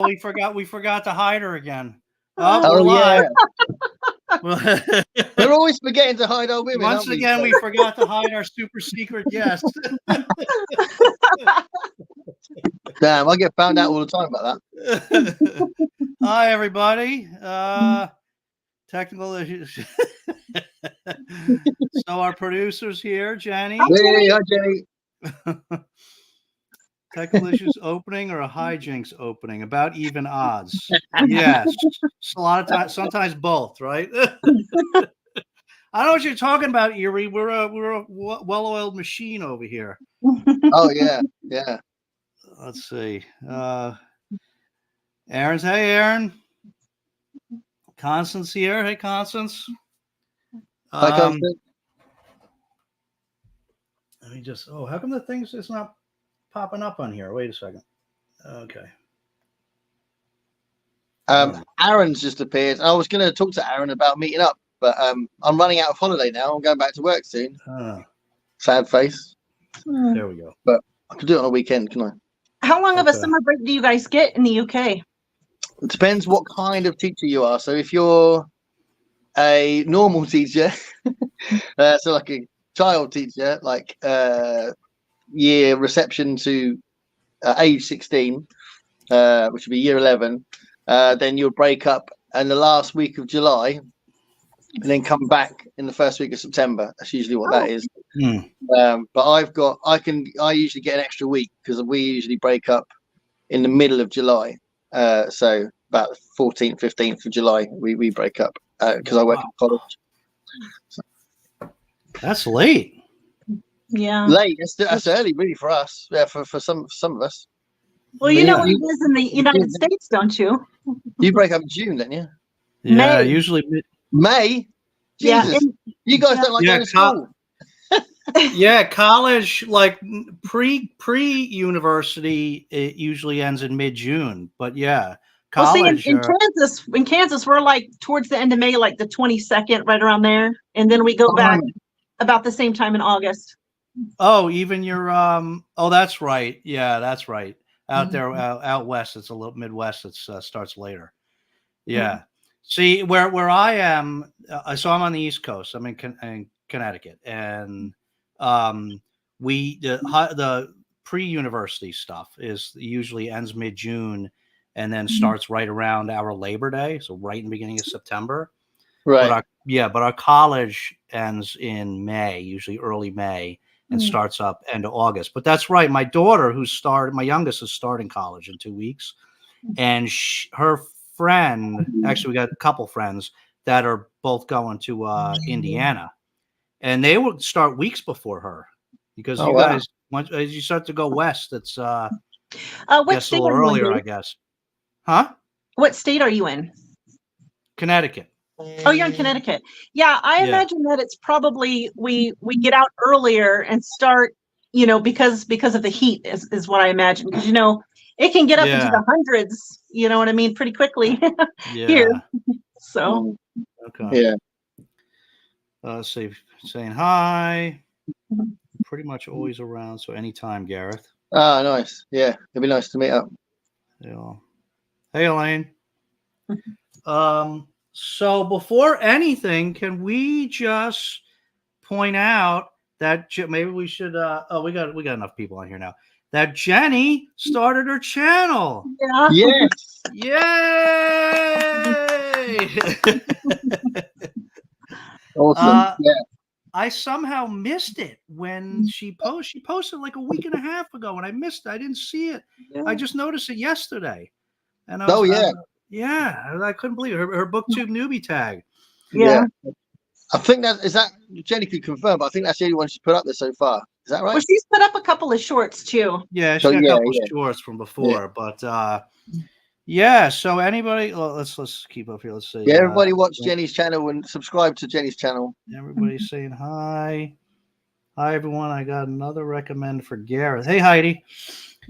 We forgot to hide her again. Oh, We're yeah. live. We're always forgetting to hide our women. Once again, we forgot to hide our super secret guest. Damn, I get found out all the time about that. Hi, everybody. Technical issues. So our producer's here, Jenny. Hey, hi, Jenny. Technical issues opening or a hijinks opening? About even odds. Yes. A lot of times, sometimes both, right? I don't know what you're talking about, Erie. We're a well-oiled machine over here. Oh, yeah. Yeah. Let's see. Aaron's. Hey, Aaron. Constance here. Hey, Constance. Hi, Constance. Let me just. Oh, how come the thing's just not popping up on here? Wait a second. Okay. Aaron's just appeared. I was going to talk to Aaron about meeting up, but I'm running out of holiday now. I'm going back to work soon. Sad face. There we go. But I could do it on a weekend, can I? How long of a summer break do you guys get in the UK? It depends what kind of teacher you are. So if you're a normal teacher, so like a child teacher, like year reception to age 16, which would be year 11, then you'll break up in the last week of July and then come back in the first week of September. That's usually what that is. But I usually get an extra week because we usually break up in the middle of July. So about 14th, 15th of July, we break up because I work in college. So. That's late. Yeah, late. That's early, really, for us. Yeah, for some of us. Well, you know what it is in the United States, don't you? You break up in June, don't you? Yeah, May. usually May. Jesus, you guys don't like going to school. Yeah, college, like pre-university, it usually ends in mid-June. But yeah, college. Well, see, in Kansas, we're like towards the end of May, like the 22nd, right around there, and then we go back about the same time in August. Oh, even your oh, that's right. Yeah, that's right. Out there, out west, it's a little Midwest. It starts later. Yeah. See, where I am, so I'm on the East Coast. I'm in Connecticut, and the pre-university stuff is usually ends mid-June, and then starts right around our Labor Day, so right in the beginning of September. Right. But our college ends in May, usually early May, and starts up end of August. But that's right. My daughter, my youngest, is starting college in 2 weeks, and her friend, actually, we got a couple friends that are both going to Indiana, and they will start weeks before her because guys, as you start to go west, it's what state a little earlier, I guess. Huh? What state are you in? Connecticut. Oh, you're in Connecticut. Yeah, I imagine that it's probably we get out earlier and start, because of the heat is what I imagine. Because it can get up into the hundreds, you know what I mean, pretty quickly here. So okay. Yeah. Saying hi. Pretty much always around, so anytime, Gareth. Ah, nice. Yeah, it'd be nice to meet up. Yeah. Hey, Elaine. So before anything, can we just point out that maybe we should? We got enough people on here now. That Jenny started her channel. Yeah. Yes. Yay! Awesome. Yeah. I somehow missed it when she posted. She posted like a week and a half ago, and I missed it. I didn't see it. Yeah. I just noticed it yesterday. And I couldn't believe it. Her BookTube newbie tag. Yeah. I think that Jenny could confirm, but I think that's the only one she's put up there so far. Is that right? Well, she's put up a couple of shorts too. Yeah, she got a couple of shorts from before, but so anybody, let's keep up here. Let's see. Yeah, everybody watch Jenny's channel and subscribe to Jenny's channel. Everybody's saying hi. Hi, everyone. I got another recommend for Gareth. Hey, Heidi.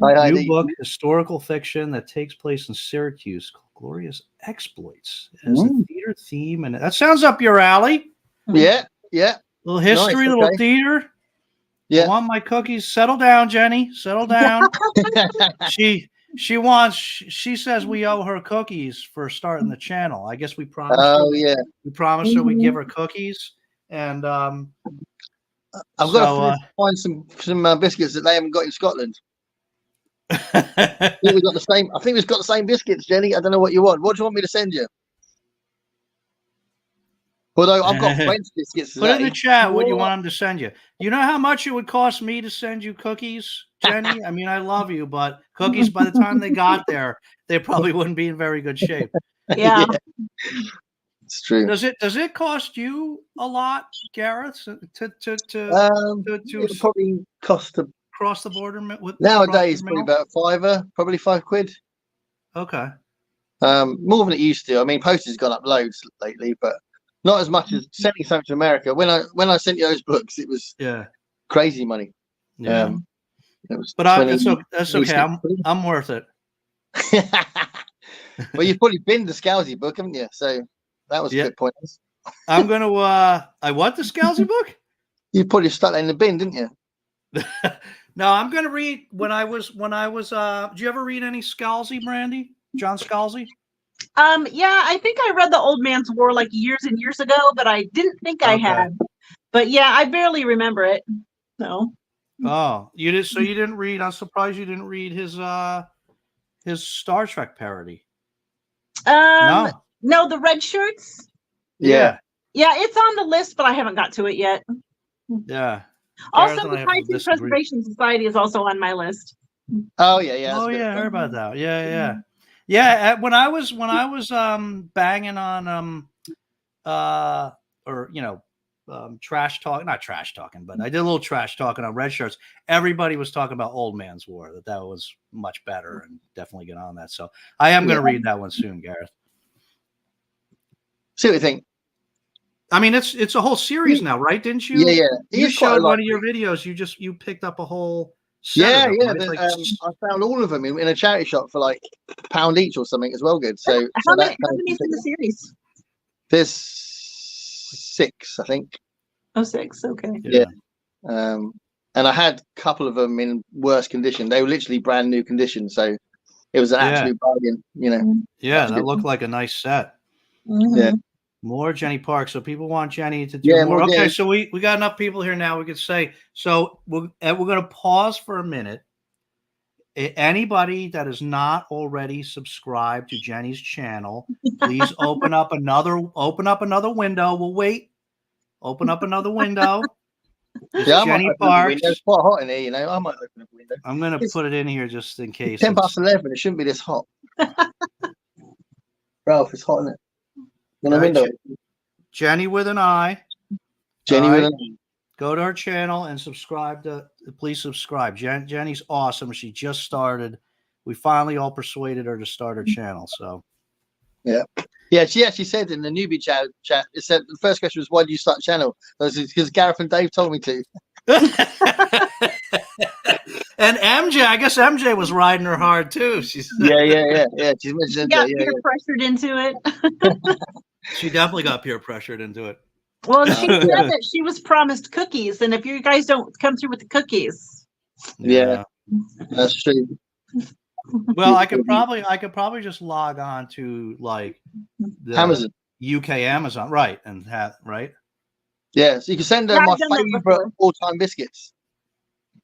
Hi, Heidi. New book, historical fiction that takes place in Syracuse, called Glorious Exploits. It has a theater theme, and that sounds up your alley. Yeah. Little history, nice, little theater. Yeah. I want my cookies. Settle down, Jenny. Settle down. She says we owe her cookies for starting the channel. I guess we promised Oh her. yeah, We promised her we'd give her cookies, and I've got to find some biscuits that they haven't got in Scotland. I think we've got the same. I think we've got the same biscuits, Jenny. I don't know what you want. What do you want me to send you? Although I've got French biscuits today. Put in the chat what you want them to send you. You know how much it would cost me to send you cookies, Jenny? I mean, I love you, but cookies, by the time they got there, they probably wouldn't be in very good shape. Yeah. It's true. Does it cost you a lot, Gareth, to it probably cost cross the border with nowadays probably about £5, probably £5. Okay. More than it used to. I mean, postage has gone up loads lately, but not as much as sending something to America. When I sent you those books, it was crazy money. Yeah. It was but that's okay. I'm worth it. Well, you've probably binned the Scalzi book, haven't you? So that was a bit pointless. I'm gonna I want the Scalzi book? You probably stuck that in the bin, didn't you? No, I'm gonna read when I was did you ever read any Scalzi, Brandy? John Scalzi? Yeah, I think I read The Old Man's War like years and years ago, but I didn't think I had. But yeah, I barely remember it. No. Oh, you did. So you didn't read. I'm surprised you didn't read his Star Trek parody. No, the Red Shirts. Yeah, it's on the list, but I haven't got to it yet. Yeah. Also, the Titan Preservation Society is also on my list. Oh yeah. Oh yeah, I heard about that. Yeah. When I was banging on trash talk, not trash talking, but I did a little trash talking on Red Shirts. Everybody was talking about Old Man's War, that was much better, and definitely get on that. So I am going to read that one soon, Gareth. See what you think. I mean, it's a whole series now, right? Didn't you? Yeah. You showed one of your videos. You picked up a whole set of them, right? I found all of them in a charity shop for like £1 each or something as well. Good. So how many in the series? There's 6, I think. Oh, 6. Okay. Yeah. And I had a couple of them in worse condition. They were literally brand new condition, so it was an absolute bargain. Yeah, that looked like a nice set. Mm-hmm. Yeah. More Jenny Park. So people want Jenny to do more. Okay, so we got enough people here now. We could say so. We're going to pause for a minute. Anybody that is not already subscribed to Jenny's channel, please open up another window. We'll wait. Open up another window. Jenny Park. It's quite hot in here, I might open up a window. I'm going to put it in here just in case. 11. It shouldn't be this hot. Ralph, it's hot, isn't it? Jenny with an I. Jenny with an I. Go to her channel and subscribe please subscribe. Jenny's awesome. She just started. We finally all persuaded her to start her channel. So she actually said in the newbie chat, it said the first question was, why did you start a channel? Because Gareth and Dave told me to. And MJ, I guess MJ was riding her hard too. She's yeah. She got peer pressured into it. She definitely got peer pressured into it. Well, she said that she was promised cookies, and if you guys don't come through with the cookies, that's true. Well, I could probably just log on to like the Amazon, UK Amazon, right? And right. Yeah, so you can send her my favorite all-time biscuits,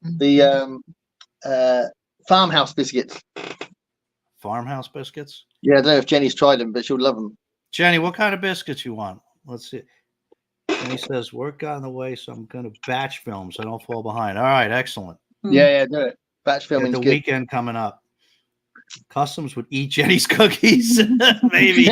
the farmhouse biscuits. Farmhouse biscuits. Yeah, I don't know if Jenny's tried them, but she'll love them. Jenny, what kind of biscuits you want? Let's see. And he says, work got in the way, so I'm going to batch film so I don't fall behind. All right, excellent. Yeah, do it. Batch filming. The weekend coming up. Customs would eat Jenny's cookies. Maybe.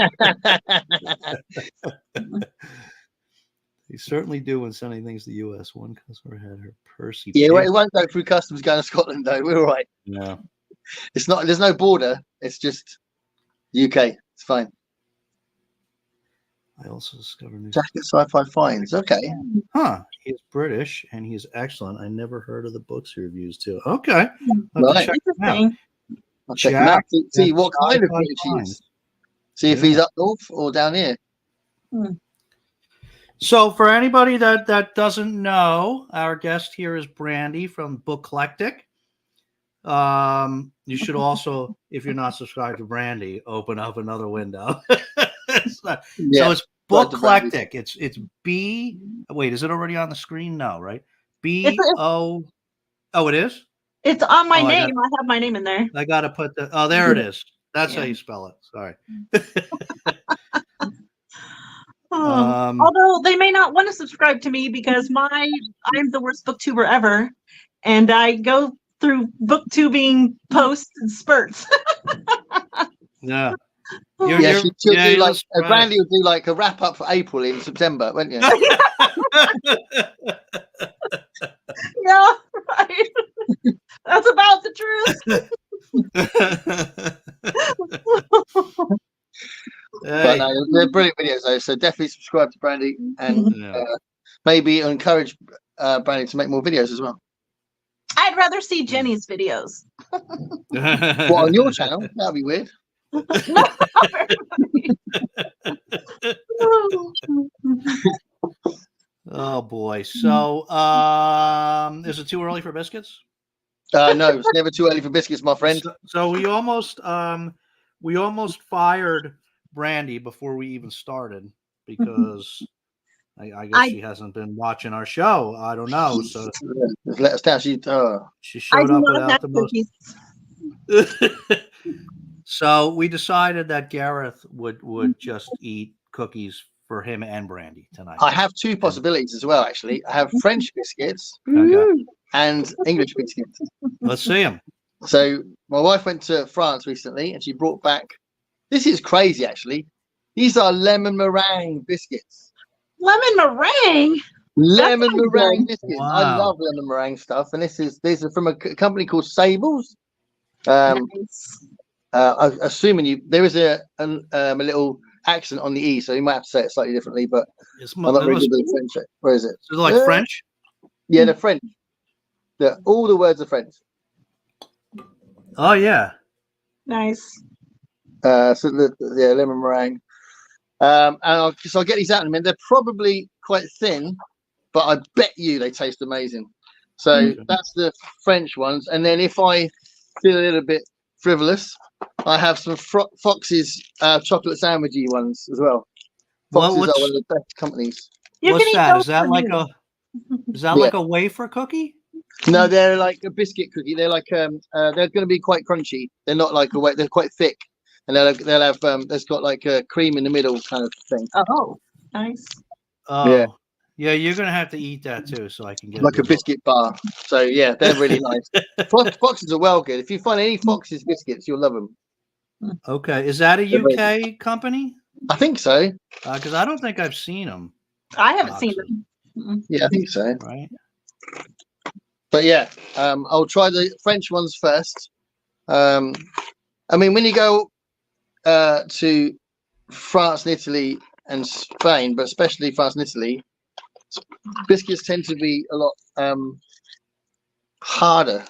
They certainly do when sending things to the U.S. One customer had her Percy. Yeah, well, it won't go through customs going to Scotland, though. We're all right. No. It's not. There's no border. It's just UK. It's fine. I also discovered new Jacket Sci-Fi Finds. Okay. Huh. He's British and he's excellent. I never heard of the books he reviews too. Okay. Right. I'll check him out. See what kind of British he is. See if he's up north or down here. So for anybody that doesn't know, our guest here is Brandy from Booklectic. You should also, if you're not subscribed to Brandy, open up another window. So it's Booklectic. It's B. Wait, is it already on the screen? No, right? B-O. Oh, it is? It's on my name. I have my name in there. I got to put the. Oh, there it is. That's how you spell it. Sorry. Although they may not want to subscribe to me because I'm the worst booktuber ever, and I go through booktubing posts and spurts. Yeah. She'll do like Brandy will do like a wrap up for April in September, won't you? Yeah, right. That's about the truth. But no, they're brilliant videos though, so definitely subscribe to Brandy and maybe encourage Brandy to make more videos as well. I'd rather see Jenny's videos. What, on your channel? That'd be weird. Oh boy. So is it too early for biscuits? No, it's never too early for biscuits, my friend. So we almost fired Brandy before we even started because I guess she hasn't been watching our show. I don't know. So just let us down. She showed up without the most. So we decided that Gareth would just eat cookies for him and Brandy tonight. I have two possibilities as well, actually. I have French biscuits and English biscuits. Let's see them. So my wife went to France recently and she brought back, this is crazy actually, these are lemon meringue biscuits. Lemon meringue? Lemon meringue biscuits. Wow. I love lemon meringue stuff. And these are from a company called Sables. Nice. Assuming there is a little accent on the E, so you might have to say it slightly differently, but I'm not really good at French. Where is it? Is it like French? Yeah, they're French. All the words are French. Oh yeah. Nice. So lemon meringue. And I'll get these out in a minute. They're probably quite thin, but I bet you they taste amazing. So that's the French ones. And then if I feel a little bit frivolous, I have some Fox's chocolate sandwichy ones as well. Fox's are one of the best companies. What's that? Is that like a wafer cookie? No, they're like a biscuit cookie. They're like they're going to be quite crunchy. They're not like they're quite thick, and they'll have there's got like a cream in the middle kind of thing. Oh, nice. Oh, yeah, you're gonna have to eat that too, so I can get like a biscuit bar. So yeah, they're really nice. Foxes are well good. If you find any Fox's biscuits, you'll love them. Okay, is that a UK company? I think so. Because I don't think I've seen them. I haven't seen them. Yeah, I think so. Right. But yeah, I'll try the French ones first. I mean, when you go to France and Italy and Spain, but especially France and Italy, biscuits tend to be a lot harder.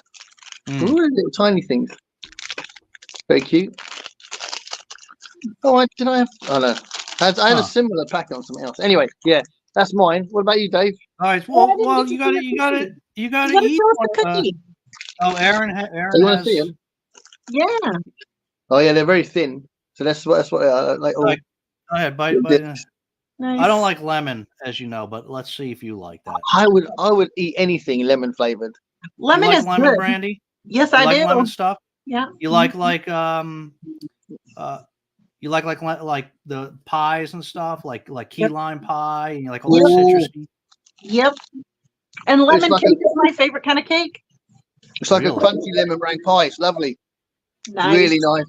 Ooh, little tiny things. Very cute. Oh, I have. Oh no, I had a similar packet on something else. Anyway, yeah, that's mine. What about you, Dave? All right. Well, you got to eat one. Cookie. Aaron you want to see them? Yeah. Oh yeah, they're very thin. So that's what like. Go ahead, bite. Nice. I don't like lemon, as you know, but let's see if you like that. I would eat anything lemon flavored. Lemon is lemon good. brandy. Yes, you I like do. Lemon stuff. Yeah. You like you like the pies and stuff, like key lime pie, and you like all the citrusy. Yep. And lemon cake is my favorite kind of cake. It's like a crunchy lemon meringue pie. It's lovely. Nice. Really nice.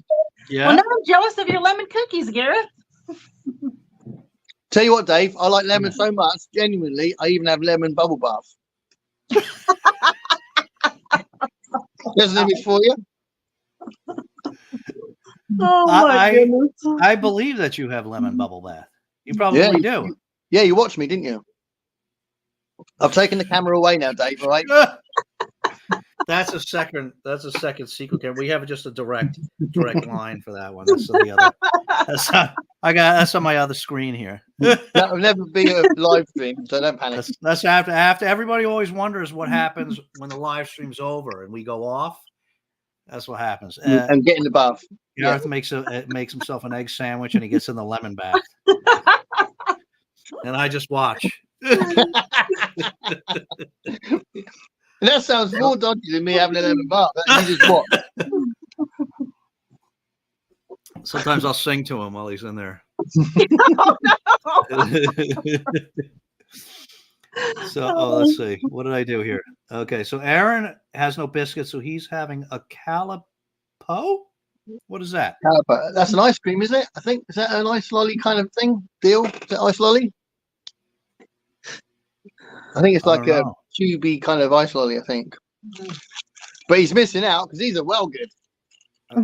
Yeah. Well, now I'm jealous of your lemon cookies, Gareth. Tell you what, Dave, I like lemon so much. Genuinely, I even have lemon bubble bath. There's an image for you. Oh my goodness. I believe that you have lemon bubble bath. You probably do. Yeah, you watched me, didn't you? I've taken the camera away now, Dave. All right. That's a second secret camera. We have just a direct line for that one. That's on the other. That's on my other screen here. That will never be a live stream, so don't panic. That's after everybody always wonders what happens when the live stream's over and we go off. That's what happens. and get in the bath. Gareth makes himself an egg sandwich and he gets in the lemon bath. And I just watch. That sounds more dodgy than me having a lemon bath. You just watch. Sometimes I'll sing to him while he's in there. So, let's see. What did I do here? Okay, so Aaron has no biscuits, so he's having a calipo. What is that? Calipo. That's an ice cream, isn't it? I think. Is that an ice lolly kind of thing? Deal? Is that ice lolly? I think it's like a tubey kind of ice lolly, I think. But he's missing out because these are well good.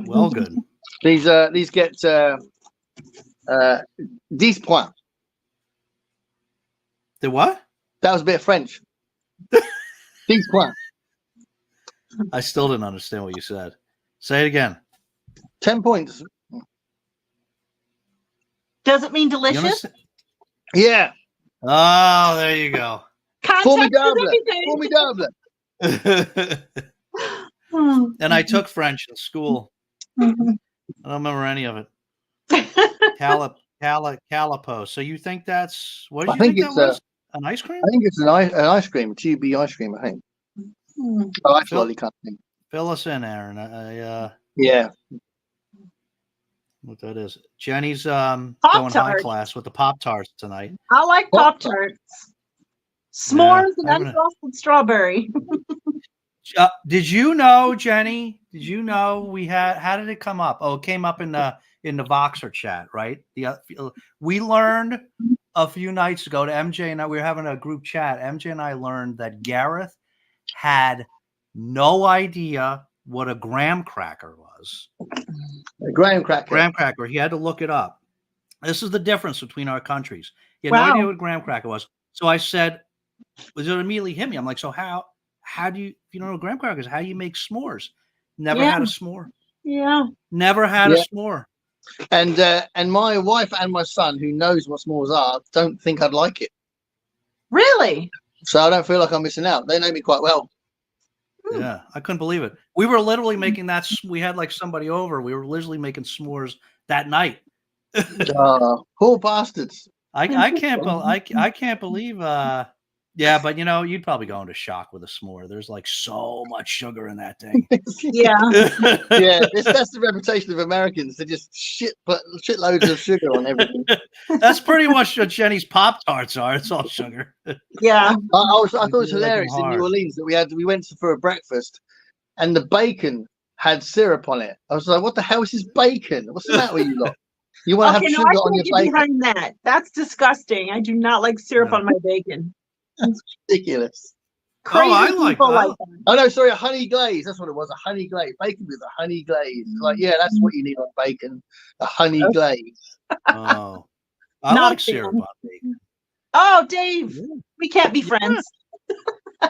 Well good. These get 10 points. The what? That was a bit of French. 10 points. I still didn't understand what you said. Say it again. 10 points. Does it mean delicious? Yeah. Oh, there you go. Formidable. And I took French in school. I don't remember any of it. Calipo. So you think that's what? Do you think that was? An ice cream? I think it's an ice cream, tubey ice cream. I think. Ice lolly kind of thing. Fill us in, Aaron. Yeah. What that is? Jenny's going high class with the Pop-Tarts tonight. I like Pop-Tarts. S'mores and unfrosted strawberry. Did you know, Jenny? Did you know we had? How did it come up? Oh, it came up in the Voxer chat, right? We learned a few nights ago to MJ and I. We were having a group chat. MJ and I learned that Gareth had no idea what a graham cracker was. A graham cracker. Graham cracker. He had to look it up. This is the difference between our countries. He had no idea what a graham cracker was. So I said, it immediately hit me. I'm like, so how do you, if you don't know what graham crackers, how do you make s'mores? Never had a s'more. Yeah. Never had a s'more. And my wife and my son, who knows what s'mores are, don't think I'd like it. Really? So I don't feel like I'm missing out. They know me quite well. Yeah, I couldn't believe it. We were literally making that. We had like somebody over. We were literally making s'mores that night. Poor bastards. I can't believe. Yeah, but you'd probably go into shock with a s'more. There's like so much sugar in that thing. Yeah. Yeah, that's the reputation of Americans. They just put shitloads of sugar on everything. That's pretty much what Jenny's Pop-Tarts are. It's all sugar. Yeah. I thought it was hilarious in New Orleans that we went for a breakfast and the bacon had syrup on it. I was like, what the hell is this bacon? What's the matter with you lot? You want to have sugar on your bacon? Behind that. That's disgusting. I do not like syrup on my bacon. That's ridiculous. Crazy I like that. Oh no, sorry, a honey glaze. That's what it was. A honey glaze. Bacon with a honey glaze. Like, yeah, that's what you need on bacon. A honey glaze. Oh, I like syrup on bacon. Oh, Dave, we can't be friends.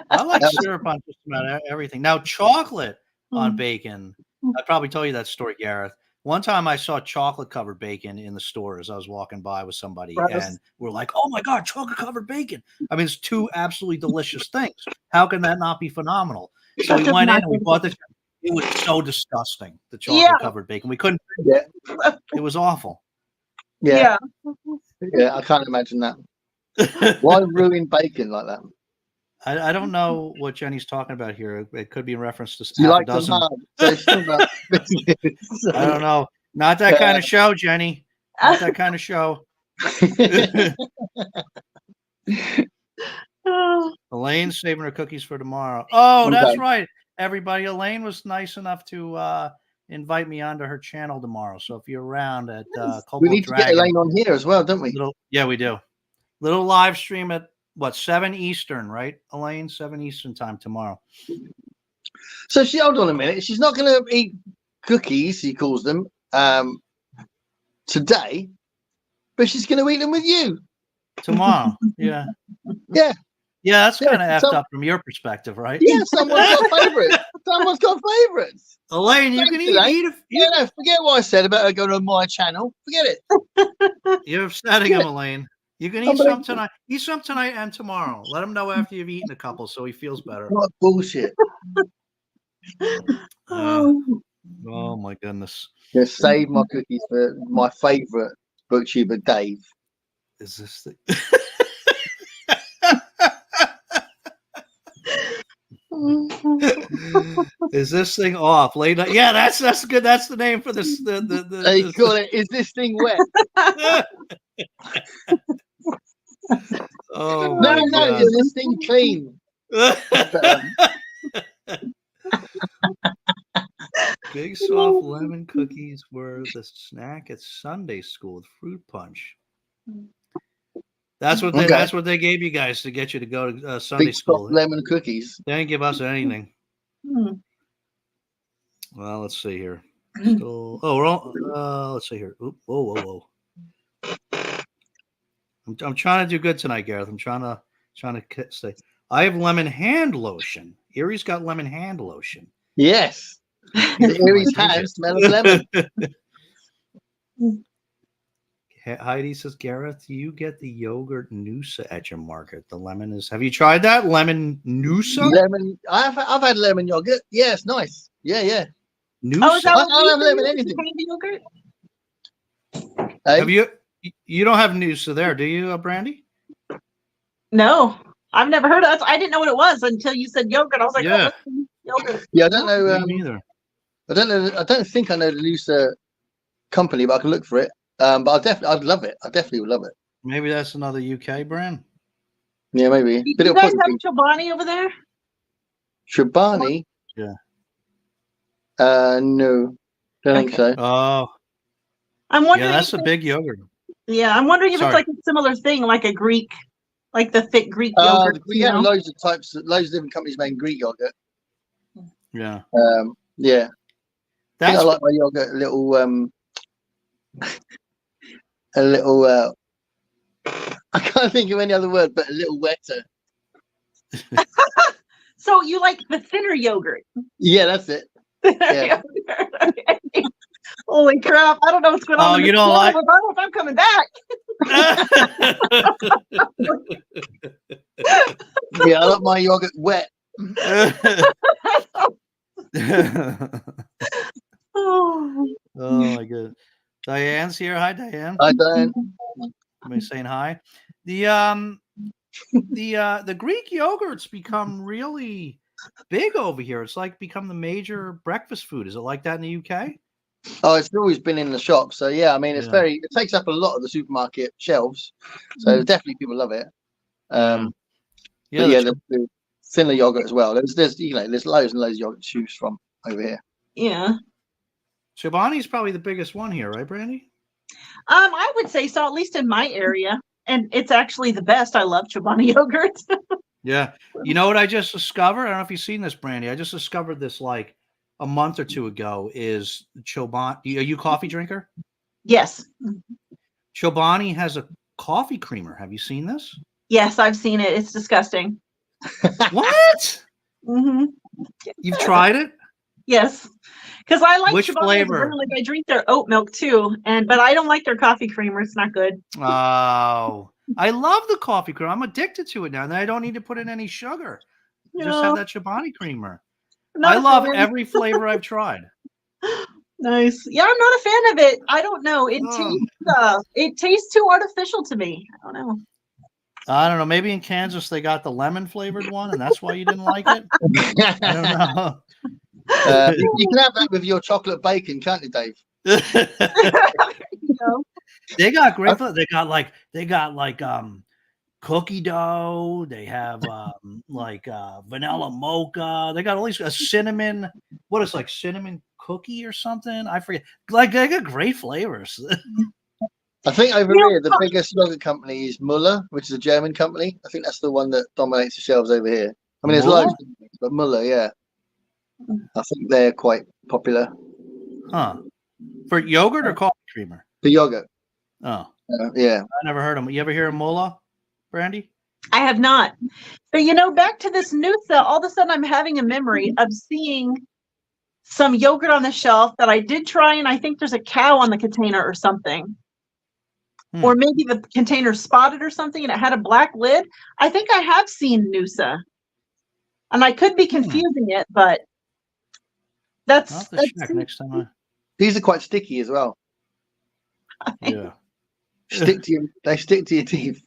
I like syrup on just about everything. Now, chocolate on bacon. I probably told you that story, Gareth. One time I saw chocolate-covered bacon in the store as I was walking by with somebody, and we're like, oh, my God, chocolate-covered bacon. I mean, it's two absolutely delicious things. How can that not be phenomenal? So we went in and we bought this. It was so disgusting, the chocolate-covered bacon. We couldn't drink it. It was awful. Yeah, I can't imagine that. Why ruin bacon like that? I don't know what Jenny's talking about here. It could be in reference to you like dozen. I don't know. Not that kind of show, Jenny. Not that kind of show. Elaine's saving her cookies for tomorrow. Oh, that's right. Everybody, Elaine was nice enough to invite me onto her channel tomorrow. So if you're around at we need to get Elaine on here as well, don't we? Yeah, we do. Little live stream at 7 Eastern, right, Elaine? 7 Eastern time tomorrow. So hold on a minute. She's not going to eat cookies, he calls them, today, but she's going to eat them with you tomorrow. Yeah. Yeah. Yeah, that's kind of effed up from your perspective, right? Yeah, someone's got favorites. Someone's got favorites. Elaine, you can eat. No, forget what I said about her going on my channel. Forget it. You're upsetting him, Elaine. You can eat some tonight. Eat some tonight and tomorrow. Let him know after you've eaten a couple so he feels better. What bullshit. Oh my goodness. Just save my cookies for my favourite booktuber, Dave. Is this the Is this thing off? Late night. Yeah, that's good. That's the name for this. They call it. Is this thing wet? Oh No, my no. God. Is this thing clean? Big soft lemon cookies were the snack at Sunday school with fruit punch. That's what they. Okay. That's what they gave you guys to get you to go to Sunday Big school. soft lemon cookies. They didn't give us anything. Well, let's see here. Still, we're all. Let's see here. Oop, whoa. I'm trying to do good tonight, Gareth. I'm trying to stay. I have lemon hand lotion. Erie's got lemon hand lotion. Yes. Erie's hand smells lemon. Heidi says, Gareth, you get the yogurt Noosa at your market. The lemon is. Have you tried that lemon Noosa? Lemon. I've had lemon yogurt. Yeah, it's nice. Yeah. Noosa. Oh, is that what I don't have lemon anything. yogurt? Hey? Have you? You don't have Noosa there, do you, Brandy? No, I've never heard of it. I didn't know what it was until you said yogurt. I was like, Yeah. oh, yogurt. Yeah, I don't know. Me neither. I don't know. I don't think I know the Noosa company, but I can look for it. But I'd love it. I definitely would love it. Maybe that's another UK brand. Yeah, maybe. Do But you it'll guys probably have be Chobani over there? Chobani. Yeah. No, don't think so. Oh, I'm yeah, wondering. that's a big yogurt. Yeah, I'm wondering if Sorry. it's like a similar thing, like a Greek, like the thick Greek We yogurt. have loads of types, loads of different companies making Greek yogurt. Yeah. Yeah. I think That's I like my yogurt a little I can't think of any other word, but a little wetter. So you like the thinner yogurt? Yeah, that's it. Yeah. Holy crap! I don't know what's going on. Oh, you don't like? I don't know if I'm coming back. Yeah, I like my yogurt wet. Oh. Oh my god. Diane's here. Hi, Diane. I don't. Somebody saying hi. The Greek yogurt's become really big over here. It's like become the major breakfast food. Is it like that in the UK? Oh, it's always been in the shop. So yeah, I mean, it's Yeah. it takes up a lot of the supermarket shelves. So definitely people love it. Yeah, But yeah, the thinner yogurt as well. There's loads and loads of yogurt to choose from over here. Yeah. Chobani's probably the biggest one here, right, Brandy? I would say so, at least in my area, and it's actually the best. I love Chobani yogurt. Yeah. You know what I just discovered? I don't know if you've seen this, Brandy. I just discovered this like a month or two ago. Is Chobani? Are you a coffee drinker? Yes. Chobani has a coffee creamer. Have you seen this? Yes, I've seen it. It's disgusting. What? Mm-hmm. You've tried it? Yes, because I like Which Chobani as a flavor? brand. Like I drink their oat milk too, but I don't like their coffee creamer. It's not good. Oh, I love the coffee creamer. I'm addicted to it now. And I don't need to put in any sugar. You Just know, have that Chobani creamer. I'm not I a love fan. every flavor I've tried. Nice. Yeah, I'm not a fan of it. I don't know. It tastes too artificial to me. I don't know. I don't know. Maybe in Kansas they got the lemon flavored one, and that's why you didn't like it. I don't know. You can have that with your chocolate bacon, can't you, Dave? You know? They got great. They got like cookie dough. They have like vanilla mocha. They got all these cinnamon. What is like cinnamon cookie or something? I forget. Like they got great flavors. I think over here the biggest yogurt company is Muller, which is a German company. I think that's the one that dominates the shelves over here. I mean, there's Muller? loads, but Muller, yeah. I think they're quite popular. Huh? For yogurt or coffee creamer? The yogurt. Oh, Yeah. I never heard of them. You ever hear of Mola, Brandy? I have not. But back to this Noosa, all of a sudden I'm having a memory of seeing some yogurt on the shelf that I did try, and I think there's a cow on the container or something. Or maybe the container spotted or something, and it had a black lid. I think I have seen Noosa. And I could be confusing it, but I'll have That's to check next time. These are quite sticky as well. Yeah. They stick to your teeth.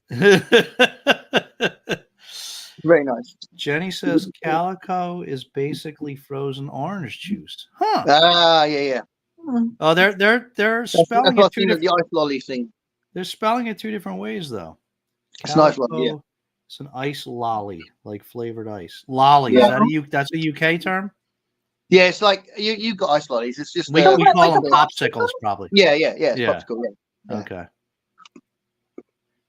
Very nice. Jenny says calico is basically frozen orange juice. Huh? Ah, yeah. Oh, they're That's spelling what I it two think of the different. ice lolly thing. They're spelling it two different ways though. It's an ice lolly, yeah. It's an ice lolly, like flavored ice. Lolly, Yeah. is that that's a UK term? Yeah, it's like you got ice lollies. It's just We So call what, like them a popsicles, probably. yeah. It's Yeah. popsicle. Yeah. Okay.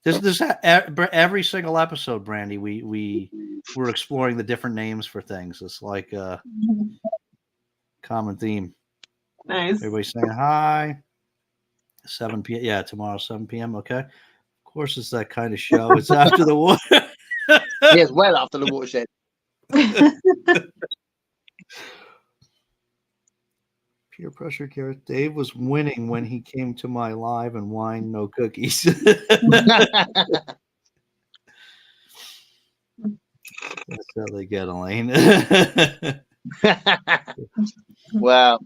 This every single episode, Brandy. We're exploring the different names for things. It's like a common theme. Nice. Everybody saying hi. 7 p.m. Yeah, tomorrow 7 p.m. Okay. Of course, it's that kind of show. It's after the war. Yes, well after the watershed. Peer pressure, Garrett. Dave was winning when he came to my live and wine, no cookies. That's how they get, Elaine. Wow.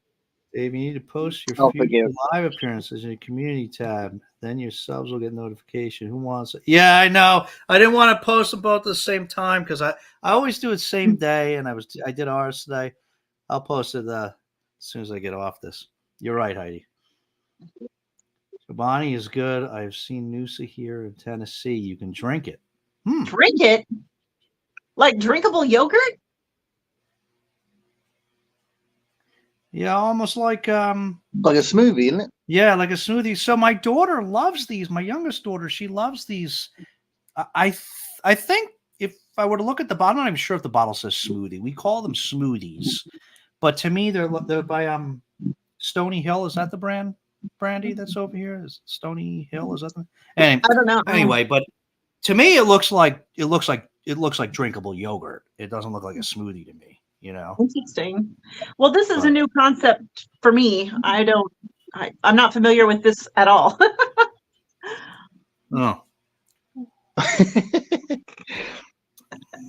Dave, you need to post your I'll future forgive. live appearances in your community tab. Then your subs will get notification. Who wants it? Yeah, I know. I didn't want to post them both at the same time because I always do it same day, and I did ours today. I'll post it as soon as I get off this. You're right, Heidi. Chobani is good. I've seen Noosa here in Tennessee. You can drink it. Drink it? Like drinkable yogurt? Yeah, almost like Like a smoothie, isn't it? yeah, like a smoothie. So my daughter loves these. My youngest daughter, she loves these. I think if I were to look at the bottle, I'm not even sure if the bottle says smoothie. We call them smoothies, but to me, they're by Stony Hill. Is that the brand, Brandy? That's over here. Is Stony Hill? Is that the? I don't know. Anyway, but to me, it looks like drinkable yogurt. It doesn't look like a smoothie to me. You know. Interesting. Well, this is a new concept for me. I'm not familiar with this at all. Oh.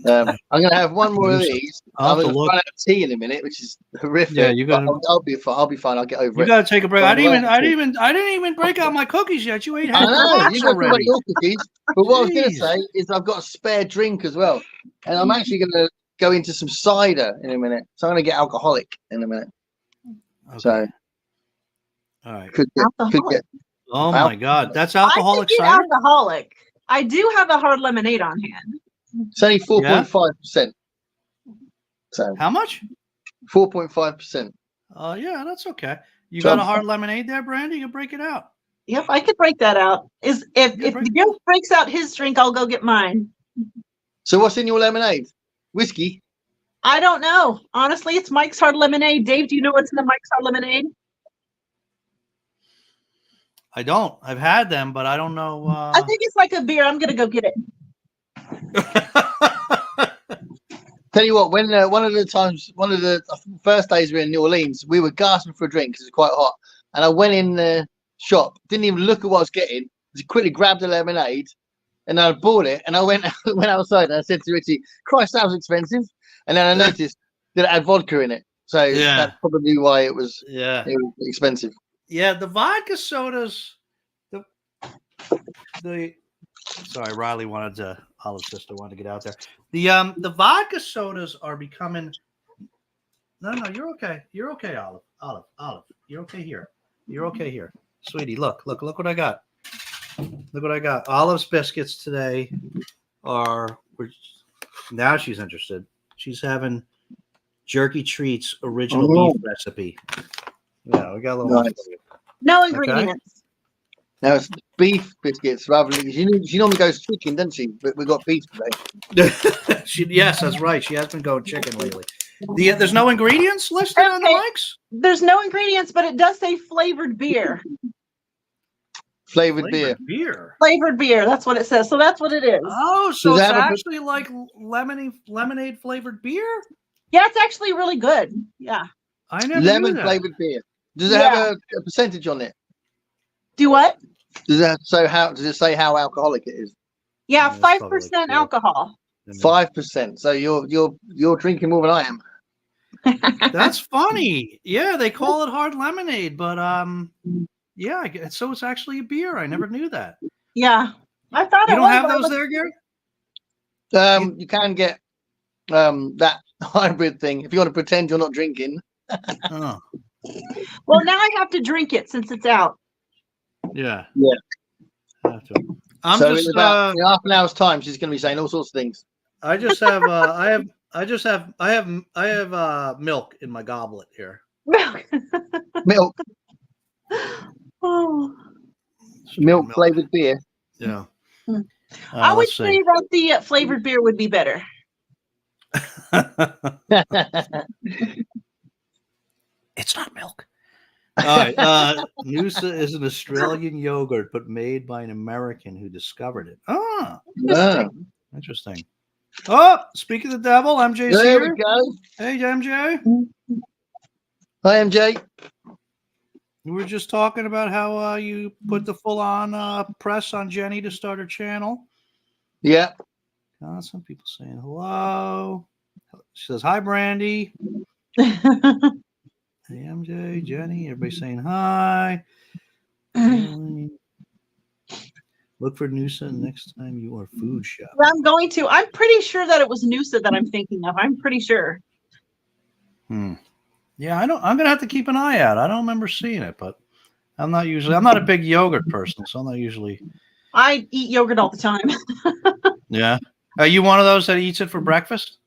I'm going to have one more of these. I'm going to run out of tea in a minute, which is horrific. Yeah, you got. I'll be fine. I'll be fine. I'll get over it. You got to take a break. I didn't even break out my cookies yet. You ate half I know. the You got already. your cookies. But what I was going to say is I've got a spare drink as well, and I'm actually going to go into some cider in a minute. So I'm going to get alcoholic in a minute. Okay. So, all right. Could get. Oh my God, that's I alcoholic could get cider. alcoholic. I do have a hard lemonade on hand. It's only 4.5%. So How much? 4.5%. Yeah, that's okay. You So- got a hard lemonade there, Brandy? You can break it out. Yep, I could break that out. If Joe breaks out his drink, I'll go get mine. So what's in your lemonade? Whiskey? I don't know. Honestly, it's Mike's Hard Lemonade. Dave, do you know what's in the Mike's Hard Lemonade? I don't. I've had them, but I don't know. I think it's like a beer. I'm gonna go get it. Tell you what, when one of the first days we were in New Orleans, we were gasping for a drink because it was quite hot. And I went in the shop, didn't even look at what I was getting, just quickly grabbed a lemonade, and I bought it. And I went outside and I said to Richie, "Christ, that was expensive." And then I noticed that it had vodka in it, so that's probably why it was expensive. Yeah, the vodka sodas. Sorry, Riley Olive's sister wanted to get out there. The vodka sodas are becoming. No, you're okay. You're okay, Olive. You're okay here. You're okay here, sweetie. Look what I got. Look what I got. Olive's biscuits today now she's interested. She's having Jerky Treats original beef recipe. Yeah, we got a little. Nice. No ingredients. Now it's beef biscuits rather than she normally goes chicken, doesn't she? But we got beef today. Yes, that's right. She has been going chicken lately. There's no ingredients listed on the mics? There's no ingredients, but it does say flavored beer. Flavored beer. Flavored beer. That's what it says. So that's what it is. Oh, so it's actually like lemonade flavored beer? Yeah, it's actually really good. Yeah. I never Lemon knew that. flavored beer. Does it have a percentage on it? Do what? Does it say how alcoholic it is? Yeah, 5% alcohol. 5%. So you're drinking more than I am. That's funny. Yeah, they call it hard lemonade, but yeah, so it's actually a beer. I never knew that. Yeah, I thought You it don't was. have those there, Gary? You can get that hybrid thing if you want to pretend you're not drinking. Oh, Well, now I have to drink it since it's out. yeah. Yeah. Have to. I'm So just in about in half an hour's time, she's going to be saying all sorts of things. I just have I have milk in my goblet here. Milk, Oh. milk flavored beer. Yeah. I would Let's say see. that the flavored beer would be better. It's not milk. All right. Noosa is an Australian yogurt, but made by an American who discovered it. Ah, interesting. Oh, speak of the devil, MJ's There here. we go. Hey, MJ. Hi, MJ. We were just talking about how you put the full-on press on Jenny to start her channel. Yeah. Some people saying hello. She says, hi, Brandy. Hey, MJ, Jenny, everybody saying hi. Look for Noosa next time you are food shop. I'm going to. I'm pretty sure that it was Noosa that I'm thinking of. I'm pretty sure. Yeah, I'm gonna have to keep an eye out. I don't remember seeing it, but I'm not a big yogurt person, so I'm not usually. I eat yogurt all the time. Yeah. Are you one of those that eats it for breakfast?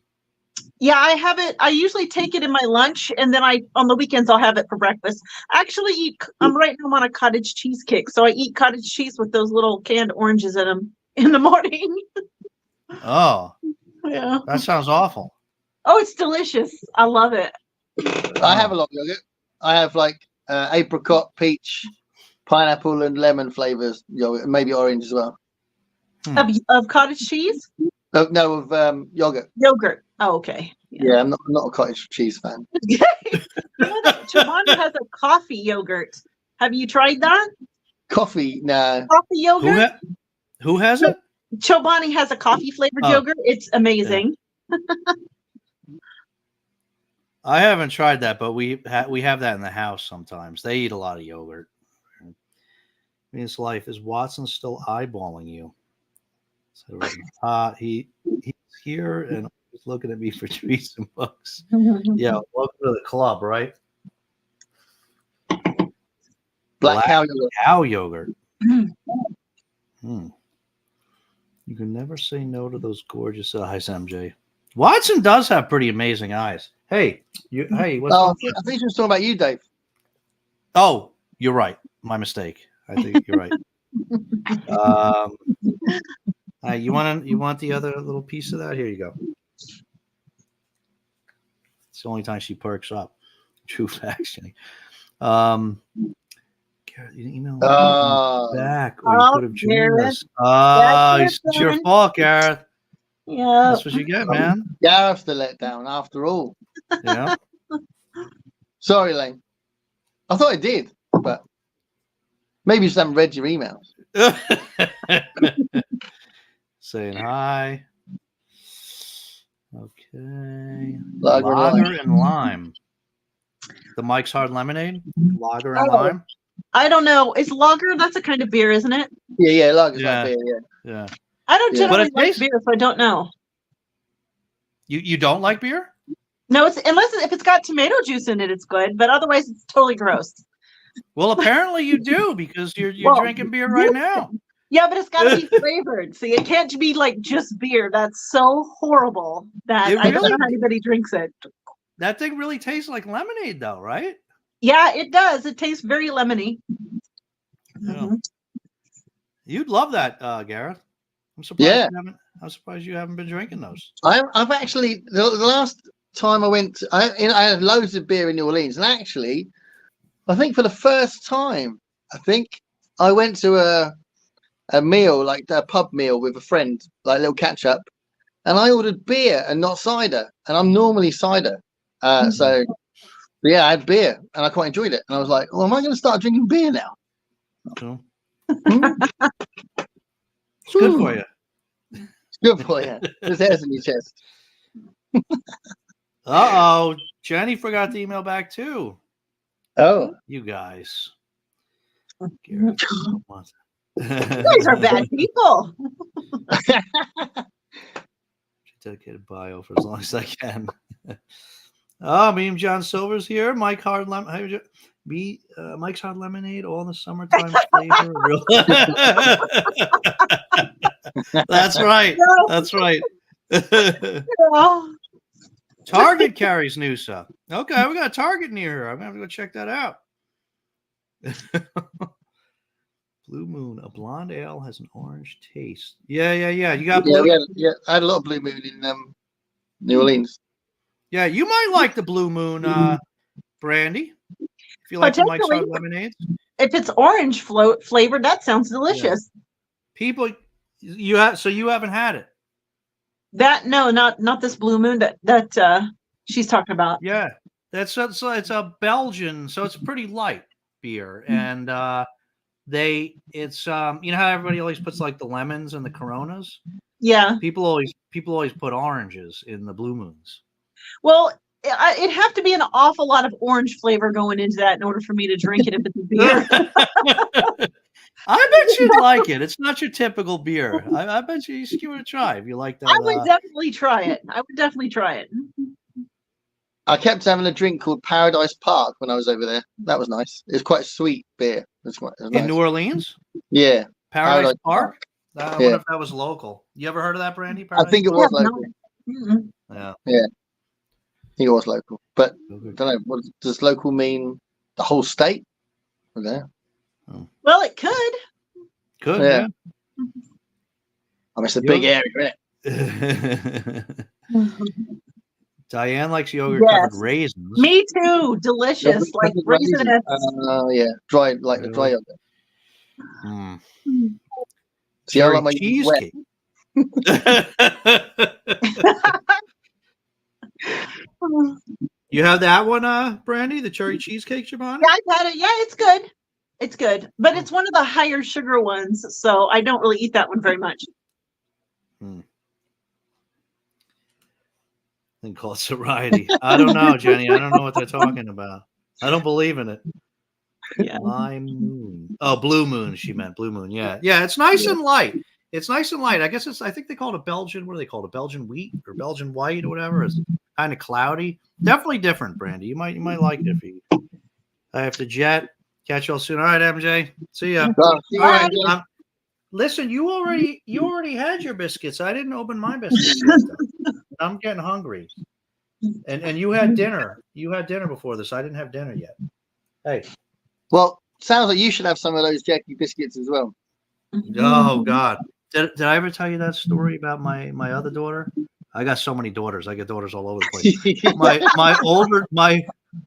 Yeah, I have it. I usually take it in my lunch, and then on the weekends I'll have it for breakfast. I actually I'm right now on a cottage cheese kick, so I eat cottage cheese with those little canned oranges in them in the morning. Oh, yeah. That sounds awful. Oh, it's delicious. I love it. I have a lot of yogurt. I have like apricot, peach, pineapple, and lemon flavors. Yogurt, maybe orange as well. Of cottage cheese? No, of yogurt. Yogurt. Oh, okay. Yeah, I'm not a cottage cheese fan. You know that Chobani has a coffee yogurt. Have you tried that? Coffee? No. Coffee yogurt? Who has it? Chobani has a coffee flavored yogurt. It's amazing. Yeah. I haven't tried that, but we have that in the house sometimes. They eat a lot of yogurt. In his life, is Watson still eyeballing you? So he's here and he's looking at me for treats and books. Yeah, welcome to the club, right? Black cow yogurt. You can never say no to those gorgeous eyes, MJ. Watson does have pretty amazing eyes. Hey, what's I think she was talking about you, Dave. Oh, you're right. My mistake. I think you're right. You want the other little piece of that? Here you go. It's the only time she perks up. True facts, Jenny. Email back, or you could have joined us. It's your fault, Gareth. Yeah, that's what you get, man. Gareth's the letdown after all. Yeah. Sorry, Lane. I thought I did, but maybe you just haven't read your emails. Saying hi. Okay. Lager and lime. The Mike's Hard Lemonade. Lager and lime. I don't know. Is lager? That's a kind of beer, isn't it? Yeah, lager's like beer. Yeah. I don't generally like beer, so I don't know. You don't like beer? No, if it's got tomato juice in it, it's good. But otherwise, it's totally gross. Well, apparently you do, because you're drinking beer right now. Yeah, but it's got to be flavored. See, it can't be like just beer. That's so horrible that I don't know how anybody drinks it. That thing really tastes like lemonade, though, right? Yeah, it does. It tastes very lemony. Yeah. You'd love that, Gareth. I'm surprised. I'm surprised you haven't been drinking those. I've actually the last time I went, I had loads of beer in New Orleans, and actually, I think for the first time, I went to a meal, like a pub meal with a friend, like a little catch up, and I ordered beer and not cider, and I'm normally cider, so yeah, I had beer and I quite enjoyed it, and I was like, "Oh, am I going to start drinking beer now?" Cool. It's good for you. It's good for you. There's hairs in your chest. Uh-oh. Jenny forgot to email back too. Oh. You guys. You guys are bad people. Dedicated bio for as long as I can. Oh, me and John Silver's here. Mike's Hard Lemonade, all in the summertime flavor. That's right. No. That's right. Oh, Target carries Noosa. Okay, we got a Target near here. I'm gonna have to go check that out. Blue Moon, a blonde ale has an orange taste. Yeah. You got blue. I had a lot of Blue Moon in New Orleans. Yeah, you might like the Blue Moon, Brandy. If you like the Mike's Hard Lemonades. if it's orange flavored, that sounds delicious. Yeah. People, you haven't had it. Not this Blue Moon that she's talking about. Yeah, it's a Belgian, so it's a pretty light beer, and it's you know how everybody always puts like the lemons and the Coronas. Yeah, People always put oranges in the Blue Moons. Well, it'd have to be an awful lot of orange flavor going into that in order for me to drink it if it's a beer. I bet you'd like it. It's not your typical beer. I bet you should give it a try if you like that. I would definitely try it. I kept having a drink called Paradise Park when I was over there. That was nice. It was quite a sweet beer. It was in nice. New Orleans? Yeah. Paradise Park? I wonder if that was local. You ever heard of that, Brandy? I think it was local. Yeah. I think it was local. But I don't know. What does local mean? The whole state? Okay. Oh. Well, it could. Yeah. I mean, it's a big area, isn't it? Diane likes yogurt covered raisins. Me too. Delicious, like raisins. Yeah, dry yogurt. Mm. See, I like my cheesecake. You have that one, Brandy, the cherry cheesecake, Shabana? Yeah, I've had it. Yeah, it's good. It's good, but it's one of the higher sugar ones, so I don't really eat that one very much. Then call it sobriety. I don't know, Jenny. I don't know what they're talking about. I don't believe in it. Yeah. Lime Moon. Oh, Blue Moon. She meant Blue Moon. Yeah. It's nice and light. It's nice and light. I guess I think they call it a Belgian. What do they call it? A Belgian wheat or Belgian white or whatever. It's kind of cloudy. Definitely different, Brandy. You might like it if you. I have to jet. Catch y'all soon. All right, MJ. See ya. All right. Listen, you already had your biscuits. I didn't open my biscuits. I'm getting hungry. And you had dinner. You had dinner before this. I didn't have dinner yet. Hey. Well, sounds like you should have some of those Jackie biscuits as well. Oh God. Did I ever tell you that story about my other daughter? I got so many daughters. I get daughters all over the place.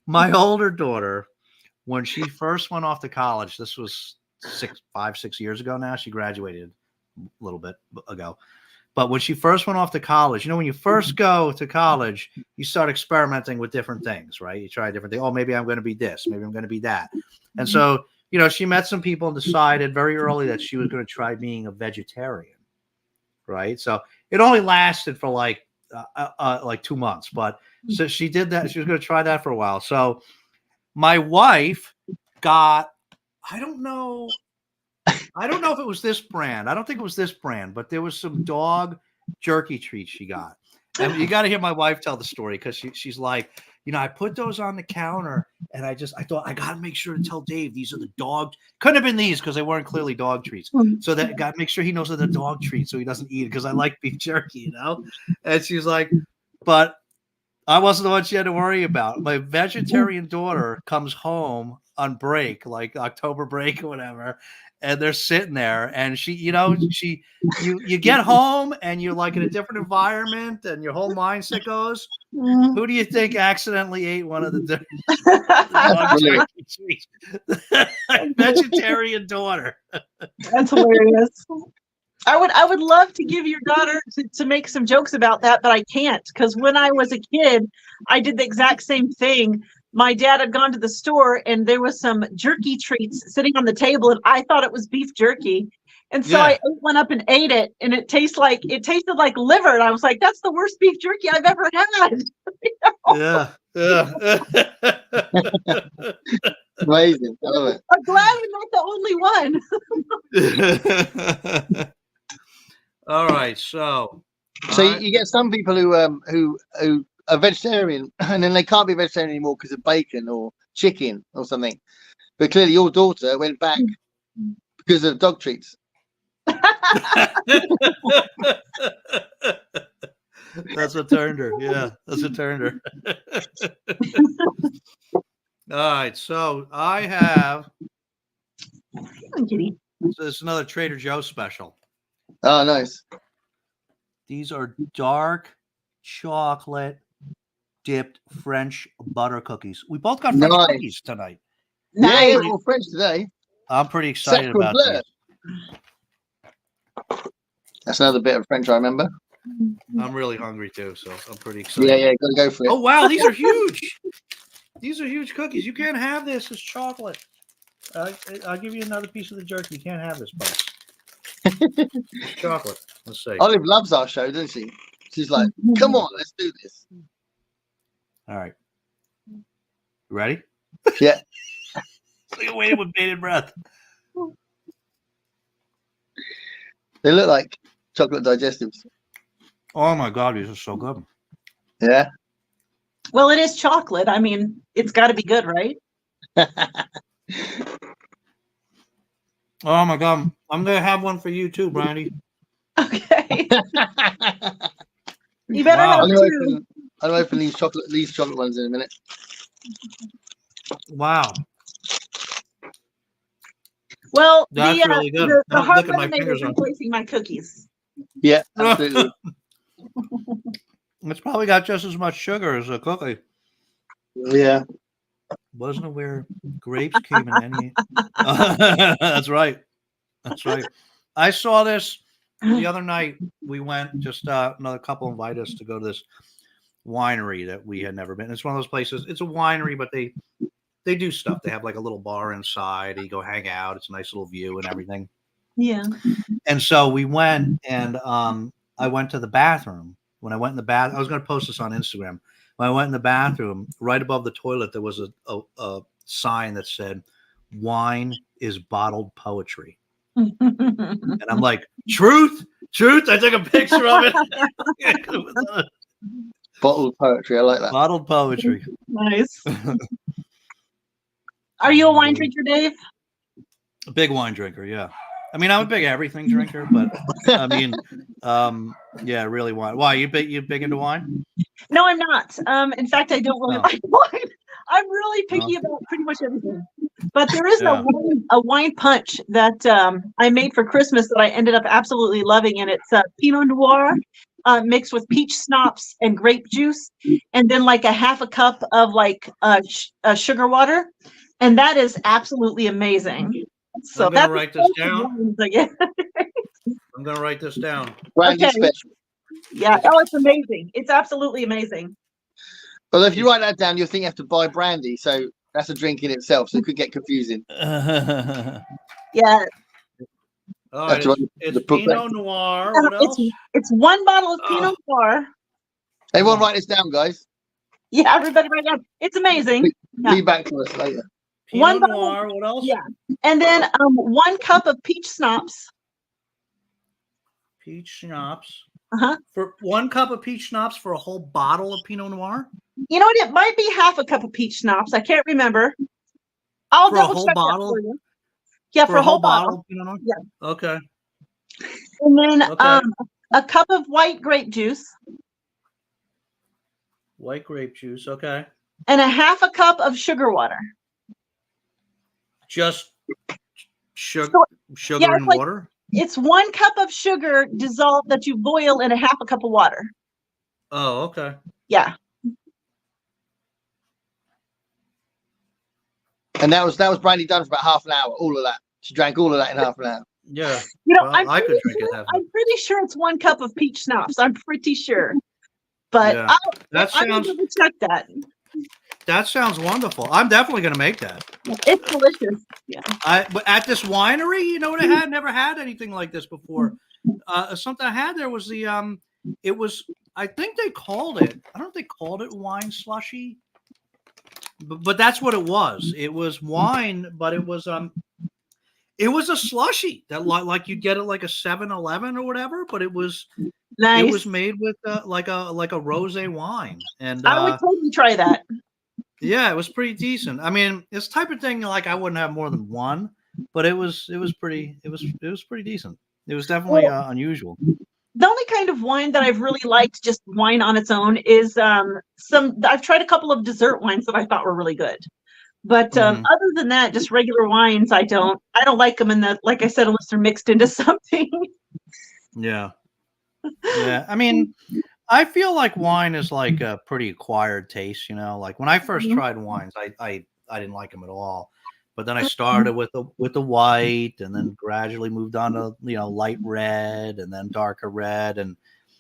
my older daughter, when she first went off to college, this was 6 years ago now. She graduated a little bit ago. But when she first went off to college, when you first go to college, you start experimenting with different things, right? You try different things. Oh, maybe I'm going to be this. Maybe I'm going to be that. And so, she met some people and decided very early that she was going to try being a vegetarian, right? So it only lasted for like 2 months. But so she did that. She was going to try that for a while. So my wife got, I don't know if it was this brand. I don't think it was this brand, but there was some dog jerky treats she got. And you got to hear my wife tell the story because she's like, I put those on the counter and I thought I got to make sure to tell Dave these are the dog. Couldn't have been these because they weren't clearly dog treats. So that got to make sure he knows that they're dog treats so he doesn't eat it because I like beef jerky, And she's like, but I wasn't the one she had to worry about. My vegetarian daughter comes home on break, like October break or whatever. And they're sitting there and you get home and you're like in a different environment and your whole mindset goes, who do you think accidentally ate one of the vegetarian daughter? That's hilarious. I would love to give your daughter to make some jokes about that, but I can't because when I was a kid, I did the exact same thing. my dad had gone to the store and there was some jerky treats sitting on the table, and I thought it was beef jerky. And so I went up and ate it, and it tasted like liver. And I was like, that's the worst beef jerky I've ever had. Yeah. Yeah. Amazing. I love it. I'm glad I'm not the only one. All right. So you get some people who are vegetarian and then they can't be vegetarian anymore because of bacon or chicken or something. But clearly your daughter went back because of dog treats. That's what turned her. Yeah, that's what turned her. All right, so I have this is another Trader Joe's special. Oh, nice. These are dark chocolate dipped French butter cookies. We both got French cookies tonight. Nice. Yeah, all French today. I'm pretty excited about this. That's another bit of French I remember. I'm really hungry too, so I'm pretty excited. Yeah, gotta go for it. Oh wow, these are huge. These are huge cookies. You can't have this as chocolate. I'll give you another piece of the jerky. You can't have this, but chocolate. Let's see. Olive loves our show, doesn't she? She's like, come on, let's do this. All right. You ready? Yeah. So you're waiting with bated breath. They look like chocolate digestives. Oh my God, these are so good. Yeah. Well, it is chocolate. I mean, it's got to be good, right? Oh my God, I'm gonna have one for you too, Brandy. Okay. You better have two. I'll open these chocolate ones in a minute. Wow. Well, that's really good. The hard look at my fingers is replacing my cookies. Yeah, absolutely. It's probably got just as much sugar as a cookie. Yeah. Wasn't it where grapes came in any? That's right. That's right. I saw this the other night. We went, just another couple invited us to go to this winery that we had never been. It's one of those places. It's a winery, but they do stuff. They have like a little bar inside. You go hang out. It's a nice little view and everything. Yeah. And so we went, and I went to the bathroom. When I went in the bath, I was going to post this on Instagram. When I went in the bathroom, right above the toilet, there was a sign that said, "Wine is bottled poetry." And I'm like, truth. I took a picture of it. Bottled poetry. I like that. Bottled poetry. Nice. Are you a wine drinker, Dave? A big wine drinker, yeah. I mean, I'm a big everything drinker, but I mean, yeah, really wine. Why, you big into wine? No, I'm not. In fact, I don't really like wine. I'm really picky about pretty much everything. But there is a wine punch that I made for Christmas that I ended up absolutely loving, and it's Pinot Noir mixed with peach schnapps and grape juice, and then like a half a cup of like sugar water, and that is absolutely amazing. So I'm gonna write this down. I'm gonna write this down. Okay. Special. Yeah. Oh, it's amazing. It's absolutely amazing. Well, if you write that down, you'll think you have to buy brandy. So that's a drink in itself. So it could get confusing. Yeah. All right. It's Pinot Noir. What else? It's one bottle of Pinot Noir. Everyone write this down, guys. Yeah, everybody write it down. It's amazing. Be back to us later. Pinot Noir, what else? Yeah. And then 1 cup of peach schnapps. Peach schnapps. Uh-huh. For 1 cup of peach schnapps for a whole bottle of Pinot Noir? You know what? It might be half a cup of peach schnapps. I can't remember. I'll double check that for you. Yeah, for a whole bottle. Pinot Noir? Yeah. Okay. And then a cup of white grape juice. White grape juice, okay. And a half a cup of sugar water. Just sugar and water? It's 1 cup of sugar dissolved that you boil in a half a cup of water. Oh, okay. Yeah. And that was brandy done for about half an hour. All of that. She drank all of that in half an hour. Yeah. You know, well, I could drink it. I'm pretty sure it's 1 cup of peach schnapps. I'm pretty sure. But yeah. I'm going to check that. that sounds wonderful. I'm definitely gonna make that. It's delicious. Yeah. But at this winery, you know what I had? Never had anything like this before. Something I had there was the it was, I think they called it, I don't know if they called it wine slushy, but that's what it was. It was wine, but it was a slushy that like you'd get it like a 7-Eleven or whatever, but it was Nice. made with like a rosé wine, and I would totally try that. yeah, it was pretty decent. I mean, it's the type of thing like I wouldn't have more than one, but it was pretty decent. It was definitely unusual. The only kind of wine that I've really liked, just wine on its own, is I've tried a couple of dessert wines that I thought were really good. But other than that, just regular wines, I don't like them like I said, unless they're mixed into something. Yeah. Yeah. I mean, I feel like wine is like a pretty acquired taste, you know. Like when I first tried wines, I didn't like them at all. But then I started with the white, and then gradually moved on to light red, and then darker red, and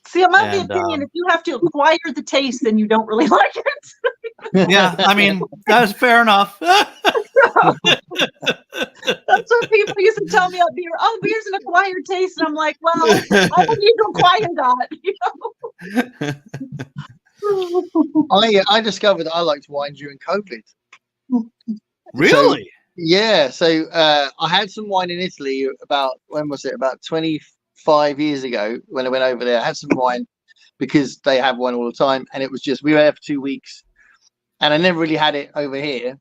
see, I'm of the opinion if you have to acquire the taste, then you don't really like it. Yeah, I mean that's fair enough. That's what people used to tell me about beer. Oh, beer's an acquired taste, and I'm like, well, I don't need to acquire that. I discovered that I liked wine during COVID. Really? Yeah, so I had some wine in Italy about 25 years ago when I went over there. I had some wine because they have wine all the time, and it was just, we were there for 2 weeks, and I never really had it over here.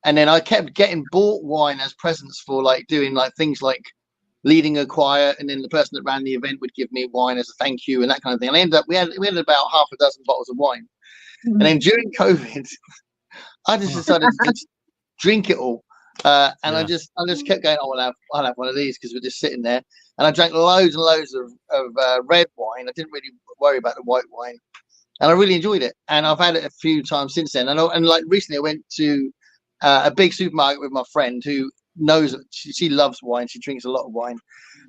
And then I kept getting bought wine as presents for like doing like things like leading a choir, and then the person that ran the event would give me wine as a thank you and that kind of thing. And I ended up we had about half a dozen bottles of wine. And then during COVID, I just decided to just drink it all. And I just kept going, oh, I'll have one of these, because we're just sitting there. And I drank loads and loads of red wine. I didn't really worry about the white wine, and I really enjoyed it. And I've had it a few times since then. And like recently, I went to a big supermarket with my friend who knows she loves wine. She drinks a lot of wine.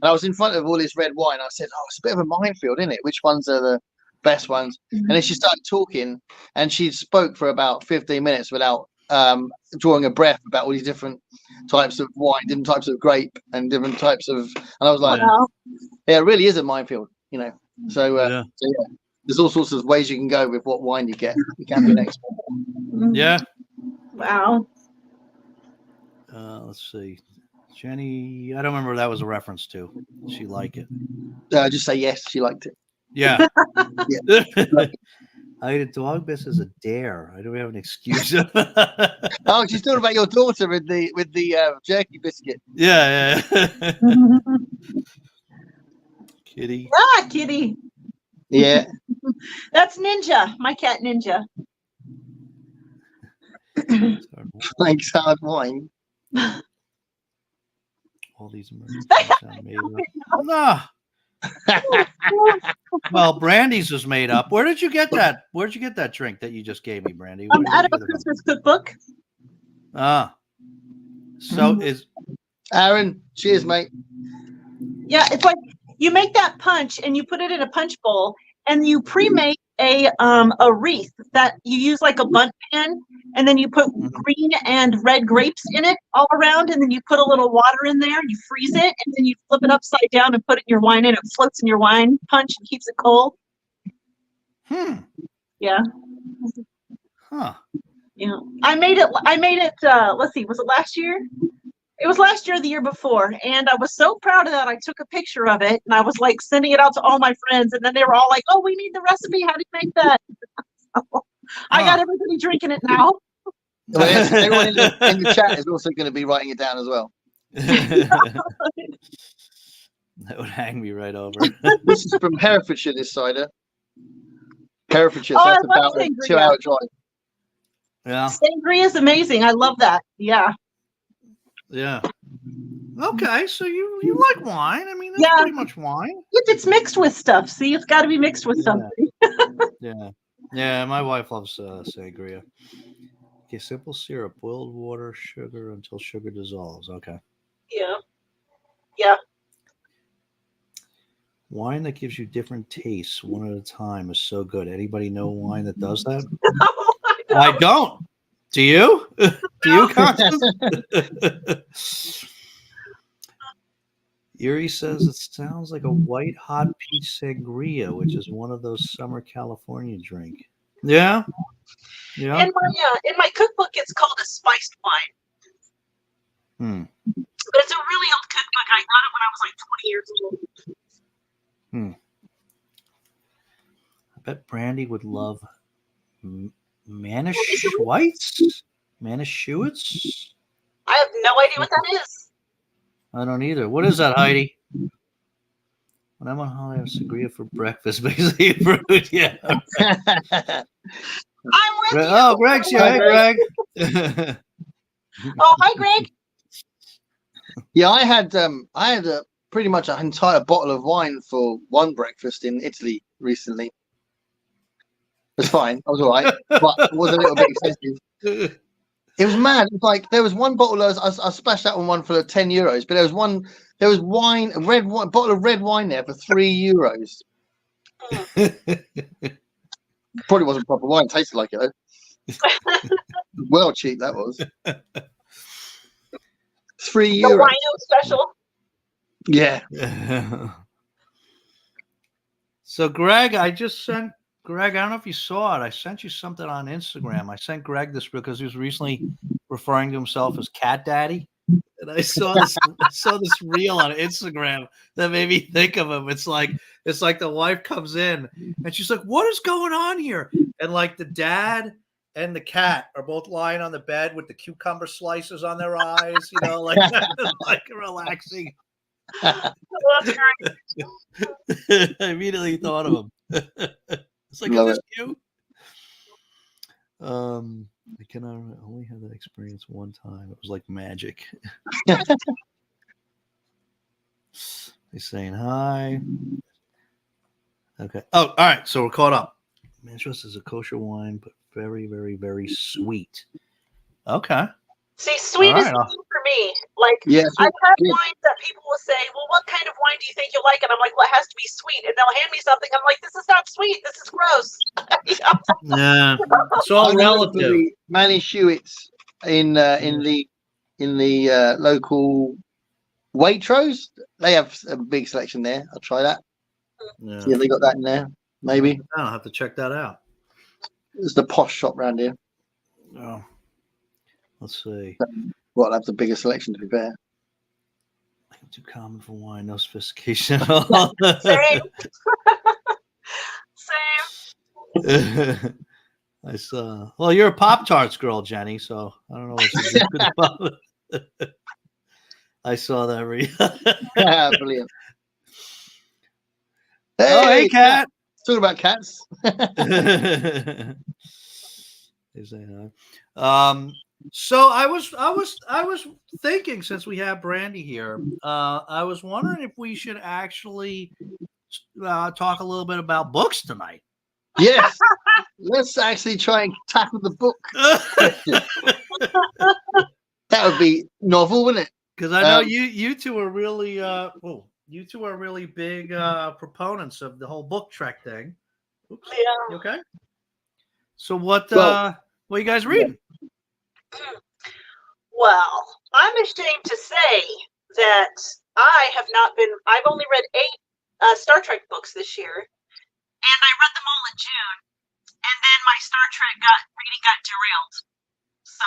And I was in front of all this red wine. I said, oh, it's a bit of a minefield, isn't it? Which ones are the best ones? And then she started talking, and she spoke for about 15 minutes without drawing a breath about all these different types of wine, different types of grape, and different types of. And I was like, yeah, it really is a minefield, you know. So, yeah, there's all sorts of ways you can go with what wine you get. You can be an expert. Yeah. Wow. Let's see, Jenny. I don't remember what that was a reference to. Did she like it? Just say yes. She liked it. Yeah. Yeah. I ate a dog biscuit as a dare. I don't have an excuse. Oh, she's talking about your daughter with the jerky biscuit. Yeah. Kitty. Ah, Kitty. Yeah. That's Ninja, my cat Ninja. Thanks, hard wine. All these emergencies sound made up. Nah. Well, Brandy's was made up. Where did you get that? Where did you get that drink that you just gave me, Brandy? Out of a Christmas cookbook. So is Aaron? Cheers, mate. Yeah, it's like you make that punch and you put it in a punch bowl, and you pre-make a wreath that you use like a bundt pan, and then you put green and red grapes in it all around, and then you put a little water in there, and you freeze it, and then you flip it upside down and put it in your wine, and it floats in your wine punch and keeps it cold. Yeah. Huh. Yeah. I made it. Let's see. Was it last year? It was last year or the year before, and I was so proud of that. I took a picture of it, and I was like sending it out to all my friends, and then they were all like, "Oh, we need the recipe. How do you make that?" I got everybody drinking it now. Well, yes, everyone in the chat is also going to be writing it down as well. That would hang me right over. This is from Herefordshire, this cider. Herefordshire, Oh, so that's I love about a sangria. 2-hour drive. Yeah. Sangria is amazing. I love that. Yeah. Yeah. Okay, so you like wine? I mean, that's pretty much wine. If it's mixed with stuff, see, it's got to be mixed with something. Yeah. My wife loves sangria. Okay, simple syrup, boiled water, sugar until sugar dissolves. Okay. Yeah. Wine that gives you different tastes one at a time is so good. Anybody know wine that does that? I don't. Do you? Do you, Constance? Yuri says it sounds like a white hot peach sangria, which is one of those summer California drink. Yeah. Yeah. In my cookbook, it's called a spiced wine. But it's a really old cookbook. I got it when I was like 20 years old. I bet Brandy would love Manischewitz? Manischewitz? I have no idea what that is. I don't either. What is that, Heidi? When I'm on holiday, I have sangria for breakfast. Basically, fruit. Yeah. I'm with you. Oh, Greg's here. Hey, Greg. Oh, hi, Greg. Yeah, I had pretty much an entire bottle of wine for one breakfast in Italy recently. It was fine. I was all right, but it was a little bit expensive. It was mad. It was like there was one bottle. I splashed that on one for €10, but there was wine, bottle of red wine there for €3. Probably wasn't proper wine. Tasted like it though. Well cheap that was. €3. The wino special. Yeah. So, Greg, I just sent Greg. I don't know if you saw it. I sent you something on Instagram. I sent Greg this because he was recently referring to himself as Cat Daddy, and I saw this reel on Instagram that made me think of him. It's like the wife comes in and she's like, "What is going on here?" And like the dad and the cat are both lying on the bed with the cucumber slices on their eyes, like relaxing. I immediately thought of him. It's like, is this you? I only had that experience one time. It was like magic. He's saying hi. Okay. Oh, all right. So we're caught up. Manchester is a kosher wine, but very, very, very sweet. Okay. See, sweet is new for me. Like, I've had wines that people will say, "Well, what kind of wine do you think you like?" And I'm like, "Well, it has to be sweet." And they'll hand me something. I'm like, "This is not sweet. This is gross." Yeah, it's all relative. Manischewitz in the local Waitrose. They have a big selection there. I'll try that. Yeah. See if they got that in there. Maybe. I'll have to check that out. It's the posh shop around here. Oh. Let's see. Well, I'll have the bigger selection, to be fair. Too common for wine, no sophistication. Same. I saw. Well, you're a Pop-Tarts girl, Jenny, so I don't know what she's good about. I saw that read. Brilliant. Hey, cat. Talking about cats. They say hi. So I was thinking, since we have Brandy here, I was wondering if we should actually talk a little bit about books tonight. Yes, let's actually try and tackle the book. That would be novel, wouldn't it? Because I know you two are really big proponents of the whole book trek thing. Oops. Yeah. You okay? So what are you guys reading? Well, I'm ashamed to say that I've only read 8 Star Trek books this year, and I read them all in June, and then my Star Trek reading got derailed. So,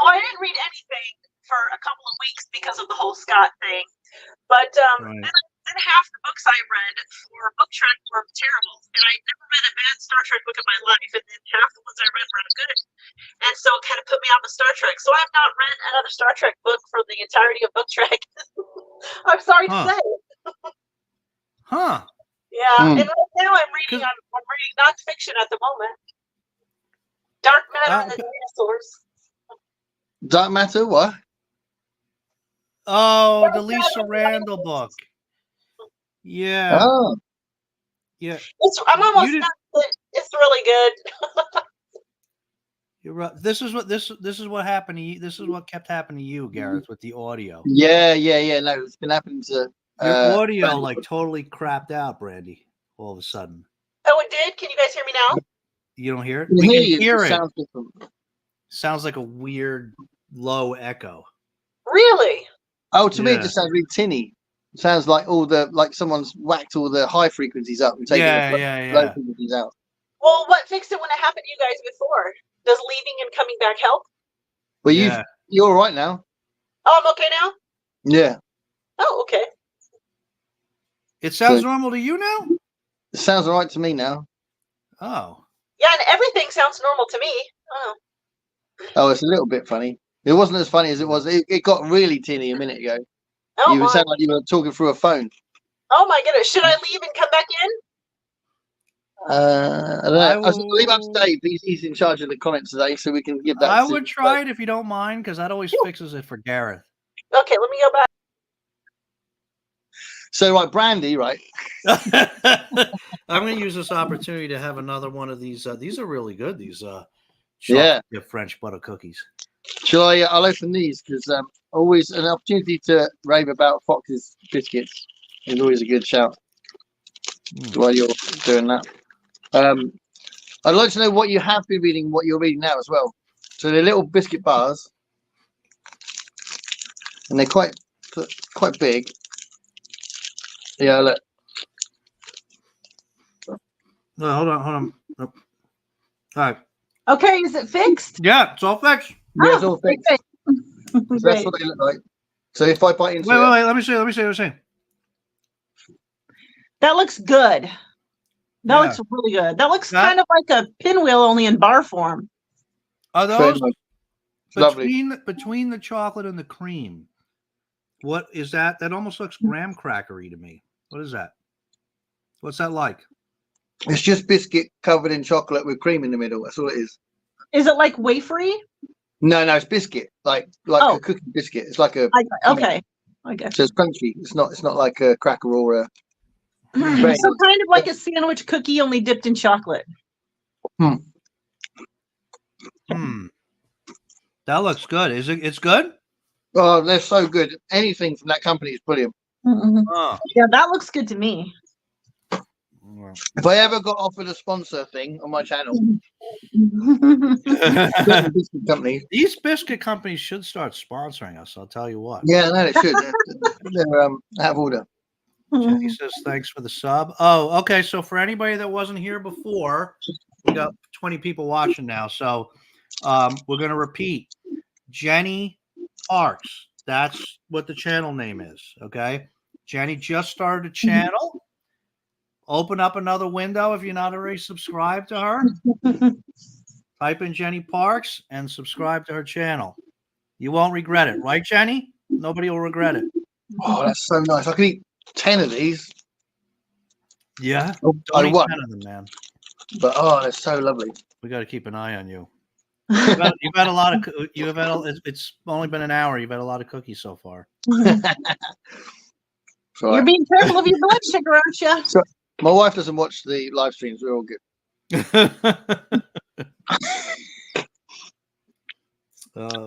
I didn't read anything for a couple of weeks because of the whole Scott thing, but then half the books I read for book trek were terrible, and I never read a bad Star Trek book in my life, and then half the ones I read were good, and so it kind of put me off of Star Trek. So I've not read another Star Trek book for the entirety of book trek. I'm sorry to say. Yeah, and right now I'm reading nonfiction at the moment. Dark Matter and the Dinosaurs. Dark Matter, what? Oh, the Lisa Randall book. Yeah. Oh. Yeah. I'm almost done with it. It's really good. You're right. This is what happened to you. This is what kept happening to you, Gareth, with the audio. Yeah. No, it's been happening to your audio like totally crapped out, Brandy, all of a sudden. Oh, it did? Can you guys hear me now? You don't hear it? We can hear hear it. it. Sounds different. sounds like a weird low echo. Really? Oh, to me, it Yeah. just sounds really tinny. It sounds like someone's whacked all the high frequencies up and taken the low frequencies out. Well, what fixed it when it happened to you guys before? Does leaving and coming back help? Well, you're all right now. Oh, I'm okay now? Yeah. Oh, okay. It sounds normal to you now? It sounds all right to me now. Oh. Yeah, and everything sounds normal to me. Oh. Oh, it's a little bit funny. It wasn't as funny as it was. It got really tinny a minute ago. Oh, You sound like you were talking through a phone. Oh my goodness. Should I leave and come back in? I don't know. I'll leave up to Dave. He's in charge of the comments today, so we can give that. I would try it if you don't mind, because that always fixes it for Gareth. Okay, let me go back. So, right, Brandy, right? I'm going to use this opportunity to have another one of these. These are really good. These chocolate French butter cookies. Shall I? I'll open these because always an opportunity to rave about Fox's biscuits is always a good shout. While you're doing that, I'd like to know what you have been reading, what you're reading now as well. So they're little biscuit bars, and they're quite big. Yeah, look. No, hold on. Nope. All right. Okay, is it fixed? Yeah, it's all fixed. Yeah, it's all fixed. Okay. So that's what they look like. So if I bite into wait, let me see. That looks good. That looks really good. That looks kind of like a pinwheel, only in bar form. Are those lovely between the chocolate and the cream? What is that? That almost looks graham crackery to me. What is that? What's that like? It's just biscuit covered in chocolate with cream in the middle. That's all it is. Is it like wafery? No, it's biscuit, like a cookie biscuit. It's like a okay. I guess. So it's crunchy. It's not like a cracker or a. So kind of like a sandwich cookie, only dipped in chocolate. That looks good. Is it? It's good. Oh, they're so good. Anything from that company is brilliant. Yeah, that looks good to me. If I ever got offered a sponsor thing on my channel, these biscuit companies should start sponsoring us. I'll tell you what. Yeah, no, they should. They're out of order. Jenny says thanks for the sub. Oh, okay. So for anybody that wasn't here before, we got 20 people watching now. So we're going to repeat. Jenny Parks. That's what the channel name is. Okay. Jenny just started a channel. Open up another window if you're not already subscribed to her. Type in Jenny Parks and subscribe to her channel. You won't regret it. Right, Jenny? Nobody will regret it. Oh, that's so nice. I could eat 10 of these. Yeah. I won. 10 of them, man. But they're so lovely. We got to keep an eye on you. You've had a lot of. It's only been an hour. You've had a lot of cookies so far. You're being careful of your blood sugar, aren't you? So, my wife doesn't watch the live streams. We're all good.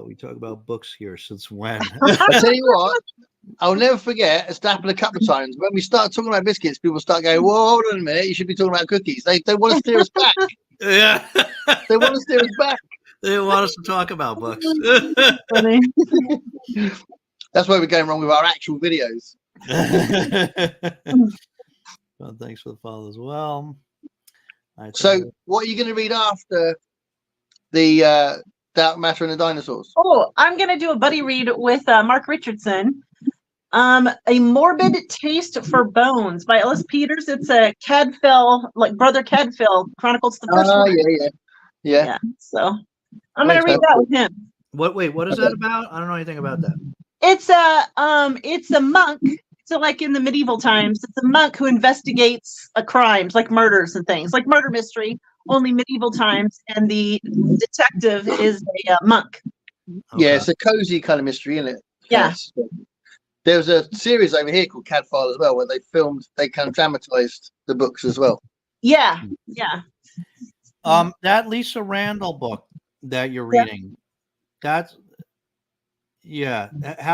We talk about books here since when? I tell you what, I'll never forget. It's happened a couple of times. When we start talking about biscuits, people start going, "Whoa, hold on a minute! You should be talking about cookies." They want to steer us back. Yeah, they want to steer us back. They want us to talk about books. That's where we're going wrong with our actual videos. Well, thanks for the follow as well. So, what are you going to read after the Dark Matter and the Dinosaurs? Oh, I'm going to do a buddy read with Mark Richardson. A Morbid Taste for Bones by Ellis Peters. It's a Cadfael, like Brother Cadfael chronicles the first one. Yeah. So I'm going to read that with him. What is that about? I don't know anything about that. It's a monk. So like in the medieval times, it's a monk who investigates crimes like murders and things, like murder mystery, only medieval times, and the detective is a monk. Okay. Yeah, it's a cozy kind of mystery, isn't it? Yeah. There was a series over here called Cadfael as well, where they kind of dramatized the books as well. Yeah. That Lisa Randall book that you're reading, how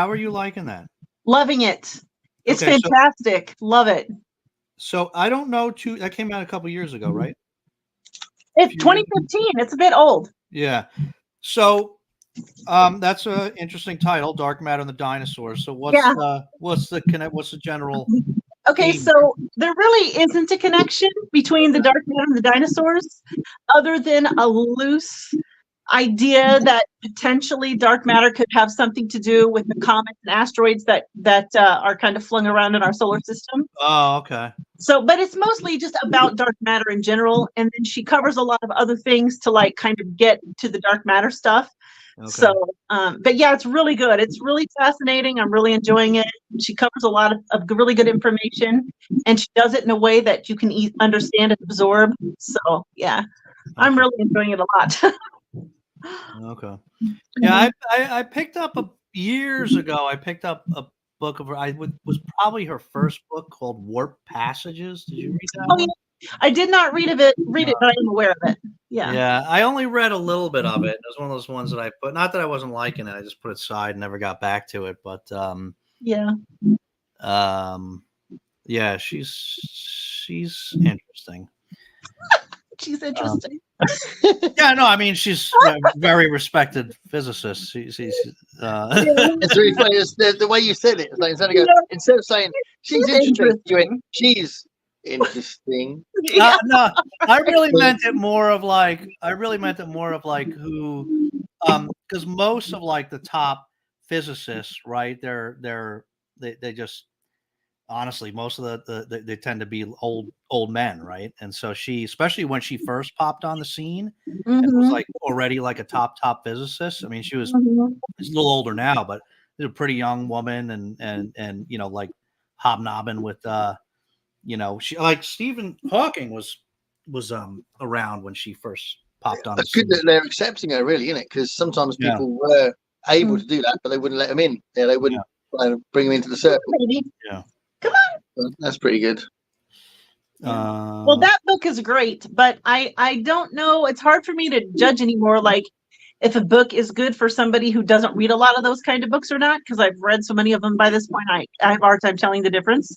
are you liking that? Loving it. It's fantastic. Love it. So I don't know that came out a couple years ago, right? It's 2015. It's a bit old. Yeah. So that's an interesting title, Dark Matter and the Dinosaurs. So Yeah. what's the general Okay, theme? so there really isn't a connection between the dark matter and the dinosaurs, other than a loose idea that potentially dark matter could have something to do with the comets and asteroids that are kind of flung around in our solar system. Oh, okay. So, but it's mostly just about dark matter in general, and then she covers a lot of other things to like kind of get to the dark matter stuff. Okay. So, but yeah, it's really good. It's really fascinating. I'm really enjoying it. She covers a lot of really good information, and she does it in a way that you can understand and absorb. So, yeah, I'm Okay. really enjoying it a lot. Okay. Yeah, I picked up years ago. I picked up a book of her. Was probably her first book called Warp Passages. Did you read that Oh, one? yeah. I did not read it, but I am aware of it. Yeah. Yeah, I only read a little bit of it. It was one of those ones that I put. Not that I wasn't liking it. I just put it aside and never got back to it. But Yeah. yeah, she's interesting. She's interesting. Yeah, no, I mean she's a very respected physicist. She's it's really funny. It's the way you said it. It's like instead of saying she's interesting, you went, she's interesting. No, I really meant it more of like who, because most of like the top physicists, right? They just honestly most of they tend to be old men, right? And so she, especially when she first popped on the scene, and was like already like a top physicist. I mean, she's a little older now, but she's a pretty young woman, and you know, like hobnobbing with you know, she like Stephen Hawking was around when she first popped on. It's good that they're accepting her, really, isn't it? Because sometimes people were able to do that, but they wouldn't let them in. Yeah, they wouldn't bring them into the circle. Yeah, come on. That's pretty good. Well, that book is great, but I don't know. It's hard for me to judge anymore. Like, if a book is good for somebody who doesn't read a lot of those kind of books or not, because I've read so many of them by this point, I have a hard time telling the difference.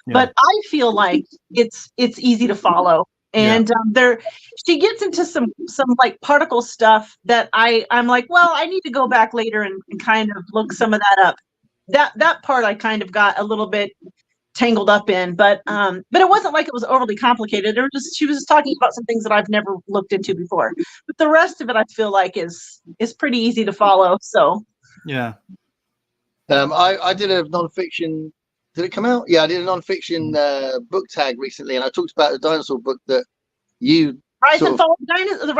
Yeah. But I feel like it's easy to follow, and she gets into some like particle stuff that I'm like, well, I need to go back later and kind of look some of that up. That part I kind of got a little bit tangled up in, but it wasn't like it was overly complicated. She was just talking about some things that I've never looked into before. But the rest of it, I feel like is pretty easy to follow. So yeah, I did a nonfiction. Did it come out? Yeah, I did a nonfiction book tag recently, and I talked about the dinosaur book that you. Rise and Fall of the Dinosaurs.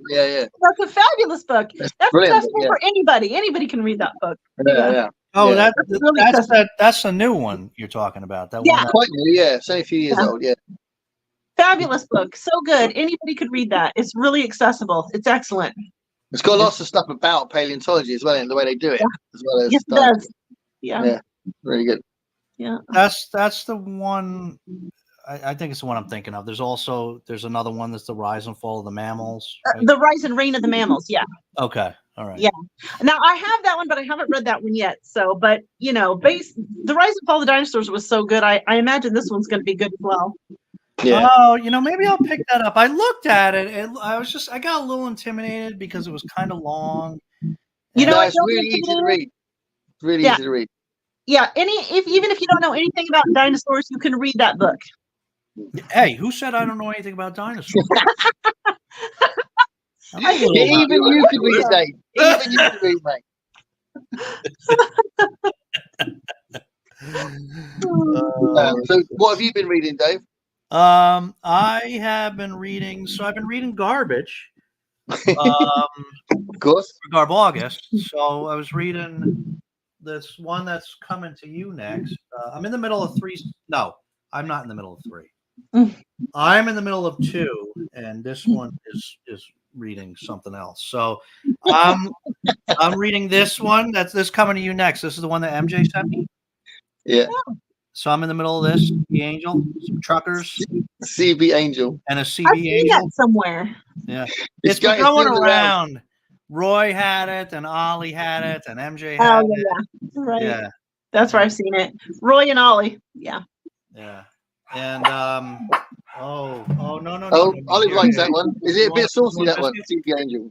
Yeah. That's a fabulous book. That's accessible for anybody. Anybody can read that book. Yeah. Oh, that's the new one you're talking about. That one. Quite new. Yeah, it's only a few years old. Yeah. Fabulous book. So good. Anybody could read that. It's really accessible. It's excellent. It's got lots of stuff about paleontology as well, and the way they do it, as well as. Yes, it does. Yeah. Really good. Yeah. That's the one. I think it's the one I'm thinking of. There's another one that's the Rise and Fall of the Mammals. Right? The Rise and Reign of the Mammals. Yeah. Okay. All right. Yeah. Now I have that one, but I haven't read that one yet. So, but you know, the Rise and Fall of the Dinosaurs was so good. I imagine this one's going to be good as well. Yeah. Oh, you know, maybe I'll pick that up. I looked at it and I got a little intimidated because it was kind of long. You know, it's really easy to read. Really easy to read. Yeah. Even if you don't know anything about dinosaurs, you can read that book. Hey, who said I don't know anything about dinosaurs? Even you could read, Dave. Even you could read, mate. So, what have you been reading, Dave? I have been reading. So I've been reading Garbage. Of course. For Garb August. So I was reading this one that's coming to you next. I'm in the middle of 3. No, I'm not in the middle of 3. I'm in the middle of 2, and this one is reading something else. So I'm reading this one. That's coming to you next. This is the one that MJ sent me. Yeah. So I'm in the middle of this. The Angel, some truckers, CB Angel, and a CB I've seen Angel that somewhere. Yeah, it's been going around. Roy had it, and Ollie had it, and MJ had it. Yeah, right. Yeah, that's where I've seen it. Roy and Ollie. Yeah. Yeah, and no. Ollie likes that one. Is it a bit saucy, that one? CB Angel.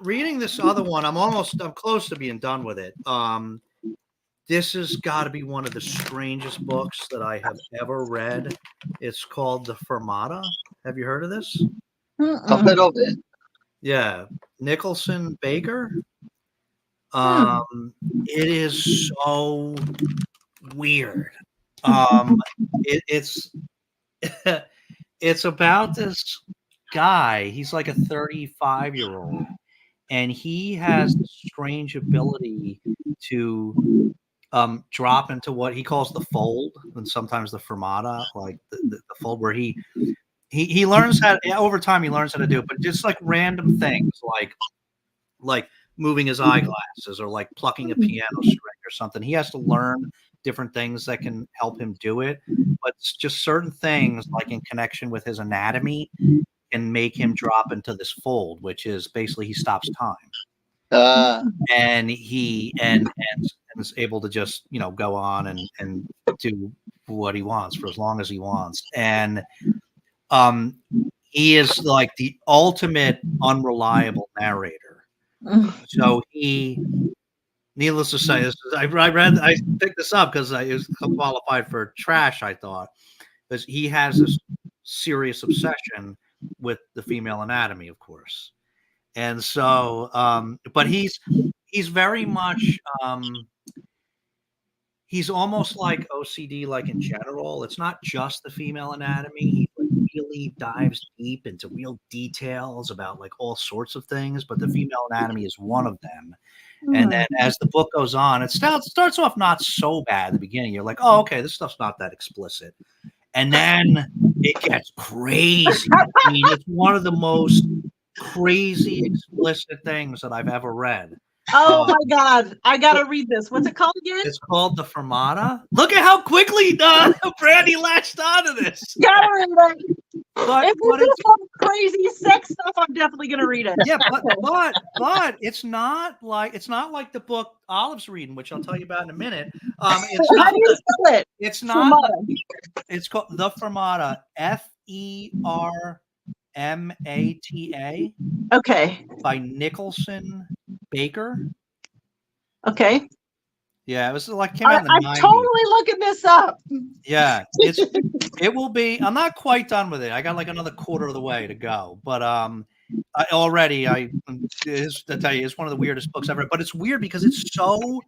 Reading this other one, I'm close to being done with it. This has got to be one of the strangest books that I have ever read. It's called The Fermata. Have you heard of this? I've heard of it. Yeah, Nicholson Baker. It is so weird. It's it's about this guy. He's like a 35-year-old, and he has this strange ability to drop into what he calls the fold, and sometimes the fermata, like the fold, where he learns how over time he learns how to do it, but just like random things like moving his eyeglasses or like plucking a piano string or something. He has to learn different things that can help him do it, but it's just certain things like in connection with his anatomy can make him drop into this fold, which is basically he stops time. And he and is able to just go on and do what he wants for as long as he wants. And he is like the ultimate unreliable narrator. So needless to say, I picked this up because I was qualified for trash, I thought, because he has this serious obsession with the female anatomy, of course. And so, but he's very much, he's almost like OCD, like in general. It's not just the female anatomy. He really dives deep into real details about like all sorts of things, but the female anatomy is one of them. And then as the book goes on, it starts off not so bad at the beginning. You're like, oh, okay, this stuff's not that explicit. And then it gets crazy. I mean, it's one of the most crazy explicit things that I've ever read. Oh my God, I gotta read this. What's it called again? It's called The Fermata. Look at how quickly Brandy latched onto this. Gotta read it. If it's some crazy sex stuff, I'm definitely gonna read it. Yeah, but it's not like the book Olive's reading, which I'll tell you about in a minute. How do you spell it? It's not. It's called The Fermata. Fermata. Okay. By Nicholson Baker. Okay. Yeah, it was like came out in the 90s. I'm totally looking this up. Yeah, it will be. I'm not quite done with it. I got like another quarter of the way to go, but I tell you, it's one of the weirdest books ever. But it's weird because it's so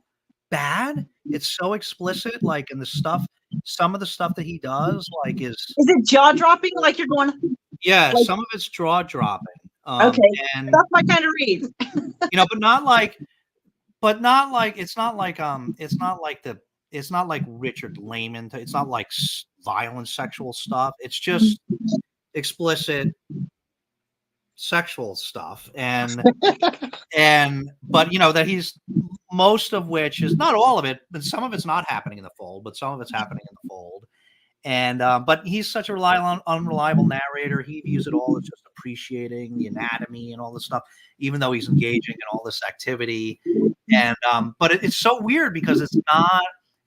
bad. It's so explicit. Like in the stuff, some of the stuff that he does, like is it jaw dropping? Like you're going? Yeah, like, some of it's jaw dropping. Okay, and that's my kind of read. But not like it's not like Richard Lehman. It's not like violent sexual stuff. It's just explicit sexual stuff, but that he's most of which is not all of it, but some of it's not happening in the fold, but some of it's happening in the fold. And but he's such a unreliable narrator. He views it all as just appreciating the anatomy and all this stuff, even though he's engaging in all this activity. And but it's so weird because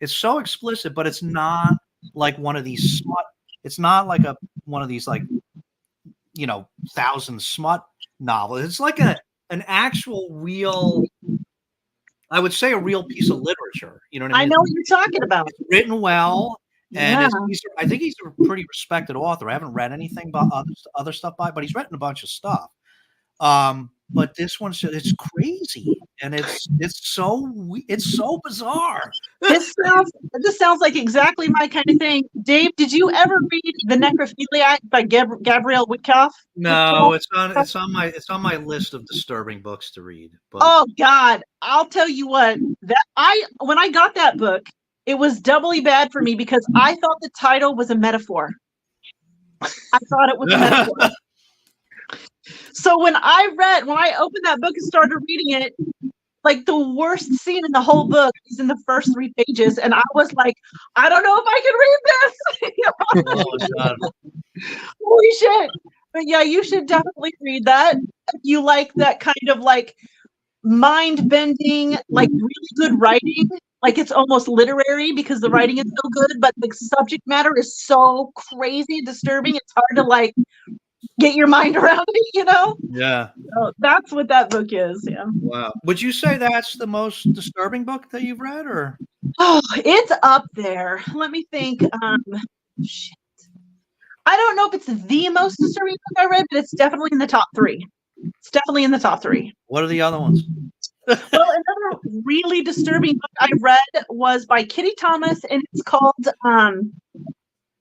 it's so explicit, but it's not like one of these smut. It's not like one of these like 1,000 smut novels. It's like an actual real. I would say a real piece of literature. You know what I mean? I know what you're talking about. It's written well. And I think he's a pretty respected author. I haven't read anything about other stuff by, but he's written a bunch of stuff. But this it's crazy, and it's so bizarre. This sounds like exactly my kind of thing. Dave, did you ever read The Necrophiliac by Gabrielle Witkoff? No, it's on my list of disturbing books to read. But. Oh God, I'll tell you what. When I got that book, it was doubly bad for me because I thought the title was a metaphor. I thought it was a metaphor. So when I opened that book and started reading it, like the worst scene in the whole book is in the first 3 pages, and I was like, I don't know if I can read this. Oh God. Holy shit! But yeah, you should definitely read that if you like that kind of like mind-bending, like really good writing. Like it's almost literary because the writing is so good, but the subject matter is so crazy and disturbing. It's hard to like get your mind around it, you know? Yeah. So that's what that book is. Yeah. Wow. Would you say that's the most disturbing book that you've read, or? Oh, it's up there. Let me think. Shit. I don't know if it's the most disturbing book I read, but it's definitely in the top 3. It's definitely in the top 3. What are the other ones? Well, another really disturbing book I read was by Kitty Thomas, and it's called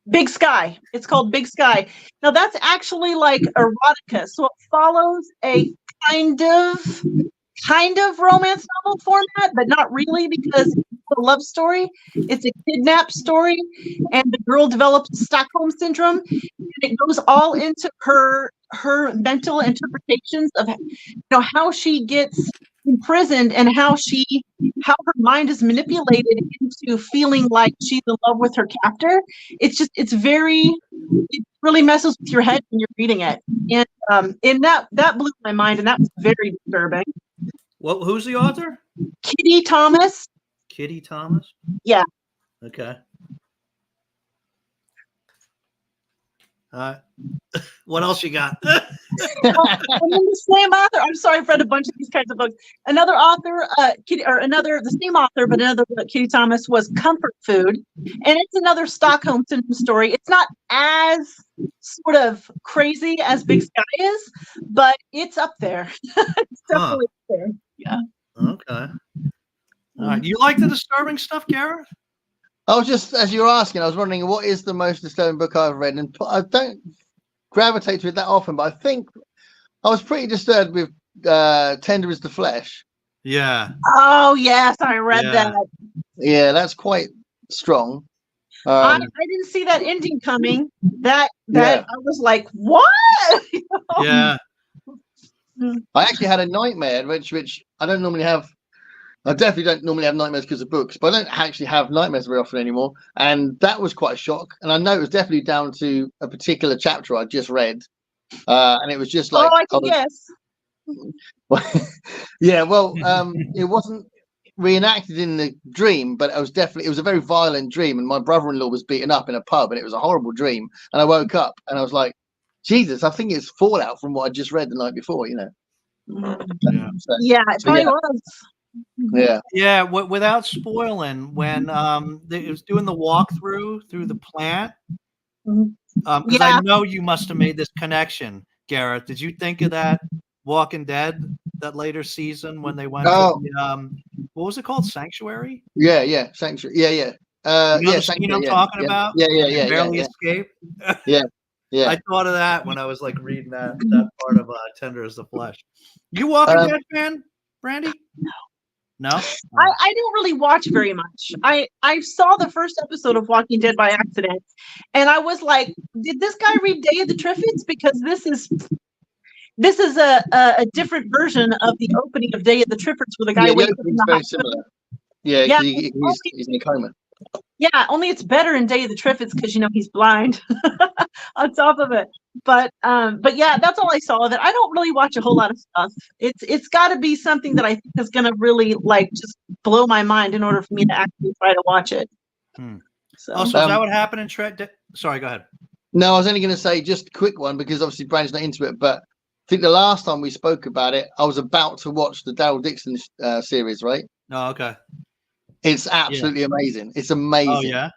Big Sky. It's called Big Sky. Now that's actually like erotica, so it follows a kind of romance novel format, but not really, because it's a love story. It's a kidnap story, and the girl develops Stockholm syndrome, and it goes all into her mental interpretations of how she gets imprisoned and how her mind is manipulated into feeling like she's in love with her captor. It really messes with your head when you're reading it. And that blew my mind, and that was very disturbing. Well, who's the author? Kitty Thomas. Kitty Thomas? Yeah. Okay. What else you got? And then the same author. I'm sorry, I've read a bunch of these kinds of books. Another author, the same author, but another Kitty Thomas, was Comfort Food, and it's another Stockholm syndrome story. It's not as sort of crazy as Big Sky is, but it's up there. It's definitely up there. Yeah. Okay. All right. You like the disturbing stuff, Garrett? I was just, as you were asking, I was wondering what is the most disturbing book I've read, and I don't gravitate to it that often, but I think I was pretty disturbed with Tender is the Flesh. Yeah. Oh yes, I read that. Yeah, that's quite strong. I didn't see that ending coming. That I was like, what? Yeah. I actually had a nightmare, which I don't normally have. I definitely don't normally have nightmares because of books, but I don't actually have nightmares very often anymore. And that was quite a shock. And I know it was definitely down to a particular chapter I just read. And it was just like, I can guess. Yeah, well, it wasn't reenacted in the dream, but it was a very violent dream. And my brother-in-law was beaten up in a pub, and it was a horrible dream. And I woke up and I was like, Jesus, I think it's fallout from what I just read the night before, Yeah, it So, probably was. Yeah. Without spoiling, when it was doing the walkthrough through the plant, because I know you must have made this connection, Garrett. Did you think of that Walking Dead, that later season when they went to the, what was it called? Sanctuary? Yeah, Sanctuary. Yeah. You know the scene I'm talking about? Yeah. Barely escape. Yeah. I thought of that when I was like reading that part of Tender is the Flesh. You Walking Dead fan, Brandy? No. I don't really watch very much. I saw the first episode of Walking Dead by accident, and I was like, did this guy read Day of the Triffids? Because this is a different version of the opening of Day of the Triffids, where the guy wakes up in the very hospital. similar. Yeah, he's in a coma. Yeah, only it's better in Day of the Triffids because he's blind on top of it. But yeah, that's all I saw of it. I don't really watch a whole lot of stuff. It's got to be something that I think is going to really like just blow my mind in order for me to actually try to watch it. So is that what happened in Sorry, go ahead. No, I was only going to say just a quick one because obviously Brandy's not into it, but I think the last time we spoke about it, I was about to watch the Daryl Dixon series, right? Oh, okay. It's absolutely amazing. It's amazing. Oh, yeah?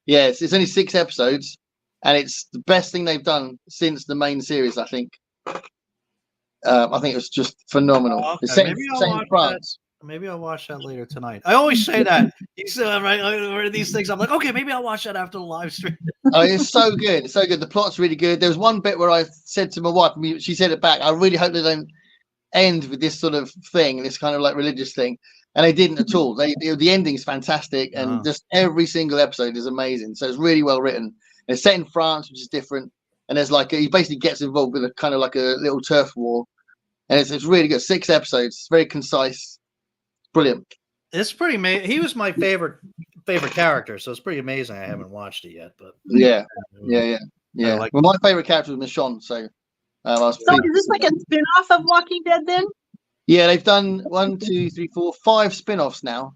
Yes, it's only 6 episodes, and it's the best thing they've done since the main series, I think. I think it was just phenomenal. Oh, okay. It's set in France. Maybe I'll watch that later tonight. I always say that. You said, right, or these things. I'm like, okay, maybe I'll watch that after the live stream. Oh, it's so good. It's so good. The plot's really good. There was one bit where I said to my wife, she said it back, I really hope they don't end with this sort of thing, this kind of like religious thing. And they didn't at all. The ending's fantastic, and just every single episode is amazing. So it's really well written. And it's set in France, which is different. And there's like he basically gets involved with a kind of like a little turf war, and it's really good. 6 episodes, it's very concise, brilliant. It's pretty amazing. He was my favorite character, so it's pretty amazing. I haven't watched it yet, but yeah. Well, my favorite character was Michonne. So, is this like a spin-off of Walking Dead then? Yeah, they've done 1, 2, 3, 4, 5 spin-offs now.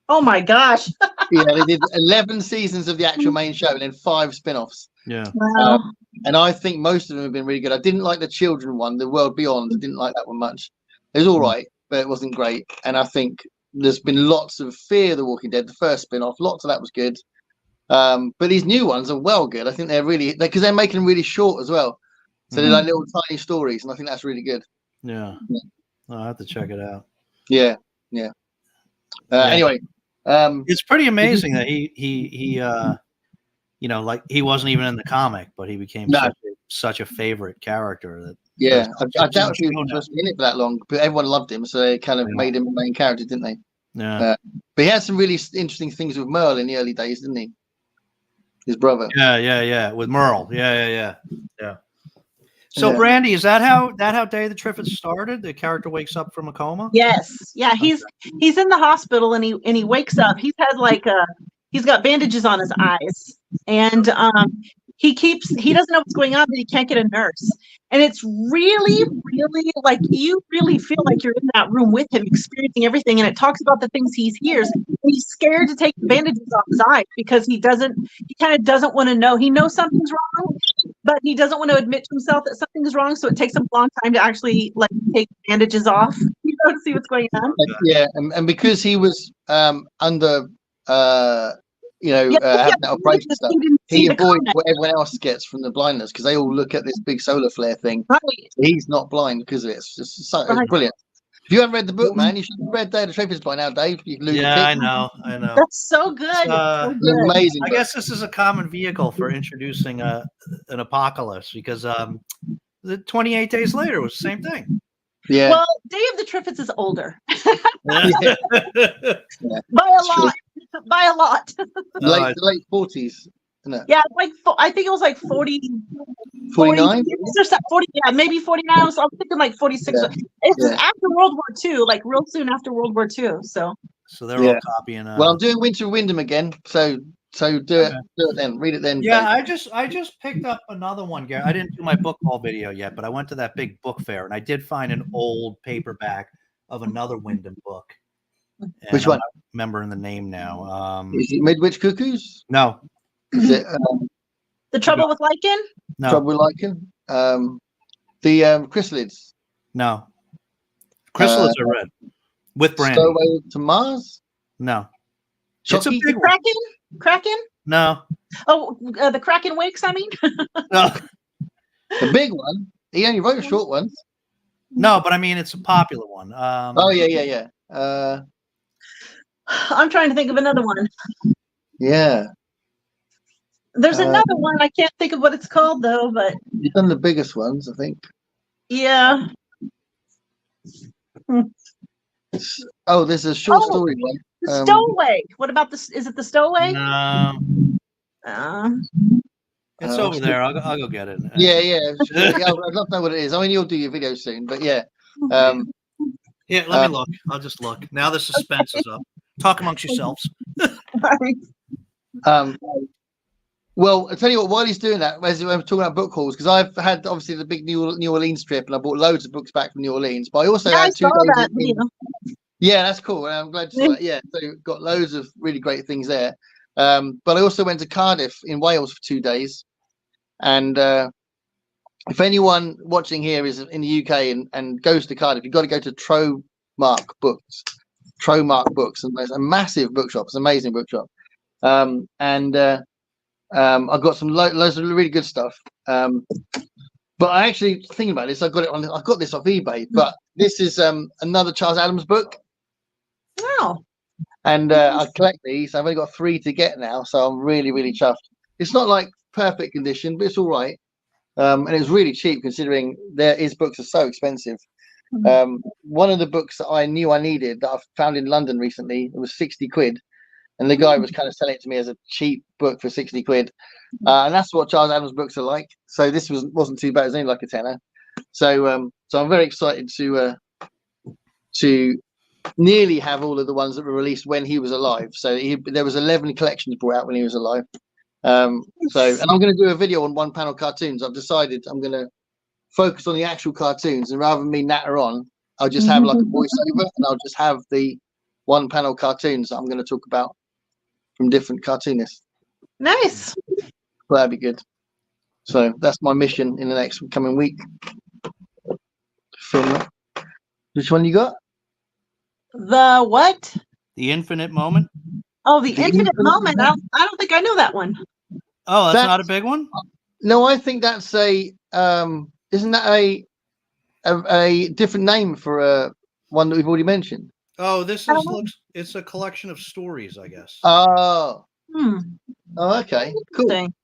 Oh my gosh. Yeah, they did 11 seasons of the actual main show and then 5 spin-offs. Yeah. Wow. And I think most of them have been really good. I didn't like the children one, The World Beyond. I didn't like that one much. It was all right, but it wasn't great. And I think there's been lots of Fear the Walking Dead, the first spin-off. Lots of that was good. But these new ones are well good. I think they're really, because they're making them really short as well. So they're like little tiny stories, and I think that's really good. Yeah. I'll have to check it out. Yeah. Anyway, it's pretty amazing that he like he wasn't even in the comic, but he became such a favorite character that. Yeah, I doubt he was in it for that long, but everyone loved him, so they kind of made him the main character, didn't they? Yeah. But he had some really interesting things with Merle in the early days, didn't he? His brother. Yeah. With Merle. Yeah. So, Brandy, is that how Day of the Triffids started? The character wakes up from a coma? Yes. Yeah, he's in the hospital and he wakes up. He's had he's got bandages on his eyes, and he doesn't know what's going on, but he can't get a nurse. And it's really, really like you really feel like you're in that room with him, experiencing everything. And it talks about the things he hears. And he's scared to take the bandages off his eyes because he kind of doesn't want to know. He knows something's wrong, but he doesn't want to admit to himself that something is wrong. So it takes him a long time to actually take bandages off, to see what's going on. Yeah, and because he was under having that operation stuff, he avoids what everyone else gets from the blindness because they all look at this big solar flare thing. Right. He's not blind because of it. It's brilliant. If you haven't read the book, man, you should have read Day of the Triffids by now, Dave. You lose I know. That's so good. So good. Amazing. I guess this is a common vehicle for introducing an apocalypse because the 28 Days Later was the same thing. Yeah. Well, Day of the Triffids is older. By a lot. By a lot. late 40s. Yeah, I think it was 40, 49 or 40, maybe 49. So I'm thinking 46. Yeah. It's after World War II, real soon after World War II. So they're all copying. Well, I'm doing Winter of Windham again, so do it then. Read it then. Yeah, Dave. I just picked up another one, Gary. I didn't do my book haul video yet, but I went to that big book fair and I did find an old paperback of another Windham book. Which one? I'm not remembering the name now. Is it Midwich Cuckoos? No. Is it The Trouble with Lichen? No. Trouble with Lichen? The Chrysalids? No. Chrysalids are red. With Brandy. Stowaway to Mars? No. It's a big Kraken? No. Oh, the Kraken Wakes, I mean? No. The big one? He only wrote short ones. No, but I mean, it's a popular one. Yeah. I'm trying to think of another one. Yeah. There's another one. I can't think of what it's called, though, but... You've done the biggest ones, I think. Yeah. Oh, there's a short story one. The Stowaway. What about this? Is it the Stowaway? No. It's over there. I'll go get it. Yeah. I'd love to know what it is. I mean, you'll do your video soon, but yeah. Let me look. I'll just look. Now the suspense is up. Talk amongst yourselves. Well, I'll tell you what, while he's doing that, as I'm talking about book hauls, because I've had obviously the big New Orleans trip and I bought loads of books back from New Orleans, but I also had 2 days. Yeah, that's cool. I'm glad you saw that. Yeah, so got loads of really great things there. But I also went to Cardiff in Wales for 2 days. And if anyone watching here is in the UK and goes to Cardiff, you've got to go to Tromark Books. And there's a massive bookshop. It's an amazing bookshop. I've got some loads of really good stuff. But I actually thinking about this, I got this off eBay. But this is another Charles Adams book. Wow. And I collect these. I've only got 3 to get now, so I'm really, really chuffed. It's not perfect condition, but it's all right. And it was really cheap considering his books are so expensive. One of the books that I knew I needed that I found in London recently, it was 60 quid. And the guy was kind of selling it to me as a cheap book for 60 quid. And that's what Charles Adams books are like. So this wasn't too bad. It was only like a tenner. So I'm very excited to nearly have all of the ones that were released when he was alive. So there was 11 collections brought out when he was alive. And I'm going to do a video on one panel cartoons. I've decided I'm going to focus on the actual cartoons, and rather than me natter on, I'll just have like a voiceover, and I'll just have the one panel cartoons that I'm going to talk about from different cartoonists. Nice. Well, that'd be good. So that's my mission in the next coming week. Film that. Which one you got? The what? The Infinite Moment. Oh, the The Infinite Infinite Moment. I don't think I know that one. Oh, that's not a That's- big one. No, I think that's a. Isn't that a different name for one that we've already mentioned? Oh, this I is don't know. it's a collection of stories, I guess. Oh, Hmm. okay, cool. Interesting.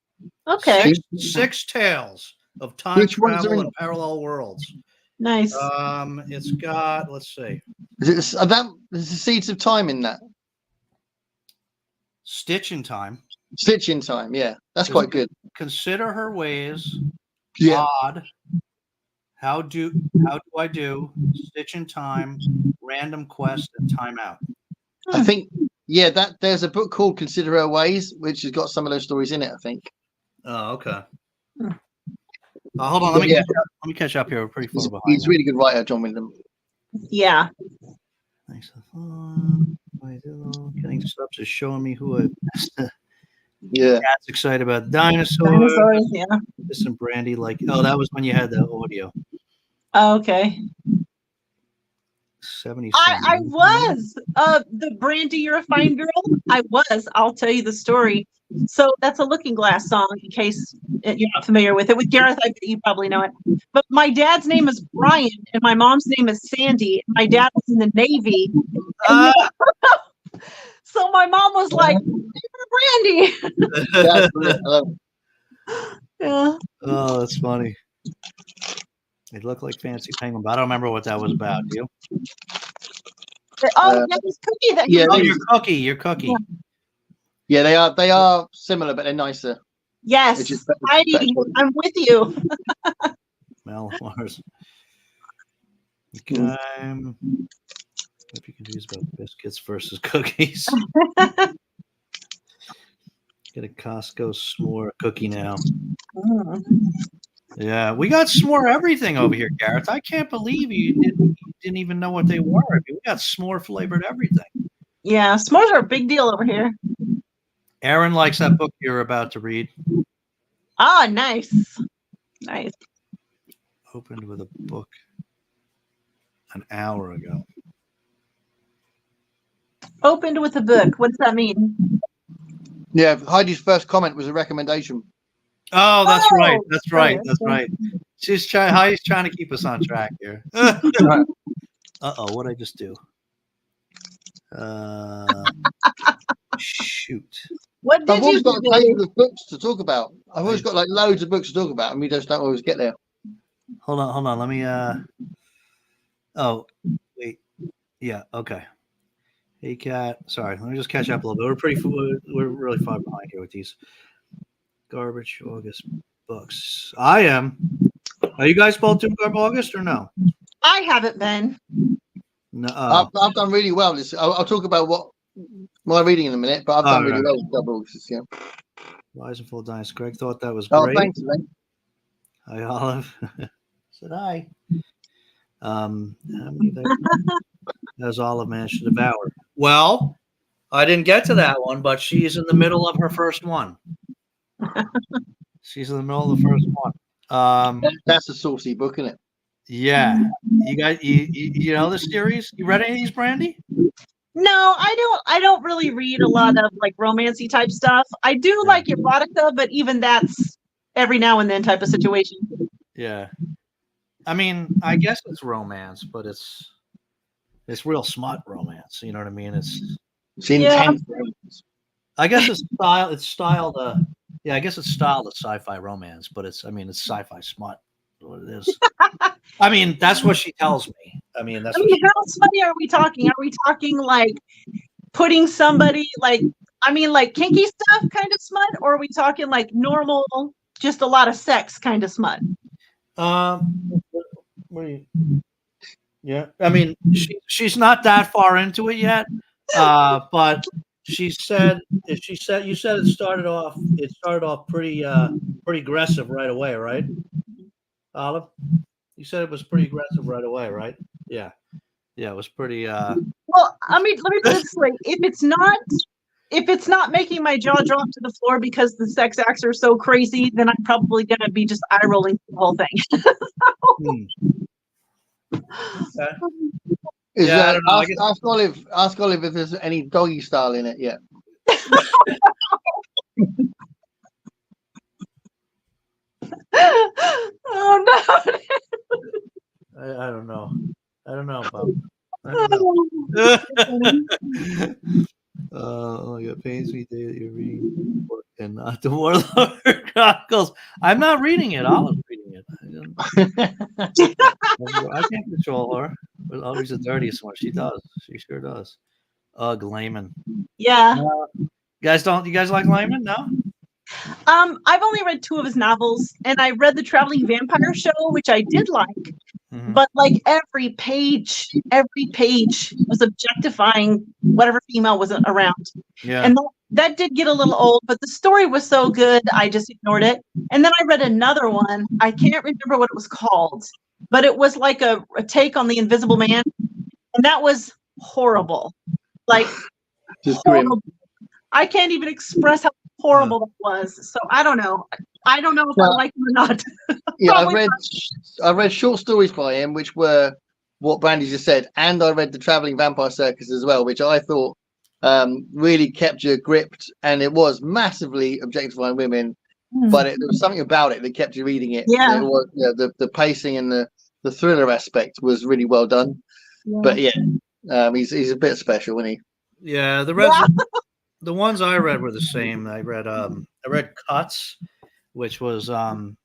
Okay. Six tales of time Which ones are travel in- and parallel worlds. Nice. It's got, let's see, Is it that? There's the Seeds of Time in that. Stitch in Time. Stitch in Time, yeah, that's quite good. Consider her ways. Yeah, Odd. How do I do? Stitch in Time. Random Quest and Time Out. I think. Yeah, that there's a book called Consider Her Ways, which has got some of those stories in it. I think. Oh, okay. Hmm. Hold on. Let me catch up here. We're pretty far behind. He's a now. really good writer, John Wyndham. Yeah. Thanks. Getting subs is showing me who I. Yeah. Cat's excited about dinosaurs. Dinosaurs. Yeah. This and Brandy like. Oh, that was when you had the audio. Oh, okay. 77. I was the Brandy, You're a Fine Girl. I was. I'll tell you the story. So that's a Looking Glass song, in case you're not familiar with it. With Gareth, I bet you probably know it. But my dad's name is Brian, and my mom's name is Sandy. My dad was in the Navy. So my mom was like, Brandy. That's brilliant. I love it. Yeah. Oh, that's funny. It looked like Fancy Penguin, but I don't remember what that was about. Do you? Oh, yeah, this cookie that you yeah, Oh, they- your cookie. Yeah, they are similar, but they're nicer. Yes, It's just better- Heidi, better. I'm with you. Mel Mars. Mm. If you confused about biscuits versus cookies. Get a Costco s'more cookie now. Mm. Yeah, we got s'more everything over here, Gareth. I can't believe you didn't even know what they were. I mean, we got s'more flavored everything. Yeah, s'mores are a big deal over here. Aaron likes that book you're about to read. Ah, nice. Nice. Opened with a book an hour ago. Opened with a book. What does that mean? Yeah, Heidi's first comment was a recommendation. Oh, that's right. Oh, That's right. okay. That's right. Heidi's trying to keep us on track here. Uh-oh, what'd I just do? Shoot. What I've did you always got do? a table of books to talk about. I've always got like loads of books to talk about, and we just don't always get there. Hold on. Let me oh, wait. Yeah, okay. Hey Cat. Sorry, let me just catch up a little bit. We're really far behind here with these garbage August books. I am. Are you guys both doing garbage August or no? I haven't been. No. I've done really well. I'll talk about what my reading in a minute, but I've done really well with double August. Yeah. Rise and Fall Dynasty. Greg thought that was Oh, great. thanks, man. Hi, Olive. Said hi. How many has Olive managed to devour? Well, I didn't get to that one, but she's in the middle of her first one. She's in the middle of the first one. That's a saucy book, isn't it? Yeah. You know the series? You read any of these, Brandy? No, I don't really read a lot of like romancy type stuff. I do like erotica, but even that's every now and then type of situation. Yeah. I mean, I guess it's romance, but it's real smut romance. You know what I mean? It's intense. I guess it's styled. Yeah, I guess it's styled as sci-fi romance, but it's sci-fi smut. What it is. I mean, that's what she tells me. I mean, how smutty are we talking? Are we talking like putting somebody like kinky stuff kind of smut, or are we talking like normal, just a lot of sex kind of smut? Yeah, I mean, she's not that far into it yet, but you said it started off pretty aggressive right away, right, Olive? You said it was pretty aggressive right away, right? Yeah, it was pretty. Well, I mean, let me put it this way: if it's not if it's not making my jaw drop to the floor because the sex acts are so crazy, then I'm probably going to be just eye rolling the whole thing. Okay. I don't know. Ask Olive if there's any doggy style in it yet. Oh no. I don't know. I don't know, Bob. I don't know. It pains me that you're reading and not the Warlord Chronicles. I'm not reading it. Olive's reading it. I can't control her. But always the dirtiest one. She does. She sure does. Ugh, Layman. Yeah. You guys like Layman? No? I've only read 2 of his novels, and I read The Traveling Vampire Show, which I did like. Mm-hmm. But like every page was objectifying whatever female was around. Yeah. And that did get a little old, but the story was so good, I just ignored it. And then I read another one. I can't remember what it was called, but it was like a take on The Invisible Man. And that was horrible. Like, just horrible. I can't even express how horrible that was. So I don't know. I don't know if I like him or not. Yeah, I read short stories by him, which were what Brandy just said, and I read The Traveling Vampire Circus as well, which I thought really kept you gripped, and it was massively objectifying women, but there was something about it that kept you reading it. Yeah, it was, the pacing and the thriller aspect was really well done. Yeah. But he's a bit special, isn't he? Yeah, the ones I read were the same. I read Cuts, which was same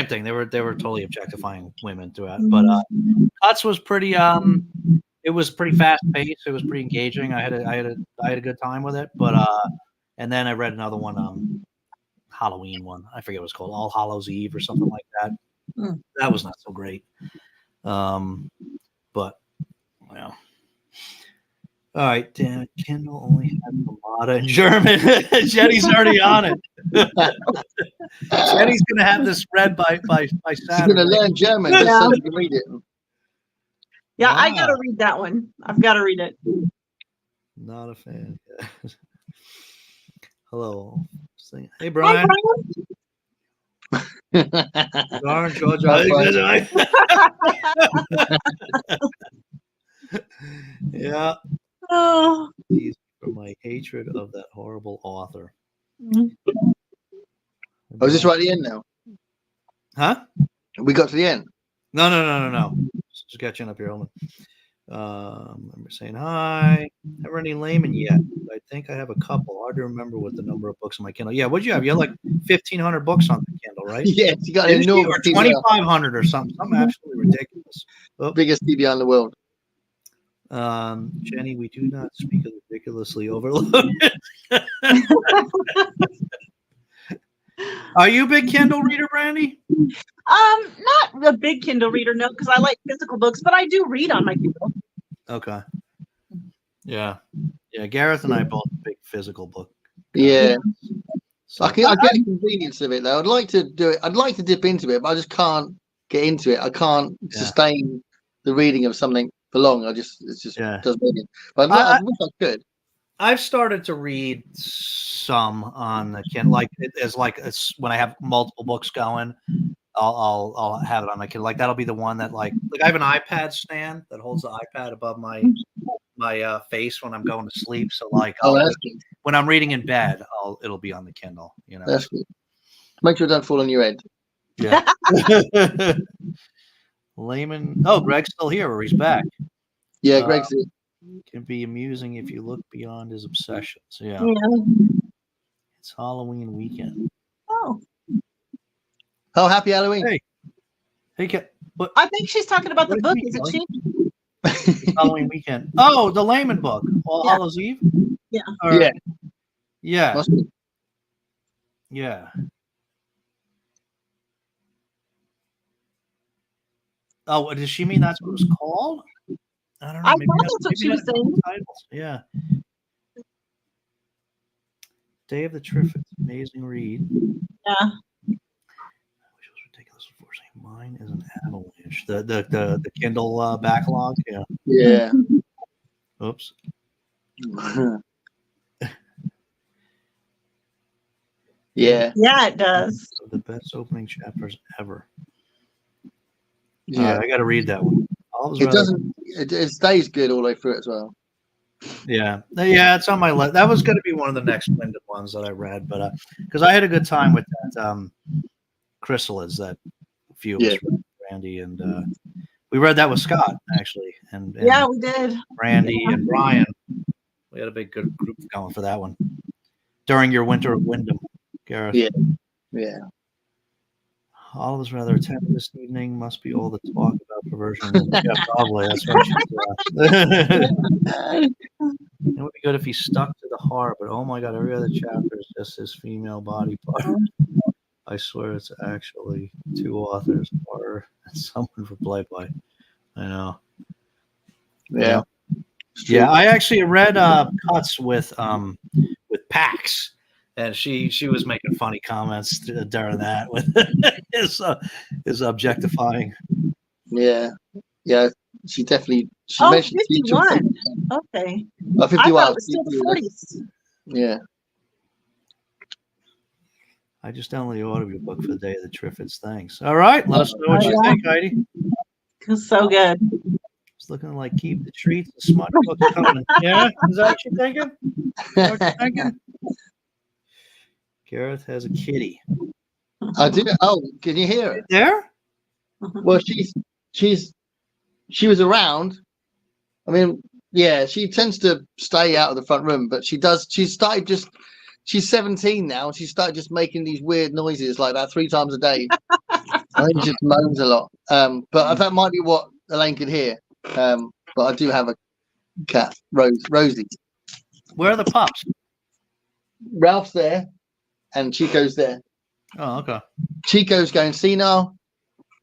thing. They were totally objectifying women throughout. But Cuts was pretty it was pretty fast paced. It was pretty engaging. I had a good time with it. But and then I read another one, Halloween one. I forget what it's called, All Hallows Eve or something like that. That was not so great. But well. All right, damn it. Kindle only has Ramada in German. Jenny's already on it. Jenny's going to have this read by Saturday. She's going to learn German just so she can read it. Yeah, wow. I got to read that one. I've got to read it. Not a fan. Hello. Hey, Brian. Darn, George. Yeah. Oh. For my hatred of that horrible author. Oh, is this right at the end now? Huh? We got to the end. No. Just catching up here. Hold on. I'm saying hi. Never any Layman yet. I think I have a couple. Hard to remember what the number of books on my Kindle. Yeah, what'd you have? You had like 1,500 books on the Kindle, right? Yes, you got an enormous 2,500 or something. Something absolutely ridiculous. Oh. Biggest TBR in the world. Jenny, we do not speak of ridiculously overloaded. Are you a big Kindle reader, Brandy? Not a big Kindle reader, no, because I like physical books, but I do read on my Kindle. Okay. Yeah. Gareth and I both big physical book. Yeah. So I get the convenience of it though. I'd like to do it. I'd like to dip into it, but I just can't get into it. I can't sustain the reading of something for long. It just doesn't make it. But I wish I could. I've started to read some on the Kindle, it's when I have multiple books going, I'll have it on my Kindle. Like that'll be the one that like I have an iPad stand that holds the iPad above my face when I'm going to sleep. So like when I'm reading in bed, it'll be on the Kindle. You know, that's good. Make sure it don't fall on your head. Yeah. Layman. Oh, Greg's still here, or he's back. Yeah, Greg's here. Can be amusing if you look beyond his obsessions. Yeah. It's Halloween weekend. Oh, happy Halloween. Hey, what? I think she's talking about the book, isn't she? It's Halloween weekend. Oh, the Layman book, All Hallows Eve. Yeah. Yeah. Yeah. Oh, does she mean that's what it was called? I don't know. I thought that's what she was saying. Yeah. Day of the Triffids, amazing read. Yeah. I wish it was ridiculous. Unfortunately, mine is an avalanche. The Kindle backlog. Yeah. Yeah. Oops. Yeah. Yeah, it does. The best opening chapters ever. Yeah. I got to read that one. It doesn't. It stays good all the way through it as well. Yeah, it's on my list. That was going to be one of the next Wyndham ones that I read, but because I had a good time with that Chrysalids that a few of us read, Randy, and we read that with Scott actually, and yeah, we did. Randy and Brian. We had a big good group going for that one during your winter of Wyndham, Gareth. Yeah. All of us rather attend this evening. Must be all the talk about perversion. Yeah, probably. That's what it would be good if he stuck to the heart, but oh my god, every other chapter is just his female body part. I swear it's actually two authors or someone for Playboy. I know. Yeah. Yeah, I actually read cuts with Pax. And she was making funny comments during that with his objectifying. Yeah. She definitely. She mentioned 51. Okay. 51. I thought it was still the 40s. Yeah. I just downloaded the audiobook for the Day of the Triffids. Thanks. All right, let us know what you think, Heidi. It's so good. It's looking like keep the treats and smart books coming. Yeah, is that what you're thinking? Gareth has a kitty. I did. Oh, can you hear it? There? Well, she was around. I mean, yeah, she tends to stay out of the front room, but she does. She's 17 now. She started just making these weird noises like that 3 times a day. I think she just moans a lot. But that might be what Elaine could hear. But I do have a cat, Rosie. Where are the pups? Ralph's there. And Chico's there. Oh, okay. Chico's going senile.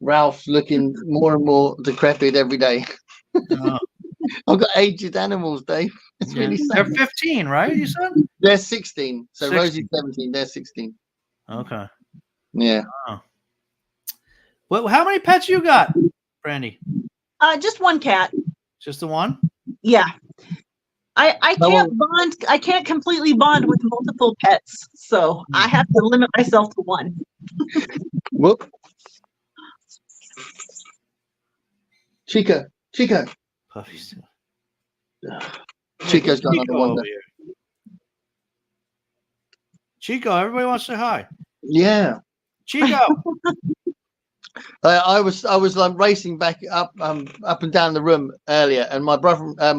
Ralph's looking more and more decrepit every day. Oh. I've got aged animals, Dave. It's really sad. They're 15, right? You said? They're 16. So 16. Rosie's 17. They're 16. Okay. Yeah. Oh. Well, how many pets you got, Brandy? Just one cat. Just the one? Yeah. I can't bond. I can't completely bond with multiple pets, so I have to limit myself to one. Whoop. Chico. Puppies. Chico's going on the wander. Chico, everybody wants to say hi. Yeah. Chico. I was racing back up and down the room earlier, and my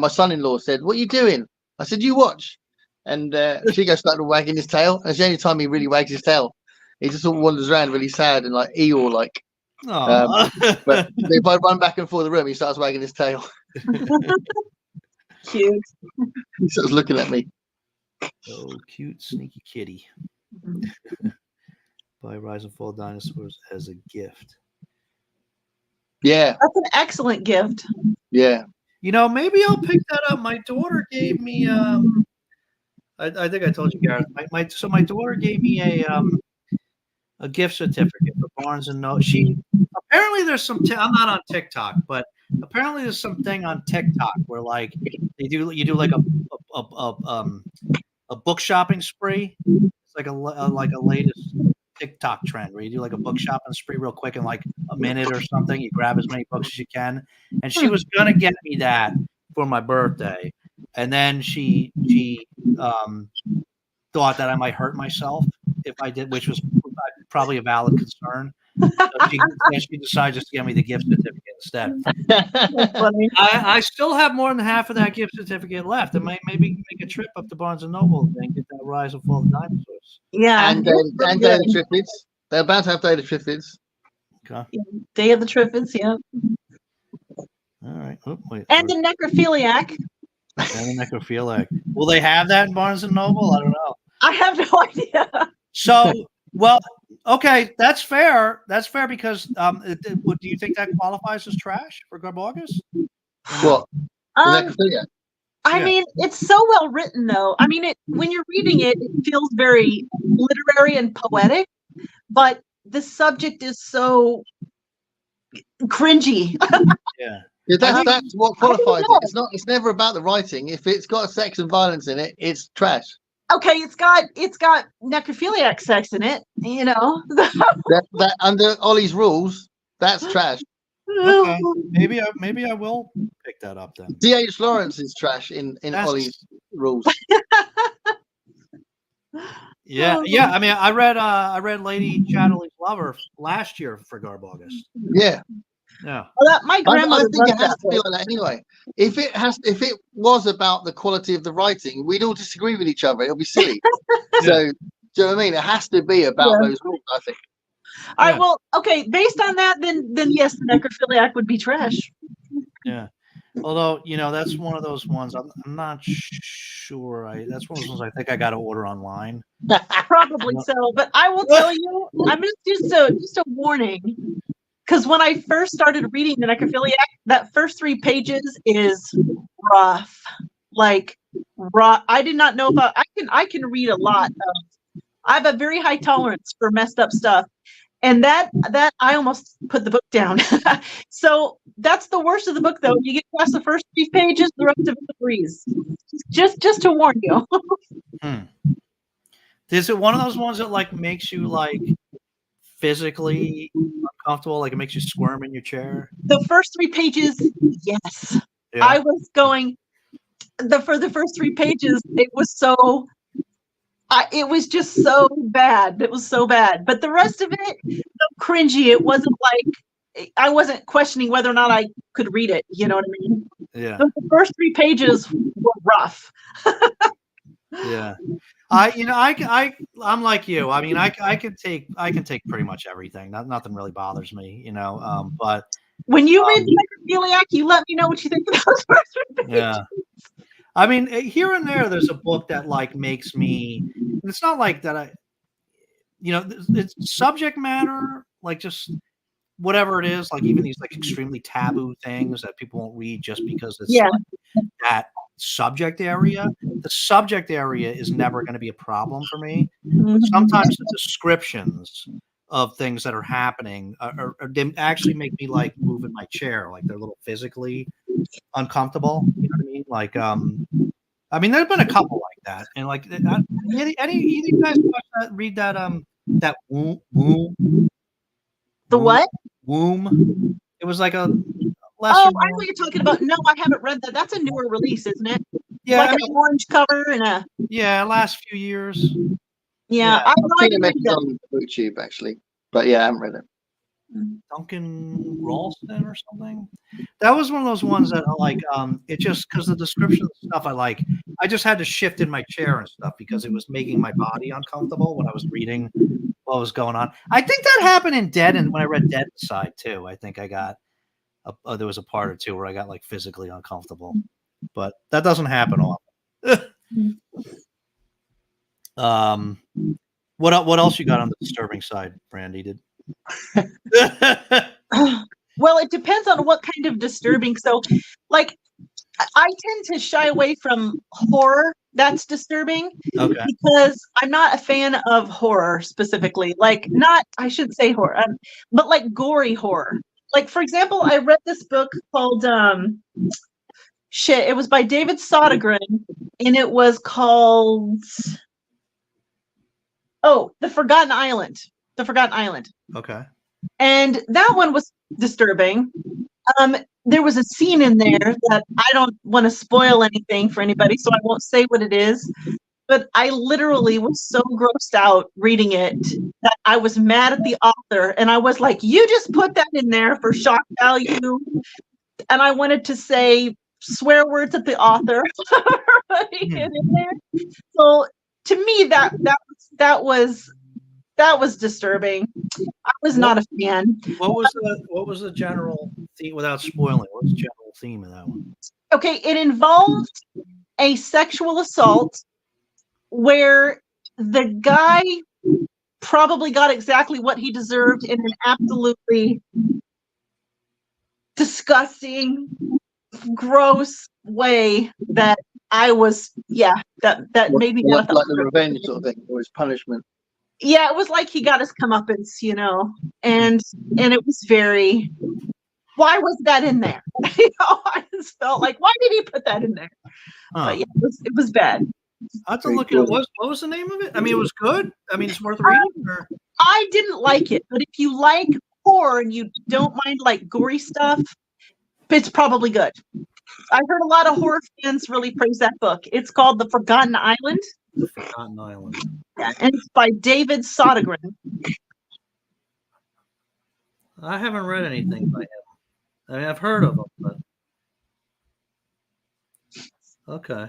son-in-law said, "What are you doing?" I said, "You watch." And Chico started wagging his tail. And it's the only time he really wags his tail. He just sort of wanders around really sad and like Eeyore like. But if I run back and forth the room, he starts wagging his tail. Cute. He starts looking at me. Oh, cute, sneaky kitty. Buy Rise and Fall Dinosaurs as a gift. Yeah. That's an excellent gift. Yeah. You know, maybe I'll pick that up. My daughter gave me I think I told you, Gareth. My daughter gave me a gift certificate for Barnes and Noble. Apparently there's some I'm not on TikTok, but apparently there's something on TikTok where like you do like a book shopping spree. It's like a latest TikTok trend where you do like a book shopping spree real quick in like a minute or something. You grab as many books as you can. And she was gonna get me that for my birthday, and then she thought that I might hurt myself if I did, which was probably a valid concern. So she decided just to get me the gift certificate instead. I still have more than half of that gift certificate left. I might maybe make a trip up to Barnes and Noble and get that Rise and Fall of Dinosaurs. Yeah, and Day of the Triffids. They're about to have Day of the Triffids. Okay. Day of the Triffids, yeah. All right. Oh, wait. And the necrophiliac. And the necrophiliac. Will they have that in Barnes and Noble? I don't know. I have no idea. So, well, okay, that's fair. That's fair because do you think that qualifies as trash for Garborgus? What? I mean, it's so well written, though. I mean, when you're reading it, it feels very literary and poetic, but the subject is so cringy. Yeah, that's what qualifies it. It's never about the writing. If it's got sex and violence in it, it's trash. Okay, it's got necrophiliac sex in it, you know. That under Ollie's rules, that's trash. Okay, maybe I will pick that up then. D.H. Lawrence is trash in That's- Ollie's rules. Yeah. I mean, I read Lady Chatterley's Lover last year for Garb August. Yeah. Yeah. Well, my grandmother I think it loved has that to be book. like that anyway. If it was about the quality of the writing, we'd all disagree with each other. It'll be silly. So, do you know what I mean? It has to be about those rules, I think. All right. Well, okay. Based on that, then yes, the necrophiliac would be trash. Yeah. Although, you know, that's one of those ones I'm not sure. That's one of those ones I think I got to order online. Probably so, but I will tell you, I'm just a warning, because when I first started reading the necrophiliac, that first 3 pages is rough, like raw. I did not know about. I can read a lot of. I have a very high tolerance for messed up stuff, and that I almost put the book down. So that's the worst of the book, though. You get past the first 3 pages, the rest of it is a breeze. Just to warn you. Is it one of those ones that like makes you like physically uncomfortable, like it makes you squirm in your chair? The first 3 pages, yes. Yeah. I was going for the first 3 pages. It was so. It was just so bad. It was so bad. But the rest of it, so cringy. It wasn't like I wasn't questioning whether or not I could read it. You know what I mean? Yeah. But the first 3 pages were rough. Yeah. I'm like you. I mean, I can take pretty much everything. Nothing really bothers me, you know. But when you read the necrophiliac, you let me know what you think of those first 3 pages. Yeah. I mean, here and there's a book that like makes me. It's not like that. It's subject matter, like just whatever it is, like even these like extremely taboo things that people won't read just because it's like that subject area. The subject area is never going to be a problem for me. But sometimes the descriptions of things that are happening they actually make me like move in my chair, like they're a little physically uncomfortable. You know what I mean? Like, I mean, there's been a couple like that, and like, any of you guys read that that womb? The what? Womb. It was like a lesser. Oh, I know what you're talking about. No, I haven't read that. That's a newer release, isn't it? Yeah, like an orange cover and a. Yeah, last few years. Yeah, I've seen it mentioned on YouTube actually, but yeah, I haven't read it. Duncan Ralston or something. That was one of those ones that like it just because the description of the stuff I just had to shift in my chair and stuff because it was making my body uncomfortable when I was reading what was going on. I think that happened in Dead, and when I read Dead Inside too, I think I got there was a part or two where I got like physically uncomfortable, but that doesn't happen often. What else you got on the disturbing side, Brandy? Well, it depends on what kind of disturbing. So, like, I tend to shy away from horror that's disturbing because I'm not a fan of horror specifically. Like, I shouldn't say horror, but like gory horror. Like, for example, I read this book called it was by David Sodergren, and it was called The Forgotten Island. The Forgotten Island. Okay. And that one was disturbing. There was a scene in there that I don't want to spoil anything for anybody, so I won't say what it is. But I literally was so grossed out reading it that I was mad at the author, and I was like, "You just put that in there for shock value," and I wanted to say swear words at the author putting it in there. So to me, that was disturbing. I was not a fan. What was the general theme without spoiling? What was the general theme of that one? Okay, it involved a sexual assault where the guy probably got exactly what he deserved in an absolutely disgusting, gross way that I was, that made me like the revenge sort of thing, or his punishment. Yeah, it was like he got his comeuppance, and it was very. Why was that in there? I just felt like, why did he put that in there? But yeah, it was bad. I have to Very look at it. cool. What was the name of it? I mean, it was good. I mean, it's worth reading. Or? I didn't like it, but if you like horror and you don't mind like gory stuff, it's probably good. I heard a lot of horror fans really praise that book. It's called The Forgotten Island. The Forgotten Island. Yeah, and it's by David Sodergren. I haven't read anything by him. I mean, I've heard of him, but okay.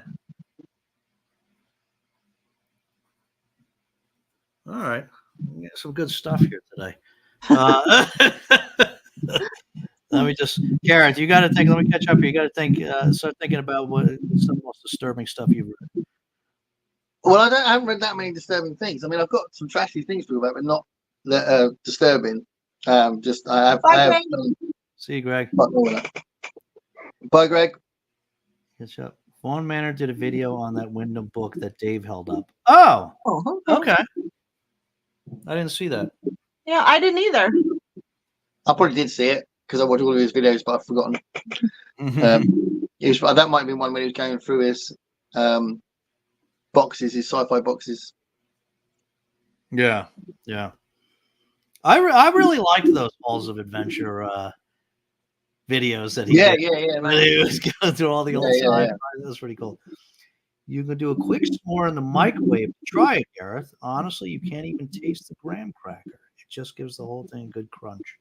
All right, we got some good stuff here today. Let me just, Karen, you got to think. Let me catch up here. You got to think. Start thinking about what some most disturbing stuff you've read. Well, I haven't read that many disturbing things. I mean, I've got some trashy things to talk about, but not that are disturbing. Just I have. See you, Greg. Bye, Greg. Catch up. Vaughn Manor did a video on that Wyndham book that Dave held up. Oh, okay. I didn't see that. Yeah, I didn't either. I probably did see it because I watched all of his videos, but I've forgotten. That might have been one when he was going through his boxes, his sci-fi boxes. Yeah. I really liked those Halls of Adventure videos that he did. Man. He was going through all the old sci-fi. That was pretty cool. You can do a quick s'more in the microwave. Try it, Gareth. Honestly, you can't even taste the graham cracker. It just gives the whole thing a good crunch.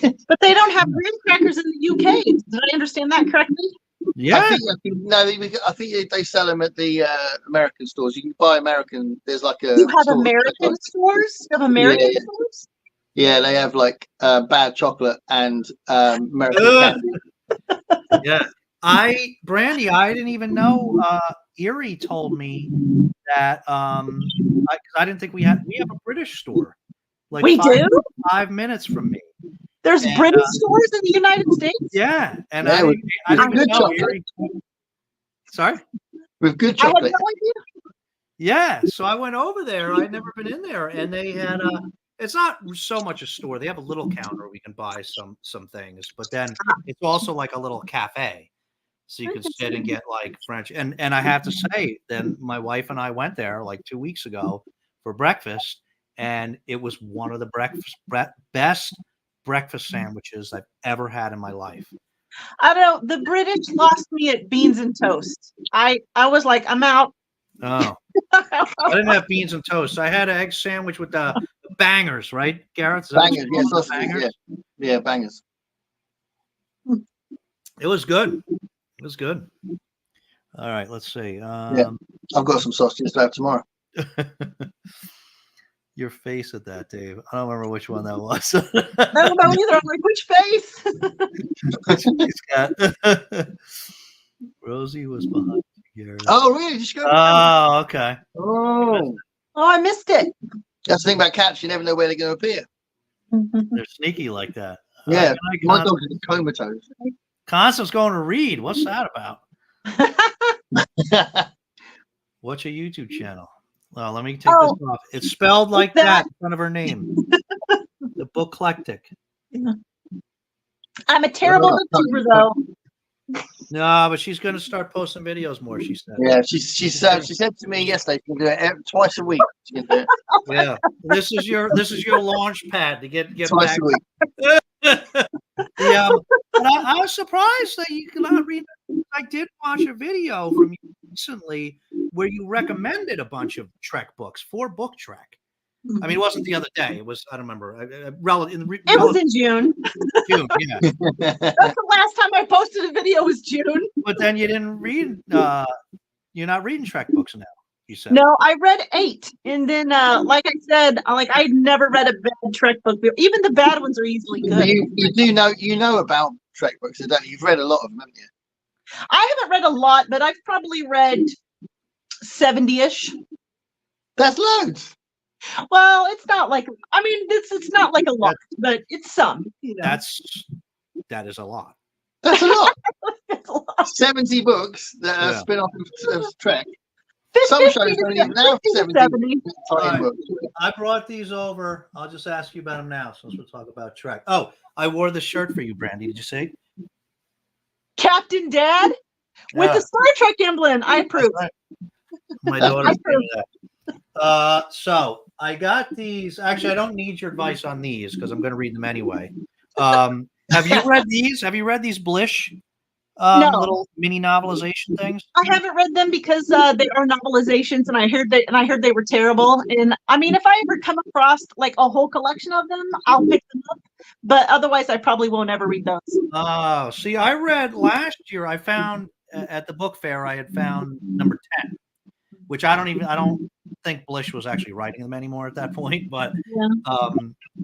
But they don't have graham crackers in the UK. Did I understand that correctly? Yeah. I think they sell them at the American stores. You can buy American. There's like a. You have American stores? You have American stores? Yeah, they have like bad chocolate and American candy. Yeah. Brandy, I didn't even know. Erie told me that I didn't think we have a British store. Like we do? 5 minutes from me. There's British stores in the United States? Yeah. And I didn't even know Erie. Sorry? With good chocolate. I had no idea. Yeah. So I went over there. I'd never been in there. And they had it's not so much a store. They have a little counter we can buy some things, but then it's also like a little cafe. So you can sit and get like French. And I have to say, then my wife and I went there like 2 weeks ago for breakfast, and it was one of the best breakfast sandwiches I've ever had in my life. I don't know. The British lost me at beans and toast. I was like, I'm out. Oh, I didn't have beans and toast. I had an egg sandwich with the bangers, right, Gareth? Bangers, yes, bangers. Yeah, bangers. It was good. It was good. All right, let's see. I've got some sausages to have tomorrow. Your face at that, Dave. I don't remember which one that was. I don't know either. I'm like, which face? Rosie was behind you, Gareth. Oh, really? Did you go? Oh, okay. Oh, I missed it. That's the thing about cats. You never know where they're going to appear. They're sneaky like that. Yeah, my dog is comatose. Constance's going to read. What's that about? What's your YouTube channel? Well, let me take this off. It's spelled like that in front of her name. The Booklectic. I'm a terrible YouTuber, though. No, but she's going to start posting videos more. She said. Yeah, she said to me yesterday she can do it twice a week. She can do it. Yeah, this is your launch pad to get twice back. a week. Yeah, but I was surprised that you cannot read. I did watch a video from you recently where you recommended a bunch of Trek books for Book Trek. I mean, it wasn't the other day. It was, I don't remember. It was in June. June, yeah. That's the last time I posted a video was June. But then you didn't read. You're not reading Trek books now. You said. No, I read 8, and then, like I said, I'd never read a bad Trek book. Even the bad ones are easily good. You know about Trek books, don't you? You've read a lot of them, haven't you? I haven't read a lot, but I've probably read 70-ish. That's loads. Well, it's not like, I mean, it's not like a lot, but it's some. You know. That is a lot. That's a lot. It's a lot. 70 books that are spin-off of Trek. Some 50 shows don't even have 70. Right. I brought these over. I'll just ask you about them now, since we'll talk about Trek. Oh, I wore the shirt for you, Brandy. Did you see? Captain Dad with the Star Trek emblem. I approve. Right. My daughter's doing that. So I got these. Actually, I don't need your advice on these because I'm going to read them anyway. Have you read these? Have you read these Blish No. little mini novelization things? I haven't read them because they are novelizations, and I heard they were terrible. And I mean, if I ever come across like a whole collection of them, I'll pick them up. But otherwise, I probably won't ever read those. Oh, see, I read last year. I found at the book fair. I had found number 10, which I don't think Blish was actually writing them anymore at that point. But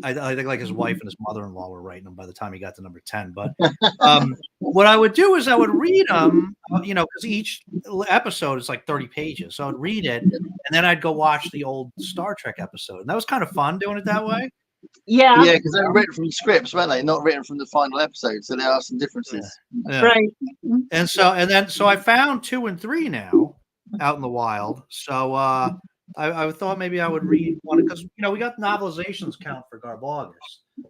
I think like his wife and his mother-in-law were writing them by the time he got to number 10. But what I would do is I would read them, because each episode is like 30 pages. So I'd read it, and then I'd go watch the old Star Trek episode. And that was kind of fun doing it that way. Yeah. Yeah, because they were written from scripts, weren't they? Not written from the final episode. So there are some differences. Yeah. Right. And so I found 2 and 3 now out in the wild. So I thought maybe I would read one because we got novelizations count for Garbogus.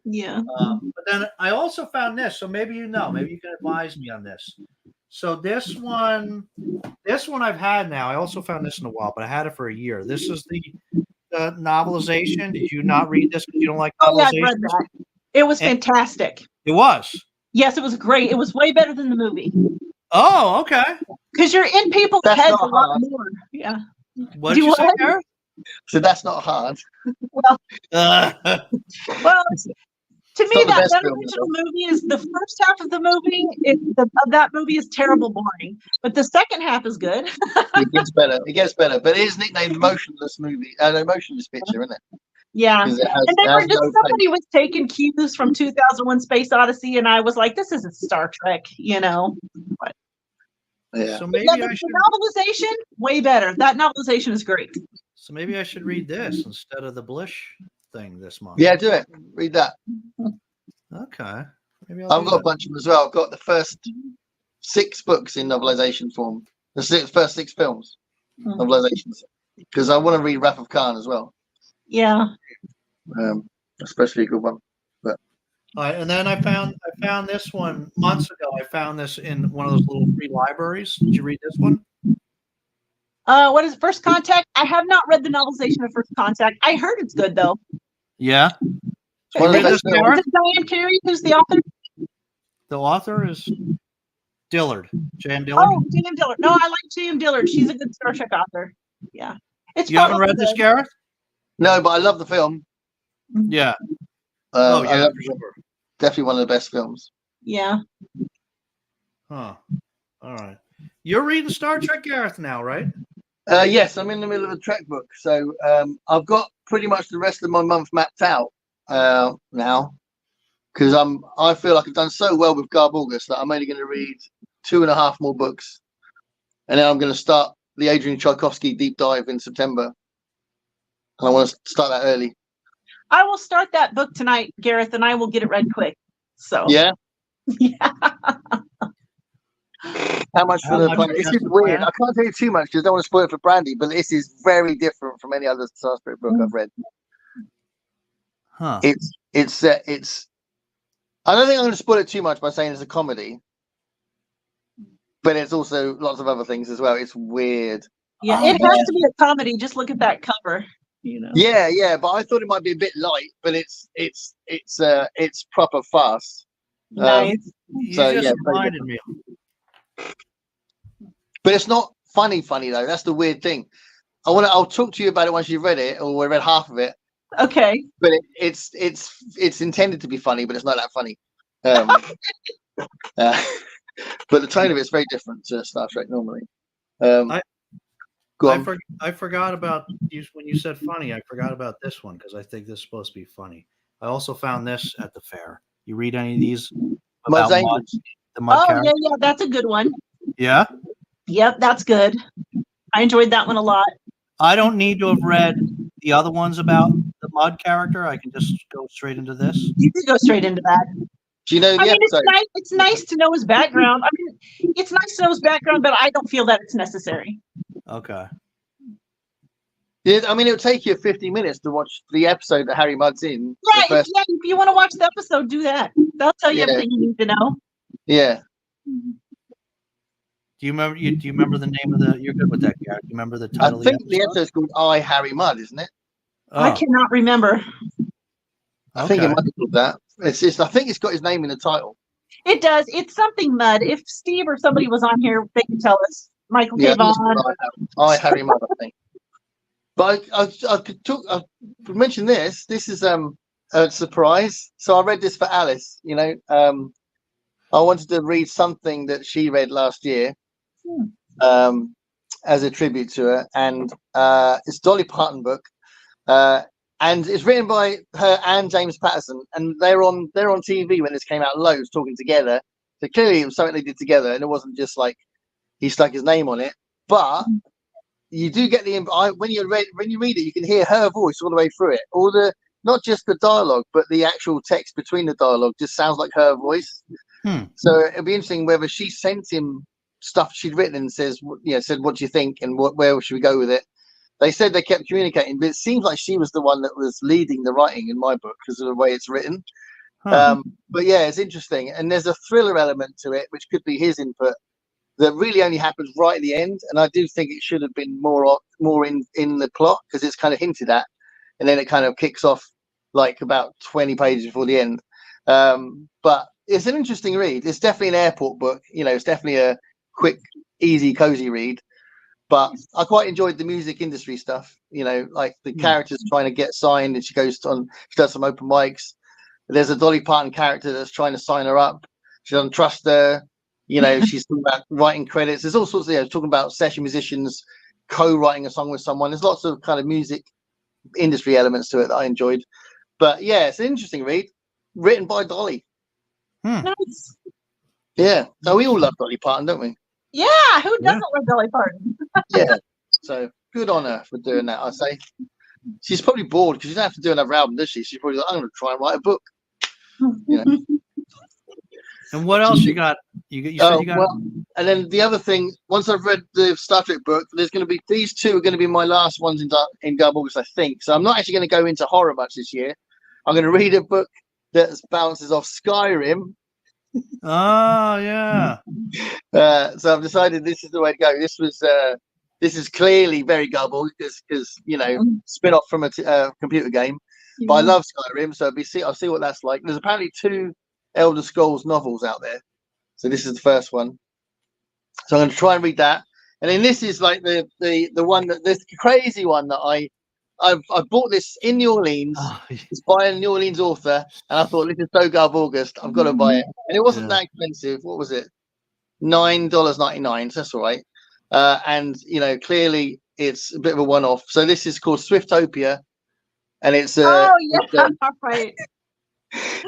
Yeah. But then I also found this, so maybe you can advise me on this. So this one I've had now. I also found this in a while, but I had it for a year. This is the novelization. Did you not read this because you don't like novelizations? Oh, yeah, I read that. It was fantastic. It was. Yes, it was great. It was way better than the movie. Oh, okay. Because you're in people's heads a lot more. Yeah. What did you say, Gareth? So that's not hard. Well, well, to me, that film, original movie is the first half of the movie. That movie is terrible boring, but the second half is good. It gets better. It gets better. But it is nicknamed Motionless Movie, Motionless Picture, isn't it? Yeah. And they were just somebody was taking cues from 2001: Space Odyssey, and I was like, "This isn't Star Trek," But, yeah. So maybe the novelization way better. That novelization is great. So maybe I should read this instead of the Blish thing this month. Yeah, do it. Read that. Okay. Maybe I've got a bunch of them as well. I've got the first 6 books in novelization form. The first 6 films, novelizations. Because I want to read Wrath of Khan as well. Yeah. Especially a good one. But all right, and then I found this one months ago. I found this in one of those little free libraries. Did you read this one? What is First Contact? I have not read the novelization of First Contact. I heard it's good though. Yeah. One of the Is it Diane Carey who's the author? The author is Dillard. J.M. Dillard. Oh, J.M. Dillard. No, I like J.M. Dillard. She's a good Star Trek author. Yeah. You haven't read this, Gareth? No, but I love the film. Yeah. I yeah, love for sure. Definitely one of the best films. Yeah. Huh. All right. You're reading Star Trek, Gareth, now, right? Yes, I'm in the middle of a Trek book, so I've got pretty much the rest of my month mapped out now, because I feel like I've done so well with Garbogus that I'm only going to read 2.5 more books, and then I'm going to start the Adrian Tchaikovsky deep dive in September, and I want to start that early. I will start that book tonight, Gareth, and I will get it read quick. So yeah. Yeah. How much for the plan? This is weird. I can't tell you too much because I don't want to spoil it for Brandy, but this is very different from any other Star Trek book I've read. Huh. It's I don't think I'm going to spoil it too much by saying it's a comedy, but it's also lots of other things as well. It's weird. Yeah, it has to be a comedy. Just look at that cover. Yeah, but I thought it might be a bit light, but it's proper fast. Nice. You just reminded me. But it's not funny though. That's the weird thing. I'll talk to you about it once you've read it, or we read half of it. Okay. But it's intended to be funny, but it's not that funny. But the tone of it's very different to Star Trek normally. I forgot about you when you said funny. I forgot about this one because I think this is supposed to be funny. I also found this at the fair. You read any of these? Mud's Angels. The Mud character? Yeah, that's a good one. Yeah? Yep, that's good. I enjoyed that one a lot. I don't need to have read the other ones about the Mud character. I can just go straight into this. You can go straight into that. Do you know the episode? It's nice to know his background. I mean, it's nice to know his background, but I don't feel that it's necessary. Okay. Yeah, I mean, it'll take you 50 minutes to watch the episode that Harry Mudd's in. Right. If you want to watch the episode, do that. They'll tell you everything you need to know. Yeah. Do you remember? Do you remember the name of the? You're good with that, Garrett. Do you remember the I title? think the episode's called "I Harry Mudd," isn't it? I cannot remember. I think it might be called that. It's. I think it's got his name in the title. It does. It's something Mudd. If Steve or somebody was on here, they could tell us. Michael Yeah, K. Vaughn. I Harry Mudd, I think. But I could talk. I mention this. This is a surprise. So I read this for Alice. You know, I wanted to read something that she read last year, as a tribute to her, and it's Dolly Parton book, and it's written by her and James Patterson, and they're on TV when this came out, loads talking together. So clearly it was something they did together, and it wasn't just like he stuck his name on it. But you do get when you read it, you can hear her voice all the way through it. All the not just the dialogue, but the actual text between the dialogue just sounds like her voice. So it'll be interesting whether she sent him stuff she'd written and said, "What do you think, and where should we go with it?" They said they kept communicating, but it seems like she was the one that was leading the writing in my book because of the way it's written. But yeah, it's interesting, and there's a thriller element to it, which could be his input. That really only happens right at the end, and I do think it should have been more in the plot because it's kind of hinted at, and then it kind of kicks off like about 20 pages before the end. But it's an interesting read. It's definitely an airport book. You know, it's definitely a quick, easy, cozy read. But I quite enjoyed the music industry stuff. You know, like the characters trying to get signed, and she does some open mics. There's a Dolly Parton character that's trying to sign her up. She doesn't trust her. You know, she's talking about writing credits. There's all sorts of, talking about session musicians co-writing a song with someone. There's lots of kind of music industry elements to it that I enjoyed. But yeah, it's an interesting read, written by Dolly. Nice. Yeah. So we all love Dolly Parton, don't we? Yeah. Who doesn't love Dolly Parton? Yeah. So good on her for doing that, I say. She's probably bored because she doesn't have to do another album, does she? She's probably like, I'm going to try and write a book. You know? And what else you got? You said you got. Well, and then the other thing, once I've read the Star Trek book, there's going to be these two are going to be my last ones in August, I think. So I'm not actually going to go into horror much this year. I'm going to read a book that bounces off Skyrim. Oh yeah. So I've decided this is the way to go. This is clearly very gullible because spin off from a computer game. But I love Skyrim, so I'll see what that's like. There's apparently 2 Elder Scrolls novels out there, so this is the first one. So I'm going to try and read that, and then this is like the one this crazy one that I bought this in New Orleans. It's by a New Orleans author, and I thought this is so gullible August. I've got to buy it, and it wasn't that expensive. What was it? $9.99. So that's all right. And clearly it's a bit of a one-off. So this is called Swiftopia, and it's right.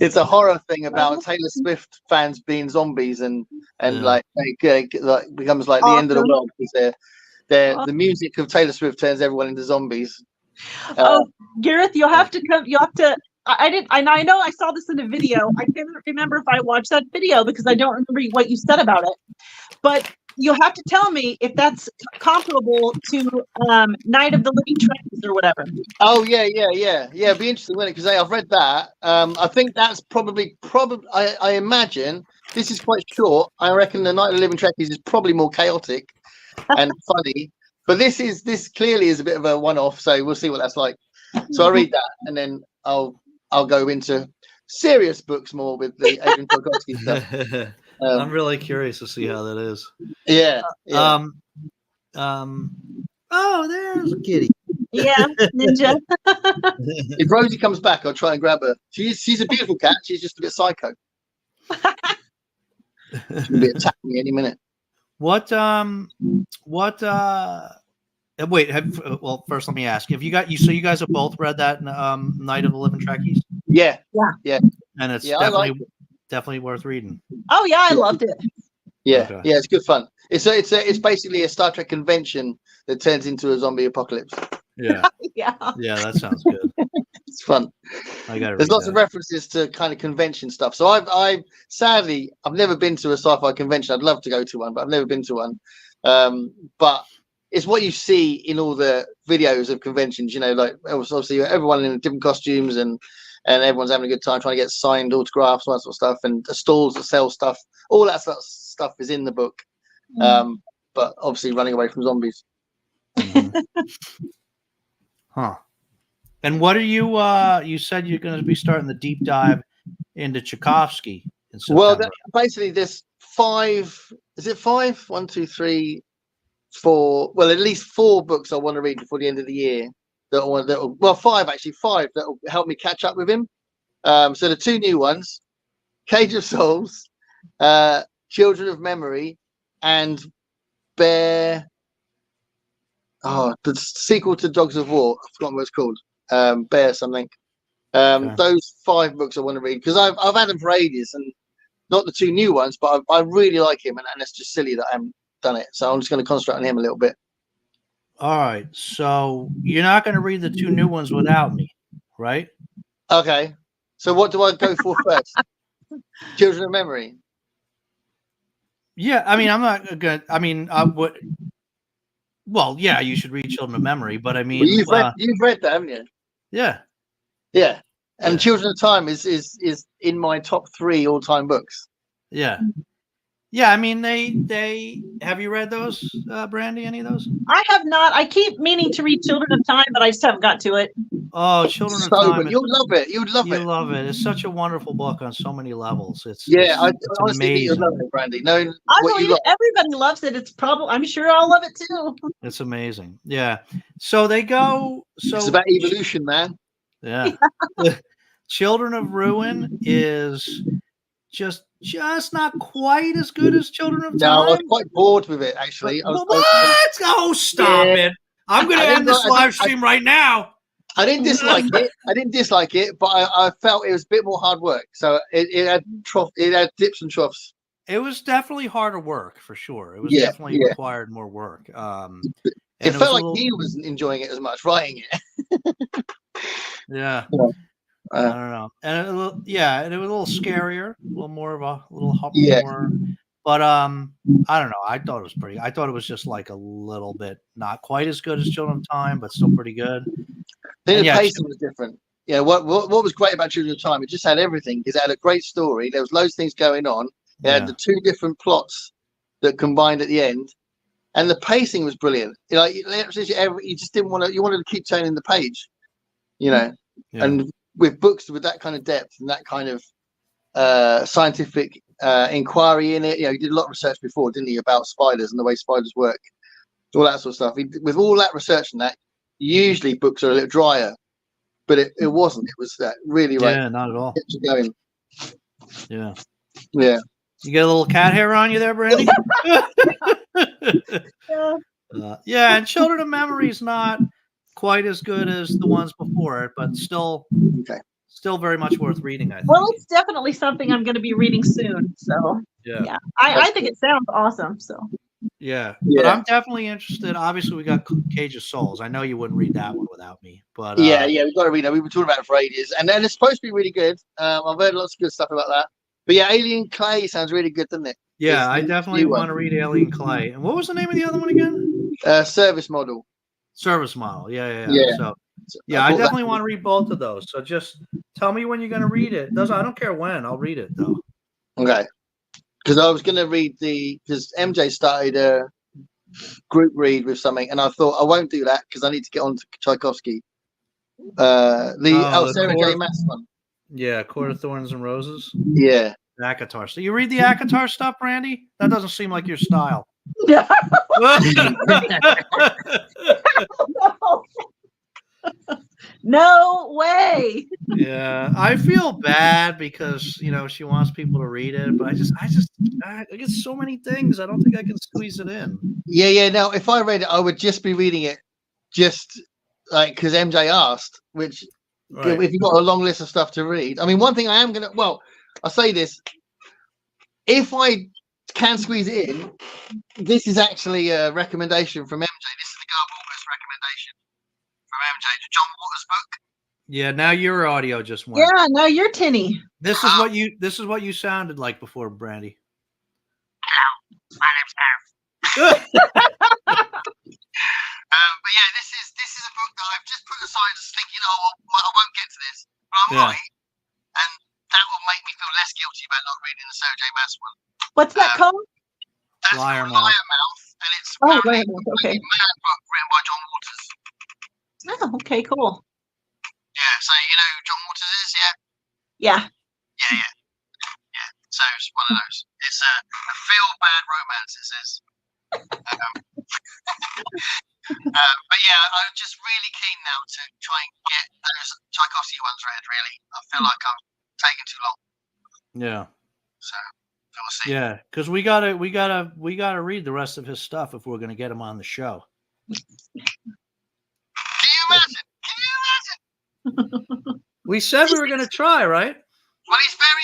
It's a horror thing about Taylor Swift fans being zombies and like becomes like the end of the world because the music of Taylor Swift turns everyone into zombies. Gareth, you'll have to come. You'll have to. I know I saw this in a video. I can't remember if I watched that video because I don't remember what you said about it. But you'll have to tell me if that's comparable to Night of the Living Trees or whatever. Oh yeah. It'd be interesting, wouldn't it? Because I've read that. I think that's probably. I imagine this is quite short. I reckon the Night of the Living Trees is probably more chaotic and funny. But this clearly is a bit of a one-off. So we'll see what that's like. So I'll read that, and then I'll go into serious books more with the Adrian Tchaikovsky stuff. I'm really curious to see how that is. Yeah. Oh, there's a kitty. Yeah, Ninja. If Rosie comes back, I'll try and grab her. She's a beautiful cat. She's just a bit psycho. She'll be attacking me any minute. Wait, well, first let me ask. Have you you guys have both read that Night of the Living Trekkies? Yeah. And it's definitely worth reading. Oh yeah, I loved it. Yeah, okay. Yeah, it's good fun. It's basically a Star Trek convention that turns into a zombie apocalypse. Yeah. Yeah, that sounds good. It's fun. There's lots of references to kind of convention stuff. So I've sadly never been to a sci-fi convention. I'd love to go to one, but I've never been to one. But it's what you see in all the videos of conventions, like obviously everyone in different costumes and everyone's having a good time trying to get signed autographs, all that sort of stuff, and stalls that sell stuff. All that sort of stuff is in the book. But obviously running away from zombies. Mhm. Huh. And what are you? You said you're going to be starting the deep dive into Tchaikovsky in Well, September. basically, there's 5. Is it 5? 1, 2, 3, 4. Well, at least 4 books I want to read before the end of the year. Well, 5 actually. 5 that will help me catch up with him. So the 2 new ones: Cage of Souls, Children of Memory, and Bear. Oh, the sequel to Dogs of War. I've forgotten what it's called. Bear something. Okay. Those 5 books I want to read because I've had them for ages, and not the 2 new ones, but I really like him, and it's just silly that I haven't done it. So I'm just going to concentrate on him a little bit. All right. So you're not going to read the 2 new ones without me, right? Okay. So what do I go for first? Children of Memory. Yeah. I mean, I'm not going to, I mean, I would, well, yeah, you should read Children of Memory, but I Well, mean, you've read that, haven't you? yeah. Yeah. And Yeah. Children of Time is in my top 3 all-time books. Yeah. Yeah. I mean, they, have you read those, Brandy, any of those? I have not. I keep meaning to read Children of Time, but I just haven't got to it. Oh, Children of So, Time but you'll love it. You'd love you it. love it. It's such a wonderful book on so many levels. It's I honestly think you'll amazing. love it, Brandy. Knowing I what you believe love. it. Everybody loves it. It's probably. I'm sure I'll love it too. It's amazing. Yeah. So they go. It's So about evolution, man. yeah. Children of Ruin is just not quite as good as Children of No, I was Time. quite bored with it actually. What? Oh, stop it! I'm going to end this live stream right now. I didn't dislike it. But I felt it was a bit more hard work. So it had dips and troughs. It was definitely harder work for sure. It was definitely required more work. It felt like Neil wasn't enjoying it as much writing it. Yeah. I don't know. And and it was a little scarier, a little more of a little more. But I don't know. I thought it was just like a little bit not quite as good as Children of Time, but still pretty good. I think the pacing was different. Yeah, what was great about Children of Time? It just had everything. It had a great story. There was loads of things going on. It had the 2 different plots that combined at the end, and the pacing was brilliant. Like you just didn't want to. You wanted to keep turning the page, And with books with that kind of depth and that kind of scientific inquiry in it, you did a lot of research before, didn't he, about spiders and the way spiders work, all that sort of stuff. With all that research and that, usually books are a little drier, but it wasn't. It was really right. Yeah, not at all. Kept you going. Yeah. Yeah. You get a little cat hair on you there, Brandy? Yeah, and Children of Memory is not quite as good as the ones before it, but still very much worth reading, I think. Well, it's definitely something I'm going to be reading soon. So yeah. I think it sounds awesome. So yeah, but I'm definitely interested. Obviously, we got Cage of Souls. I know you wouldn't read that one without me, but we've got to read it. We've been talking about it for ages, and then it's supposed to be really good. I've heard lots of good stuff about that. But yeah, Alien Clay sounds really good, doesn't it? Yeah, I definitely want to read Alien Clay. And what was the name of the other one again? Service Model. Service Model. Yeah. So I definitely want to read both of those. So just tell me when you're going to read it. I don't care when. I'll read it though. Okay. Because I was going to read because MJ started a group read with something, and I thought I won't do that because I need to get on to Tchaikovsky. Sarah J. Maas one. Yeah, Court of Thorns and Roses. Yeah. ACOTAR. So you read the ACOTAR stuff, Randy? That doesn't seem like your style. Yeah. No way. Yeah, I feel bad because she wants people to read it, but I get so many things. I don't think I can squeeze it in. Yeah. Now, if I read it, I would just be reading it, just like because MJ asked. Which, if you've got a long list of stuff to read, I mean, one thing I am gonna. Well, I'll say this: if I can squeeze it in, this is actually a recommendation from MJ. This is the Guy Walker's recommendation from MJ, the John Waters book. Yeah, now your audio just went. Yeah, now you're tinny. This is what you sounded like before, Brandy. Hello, my name's Harry. But yeah, this is a book that I've just put aside as thinking, I won't get to this, but I might, and that will make me feel less guilty about not reading the Sarah J. Maas one. What's that called? That's Liar called Mouth. Liar Mouth, and it's Oh, apparently Liar Mouth, okay. a mad book written by John Waters. Oh, okay, cool. Yeah, so you know who John Waters is, yeah? Yeah. Yeah. So it's one of those. It's a feel bad romance, it says. But yeah, I'm just really keen now to try and get those Tchaikovsky ones read. Really, I feel like I'm taking too long. Yeah. So we'll see. Yeah, because we gotta read the rest of his stuff if we're gonna get him on the show. Can you imagine? Can you imagine? We said we were gonna try, right? Well, he's very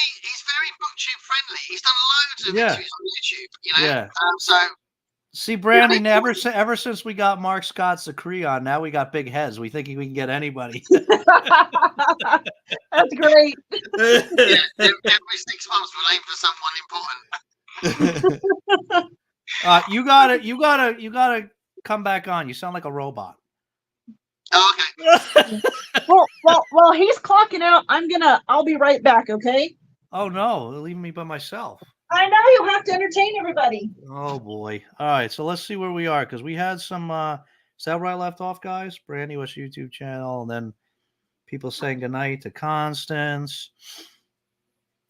booktube friendly. He's done loads of interviews on YouTube. You know. Yeah. So. See, Brandy, ever since we got Mark Scott's decree on, now we got big heads. We think we can get anybody. That's great. Yeah, every 6 months we'll aim for someone important. You gotta come back on. You sound like a robot. Oh, okay. well, he's clocking out. I'll be right back, okay? Oh no, leave me by myself. I know you have to entertain everybody. Oh boy. All right, so let's see where we are, because we had some is that where I left off, guys? Brandy was YouTube channel, and then people saying goodnight to Constance.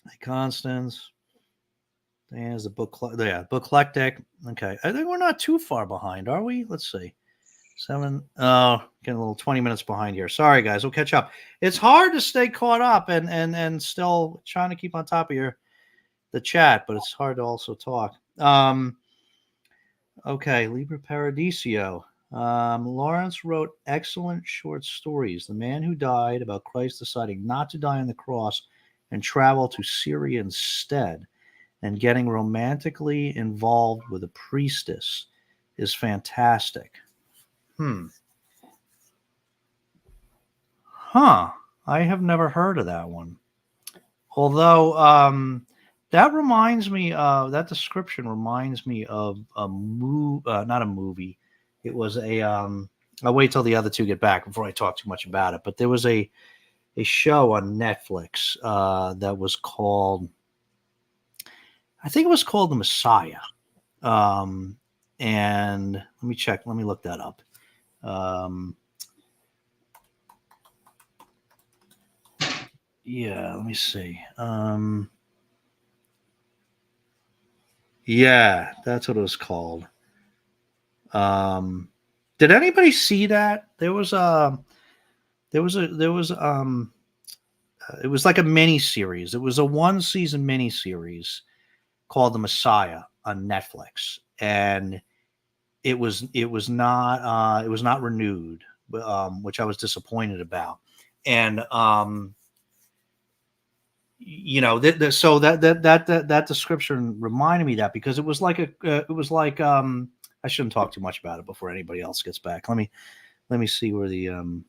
Hey, Constance. There's the booklectic. Okay. I think we're not too far behind, are we? Let's see. 7. Oh, getting a little 20 minutes behind here. Sorry, guys. We'll catch up. It's hard to stay caught up and still trying to keep on top of the chat, but it's hard to also talk. Okay, Liber Paradiso. Lawrence wrote excellent short stories. The Man Who Died, about Christ deciding not to die on the cross and travel to Syria instead, and getting romantically involved with a priestess, is fantastic. I have never heard of that one. Although that reminds me of, that description reminds me of a not a movie. It was a I'll wait till the other two get back before I talk too much about it. But there was a show on Netflix that was called, I think it was called The Messiah. And let me check. Let me look that up. Yeah, let me see. Yeah, that's what it was called. Did anybody see that? It was like a mini series. It was a 1-season mini series called The Messiah on Netflix, and it was not renewed, which I was disappointed about. And so that description reminded me that, because it was like I shouldn't talk too much about it before anybody else gets back. Let me see where the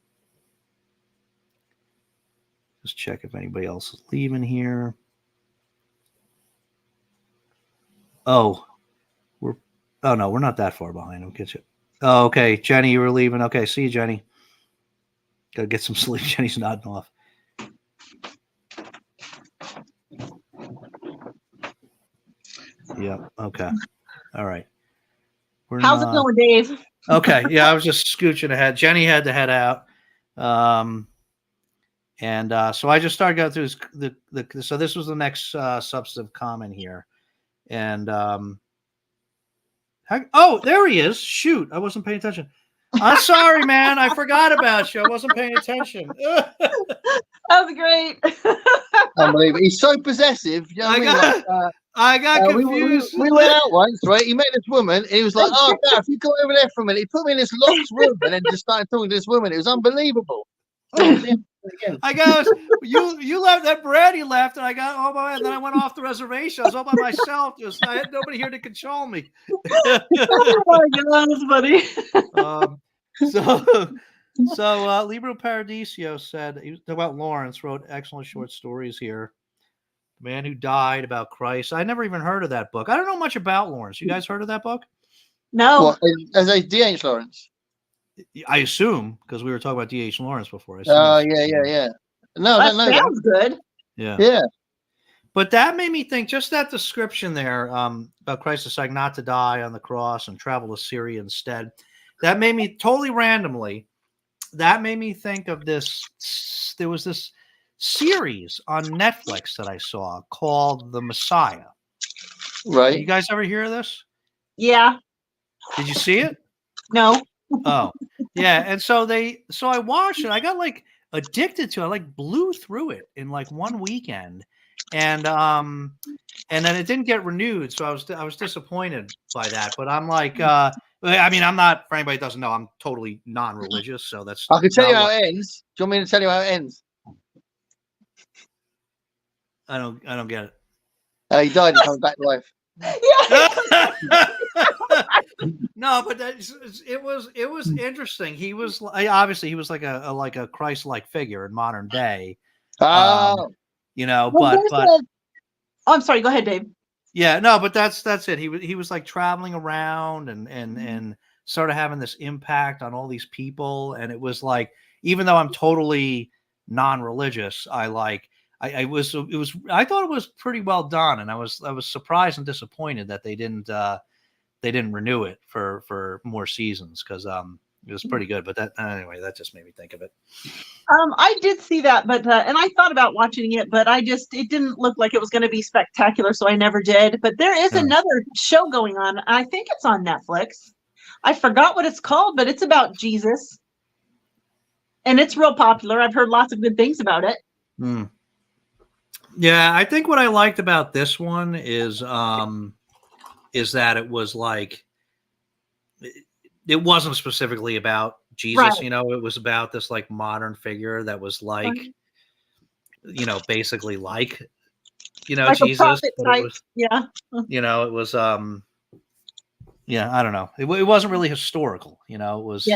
just check if anybody else is leaving here. Oh no, we're not that far behind. I'll get you. Oh, okay, Jenny, you were leaving. Okay, see you, Jenny. Gotta get some sleep. Jenny's nodding off. Yep. Okay. All right. How's it going, Dave? Okay. Yeah, I was just scooching ahead. Jenny had to head out. So I just started going through so this was the next substantive comment here. And there he is. Shoot, I wasn't paying attention. I'm sorry, man. I forgot about you. I wasn't paying attention. That was great. Unbelievable. He's so possessive. You know what I mean? I got confused. We went out once, right? He met this woman. And he was like, "Oh, Dad, if you go over there for a minute," he put me in this locked room and then just started talking to this woman. It was unbelievable. I goes, you left, that Brady left, and I got all by, and then I went off the reservation. I was all by myself. I had nobody here to control me. Oh my God, that's funny. So Libro Paradiso said, he was talking about Lawrence, wrote excellent short stories here. The Man Who Died, about Christ. I never even heard of that book. I don't know much about Lawrence. You guys heard of that book? No. What, as a D.H. Lawrence? I assume, because we were talking about D.H. Lawrence before. Oh, yeah. No, that I don't know sounds good. Yeah. Yeah. But that made me think, just that description there about Christ deciding not to die on the cross and travel to Syria instead. That made me totally randomly. That made me think of this. There was this series on Netflix that I saw called The Messiah. Right. You guys ever hear of this? Yeah. Did you see it? No. Oh, yeah. And so I watched it. I got like addicted to it. I like blew through it in like one weekend. And then it didn't get renewed. So I was disappointed by that. But I'm like, I mean, I'm not, for anybody who doesn't know, I'm totally non-religious. So that's I can tell not you how what- it ends. Do you want me to tell you how it ends? I don't get it. He died and comes back to life. Yeah. No, but it was interesting. He was obviously he was like a Christ-like figure in modern day, Oh, Well, oh, I'm sorry. Go ahead, Dave. yeah, no, but that's it. He was like traveling around and sort of having this impact on all these people, and it was like, even though I'm totally non-religious, I thought it was pretty well done, and I was surprised and disappointed that they didn't renew it for more seasons, because it was pretty good. But anyway, that just made me think of it. I did see that, but and I thought about watching it, but it didn't look like it was going to be spectacular, so I never did. But there is another show going on. I think it's on Netflix. I forgot what it's called, but it's about Jesus, and it's real popular. I've heard lots of good things about it. Yeah, I think what I liked about this one is that it was like, it wasn't specifically about Jesus, Right. it was about this like modern figure that was like, basically like, Like Jesus, a prophet but type. it was, Yeah. it was, I don't know. It wasn't really historical, it was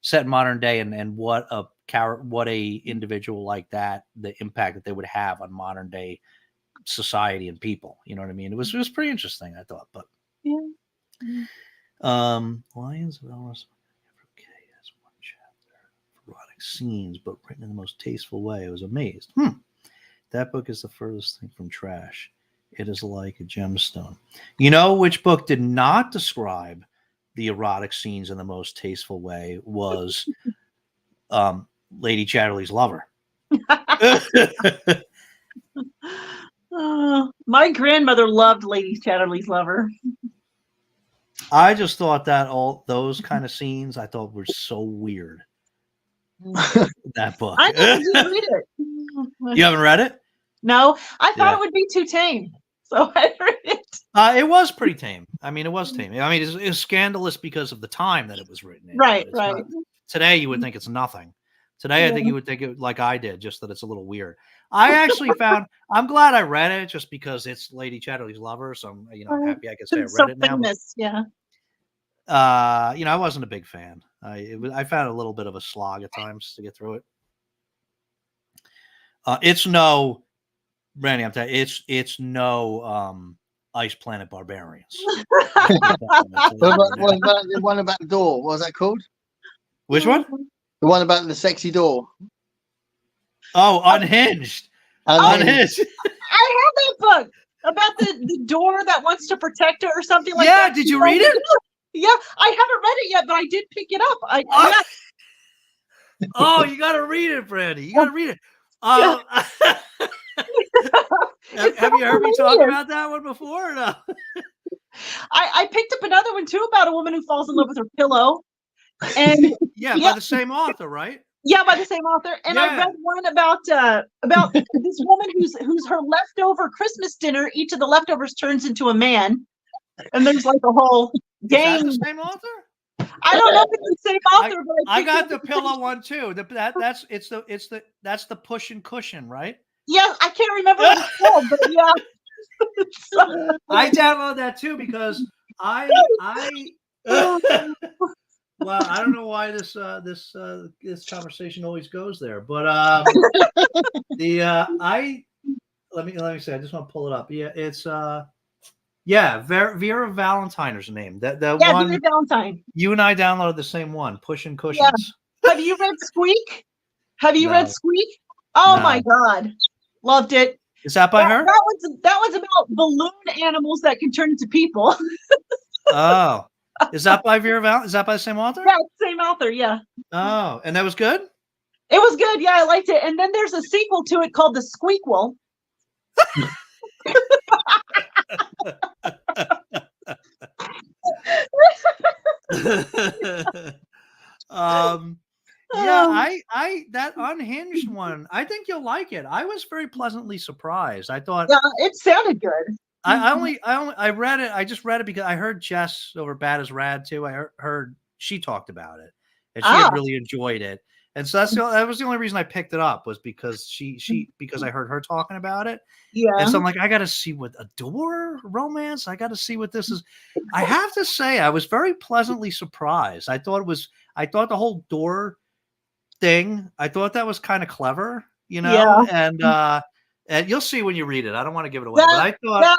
set in modern day, and what a individual like that, the impact that they would have on modern day society and people. You know what I mean? It was pretty interesting, I thought. But Lions of Ellis. Okay, that's one chapter. Erotic scenes, but written in the most tasteful way. I was amazed. That book is the furthest thing from trash. It is like a gemstone. You know which book did not describe the erotic scenes in the most tasteful way? Was Lady Chatterley's Lover. My grandmother loved Lady Chatterley's Lover. I just thought that all those kind of scenes I thought were so weird. That book. I never did read it. You haven't read it? No, I thought it would be too tame, so I read it. It was pretty tame. I mean, it was tame. I mean, it's scandalous because of the time that it was written in. Right. Today, you would think it's nothing. Today, I think you would think it like I did, just that it's a little weird. I actually I'm glad I read it, just because it's Lady Chatterley's Lover, so I'm happy I can say I read it now. Famous, yeah. I wasn't a big fan. I found it a little bit of a slog at times to get through it. It's no, Randy, I'm telling you, it's no Ice Planet Barbarians. the one about the door. What was that called? Which one? The one about the sexy door. Oh, Unhinged. Unhinged. I have that book about the door that wants to protect it or something like that. Yeah, did you read it? Yeah, I haven't read it yet, but I did pick it up. Oh, you got to read it, Brandy. You got to read it. Have you heard me talk about that one before? Or no? I picked up another one too about a woman who falls in love with her pillow. And by the same author, right? Yeah, by the same author. And I read one about this woman who's her leftover Christmas dinner. Each of the leftovers turns into a man, and there's like a whole game. Is that the same author? I don't know if it's the same author, but I got the pillow one too. That's the push and cushion, right? Yeah, I can't remember what it's called, but yeah. I downloaded that too because I well, I don't know why this conversation always goes there, but let me say, I just want to pull it up. Yeah, it's Vera Valentine's her name. That one. Vera Valentine. You and I downloaded the same one, Push and Cushions. Yeah. Have you read Squeak? Read Squeak? Oh my God, loved it. Is that by her? That was about balloon animals that can turn into people. Oh, is that by Vera Val? Is that by the same author? Yeah, same author. Yeah. Oh, and that was good. It was good. Yeah, I liked it. And then there's a sequel to it called The Squeakquel. That Unhinged one, I think you'll like it. I was very pleasantly surprised. I thought it sounded good. I read it. I just read it because I heard Jess over Bad as Rad too. I heard she talked about it and she had really enjoyed it. And so that was the only reason I picked it up, was because because I heard her talking about it. Yeah. And so I'm like, I got to see what a door romance. I got to see what this is. I have to say, I was very pleasantly surprised. I thought the whole door thing, I thought that was kind of clever, and you'll see when you read it. I don't want to give it away, but I thought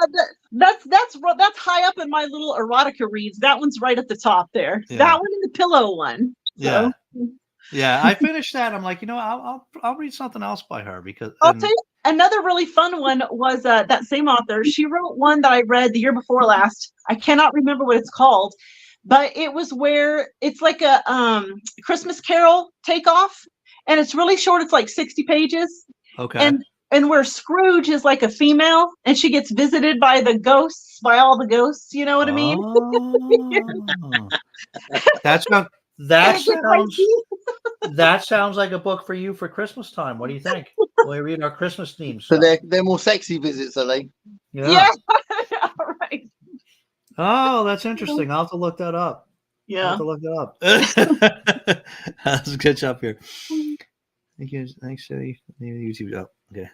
that's high up in my little erotica reads. That one's right at the top there. Yeah. That one and the pillow one. So. Yeah. I finished that. I'm like, I'll read something else by her because I'll tell you another really fun one was that same author. She wrote one that I read the year before last. I cannot remember what it's called, but it was where it's like a Christmas Carol takeoff, and it's really short. It's like 60 pages. Okay. And where Scrooge is like a female, and she gets visited by all the ghosts. You know what I mean? That sounds like a book for you for Christmas time. What do you think? We read our Christmas themes. So they're more sexy visits, are they? Yeah. Right. Oh, that's interesting. I'll have to look that up. Yeah. I'll have to look that up. Let's catch up here. Thanks, YouTube. Oh, okay.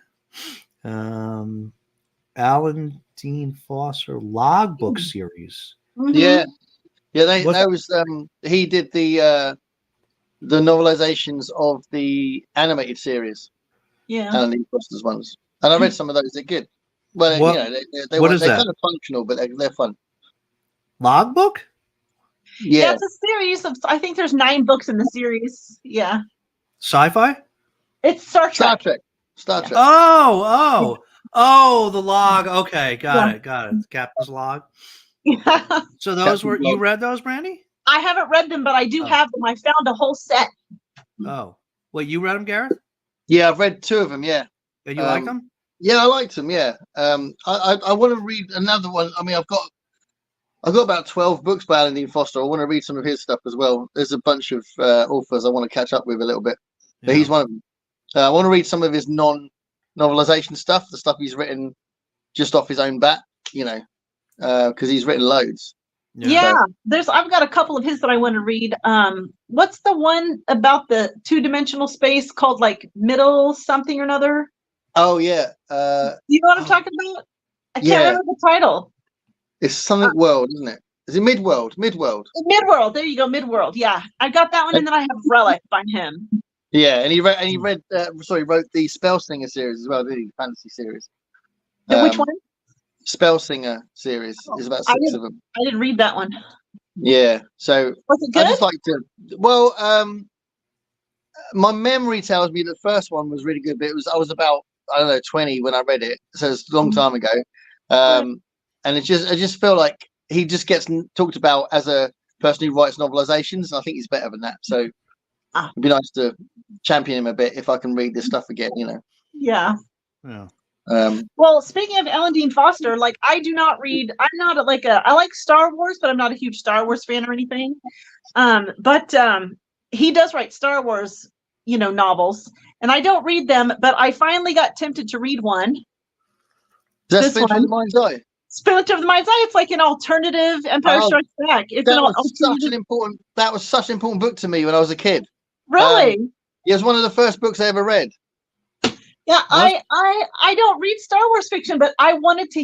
Alan Dean Foster logbook series. Yeah. He did the novelizations of the animated series. Yeah. Alan Dean Foster's ones. And I read some of those. They're good. Well, they're kind of functional, but they're fun. Logbook? Yeah. It's a series of, I think there's 9 books in the series. Yeah. Sci-fi? It's Star Trek. Star Trek. Oh, the log. Okay, got it. Captain's log. Yeah. So you read those, Brandy? I haven't read them, but I do have them. I found a whole set. Oh, wait, you read them, Gareth? Yeah, I've read 2 of them. Yeah. And you like them? Yeah, I liked them. Yeah. I want to read another one. I mean, I've got about 12 books by Alan Dean Foster. I want to read some of his stuff as well. There's a bunch of authors I want to catch up with a little bit. But he's one of them. I want to read some of his non-novelization stuff, the stuff he's written just off his own bat, because he's written loads. Yeah, I've got a couple of his that I want to read. What's the one about the 2-dimensional space called like Middle something or another? Oh yeah. You know what I'm talking about? I can't remember the title. It's something world, isn't it? Is it Midworld? Midworld. There you go, Midworld. Yeah, I got that one, and then I have Relic by him. Yeah, and he wrote the Spellsinger series as well, did he? Fantasy series. Which one? Spellsinger series. There's about 6 of them. I didn't read that one. Yeah, so was it good? I just like to. Well, my memory tells me the first one was really good, but I was about 20 when I read it, so it's a long time ago. And I just feel like he just gets talked about as a person who writes novelizations, and I think he's better than that. So it'd be nice to champion him a bit if I can read this stuff again, Yeah. Yeah. Well, speaking of Alan Dean Foster, like I do not read. I'm not I like Star Wars, but I'm not a huge Star Wars fan or anything. But he does write Star Wars, novels, and I don't read them. But I finally got tempted to read one. Is that Splinter of the Mind's Eye? Splinter of the Mind's Eye. It's like an alternative Empire Strikes Back. That was such an important book to me when I was a kid. Really? It was one of the first books I ever read. Yeah, I don't read Star Wars fiction, but I wanted to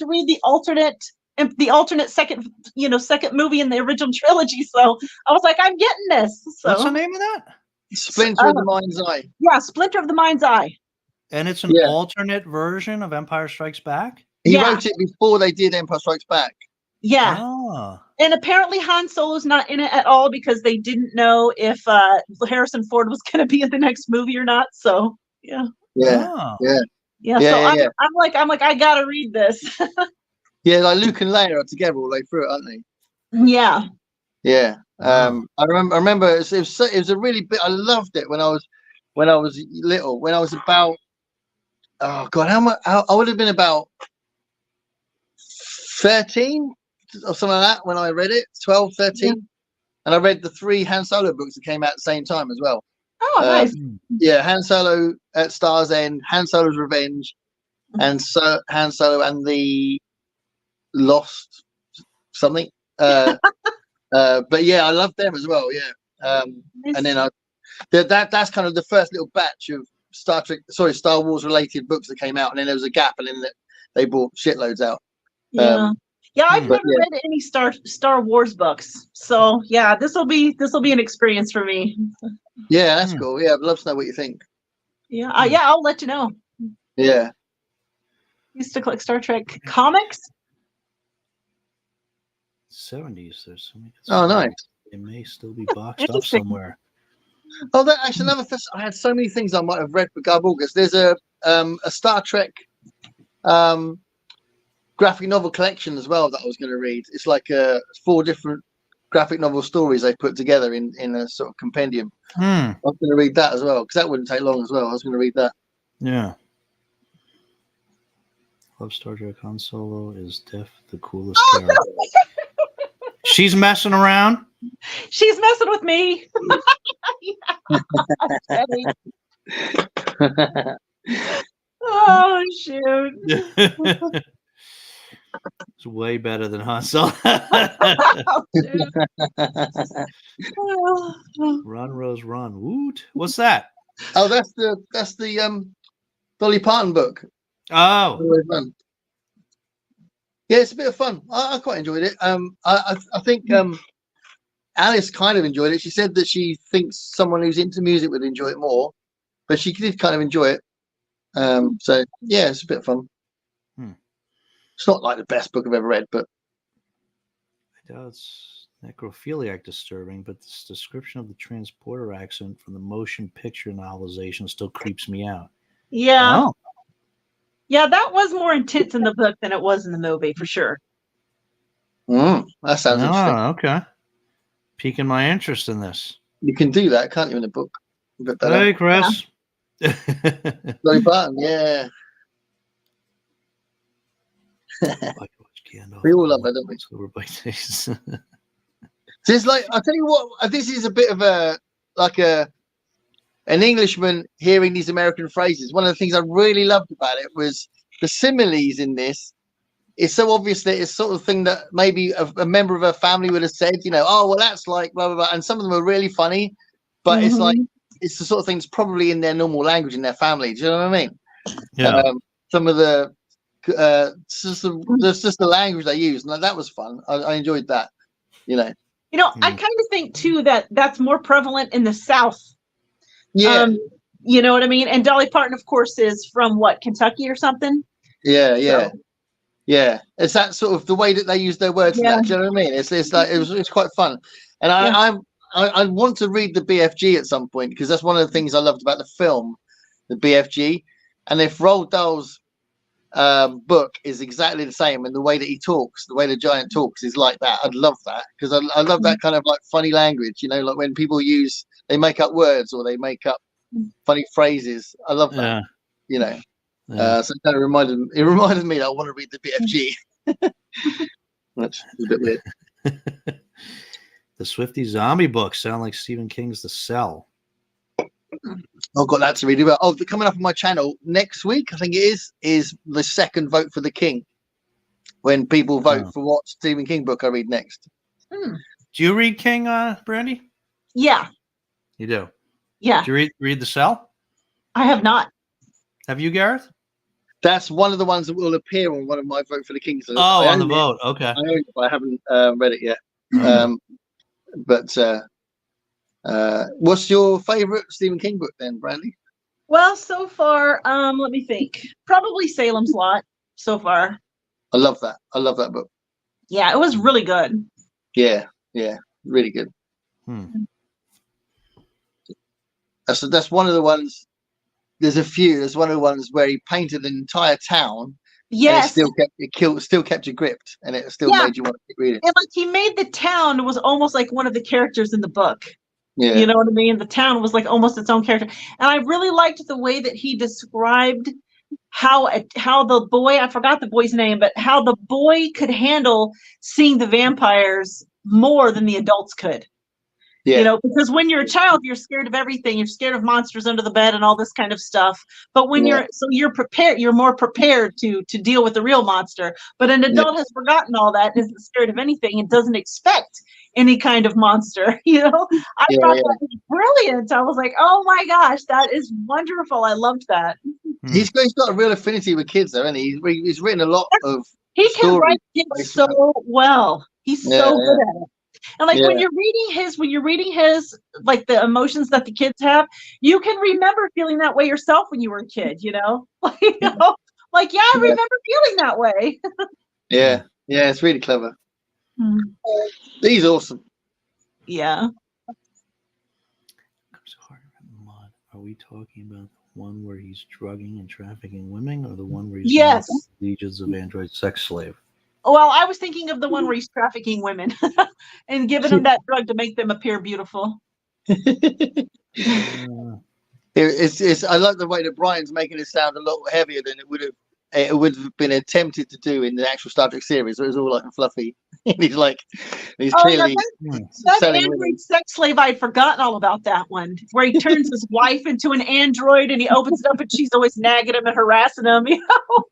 read the alternate second movie in the original trilogy. So I was like, I'm getting this. So. What's the name of that? Splinter of the Mind's Eye. Yeah, Splinter of the Mind's Eye. And it's an alternate version of Empire Strikes Back? He wrote it before they did Empire Strikes Back. Yeah. Oh. And apparently Han Solo's not in it at all because they didn't know if Harrison Ford was going to be in the next movie or not. So, yeah. Yeah. Oh. Yeah. Yeah, Yeah, so yeah, yeah. I'm like, I gotta read this. Yeah, like Luke and Leia are together all the way through it, aren't they? Yeah. Yeah. Wow. I remember it was a really bit. I loved it when I was little. When I was about, oh god, how much? I would have been about 13 or something like that when I read it. 12, 13. Yeah. And I read the 3 Han Solo books that came out at the same time as well. Oh, nice. Yeah, Han Solo at Star's End, Han Solo's Revenge, and so Han Solo and the Lost something. But yeah, I love them as well. Yeah, Nice. and then that's kind of the first little batch of Star Wars related books that came out, and then there was a gap, and then they bought shitloads out. Yeah. Yeah, I've but never read any Star Wars books. So yeah, this will be an experience for me. Yeah, that's cool. Yeah, I'd love to know what you think. Yeah, yeah, I'll let you know. Yeah. Used to collect Star Trek comics. 70s. There's so many. Oh, nice. It may still be boxed up Interesting. somewhere. Oh, that actually another. I had so many things I might have read for Garborgus. There's a Star Trek graphic novel collection as well that I was going to read. It's like 4 different graphic novel stories they put together in a sort of compendium. I was going to read that as well because that wouldn't take long as well. I was going to read that. Yeah. Love Star Trek. Han Solo is the coolest character. She's messing around. She's messing with me. Oh shoot. It's way better than Han Solo. Run, Rose, run. Woot. What's that? Oh, that's the Dolly Parton book. Oh. Yeah, it's a bit of fun. I quite enjoyed it. I think Alice kind of enjoyed it. She said that she thinks someone who's into music would enjoy it more, but she did kind of enjoy it. So yeah, it's a bit of fun. It's not like the best book I've ever read, but I doubt it's necrophiliac disturbing, but this description of the transporter accident from the motion picture novelization still creeps me out. Yeah. Oh. Yeah, that was more intense in the book than it was in the movie, for sure. That sounds interesting. Okay. Piquing my interest in this. You can do that, can't you, in a book? Hey, Chris. Dolly Parton, yeah. We all love that, don't we? Just like I'll tell you what, this is a bit of an Englishman hearing these American phrases. One of the things I really loved about it was the similes in this. It's so obvious that it's sort of thing that maybe a member of a family would have said, oh well, that's like blah blah blah, and some of them are really funny, but it's like it's the sort of thing that's probably in their normal language in their family. Do you know what I mean? Yeah. Some of the just the language they use, and that was fun. I enjoyed that. I kind of think too that that's more prevalent in the South. Yeah. You know what I mean? And Dolly Parton, of course, is from Kentucky or something. Yeah. It's that sort of the way that they use their words. Yeah. Do you know what I mean? It's like it's quite fun, and I want to read the BFG at some point because that's one of the things I loved about the film, the BFG, and if Roald Dahl's book is exactly the same, and the way that he talks, the way the giant talks is like that, I'd love that because I love that kind of like funny language. Like when people they make up words or they make up funny phrases. I love that. Yeah. So it kind of reminded me that I want to read the BFG. That's a bit weird. The Swifty zombie books sound like Stephen King's The Cell. I've got that to read about. Coming up on my channel next week, I think it is the second vote for the King. When people vote for what Stephen King book I read next. Do you read King, Brandy? Yeah. You do? Yeah. Do you read The Cell? I have not. Have you, Gareth? That's one of the ones that will appear on one of my vote for the King. So on the vote. Okay. I own it, but I haven't read it yet. But what's your favorite Stephen King book then, Brandy? Well, so far, let me think. Probably Salem's Lot so far. I love that. I love that book. Yeah, it was really good. Yeah, really good. That's one of the ones there's a few. There's one of the ones where he painted an entire town. Yes. And still kept you gripped, and it still Yeah. made you want to keep reading. And like he made the town was almost like one of the characters in the book. Yeah. You know what I mean? The town was like almost its own character. And I really liked the way that he described how the boy, I forgot the boy's name, but how the boy could handle seeing the vampires more than the adults could. Yeah. You know, because when you're a child, you're scared of everything. You're scared of monsters under the bed and all this kind of stuff. But when you're prepared, you're more prepared to deal with the real monster. But an adult has forgotten all that and isn't scared of anything and doesn't expect any kind of monster. You know, I thought that was brilliant. I was like, oh my gosh, that is wonderful. I loved that. He's got a real affinity with kids, though, and he's written a lot of. He can write kids so well. He's so good at it. And like when you're reading his, like the emotions that the kids have, you can remember feeling that way yourself when you were a kid, you know? Like, I remember feeling that way. Yeah, it's really clever. He's awesome. Yeah. Are we talking about the one where he's drugging and trafficking women, or the one where he's legions of android sex slave? Well, I was thinking of the one where he's trafficking women and giving them that drug to make them appear beautiful. It's I like the way that Brian's making it sound a lot heavier than it would have been attempted to do in the actual Star Trek series. It was all like fluffy. He's clearly that android sex slave. I'd forgotten all about that one, where he turns his wife into an android and he opens it up and she's always nagging him and harassing him. You know.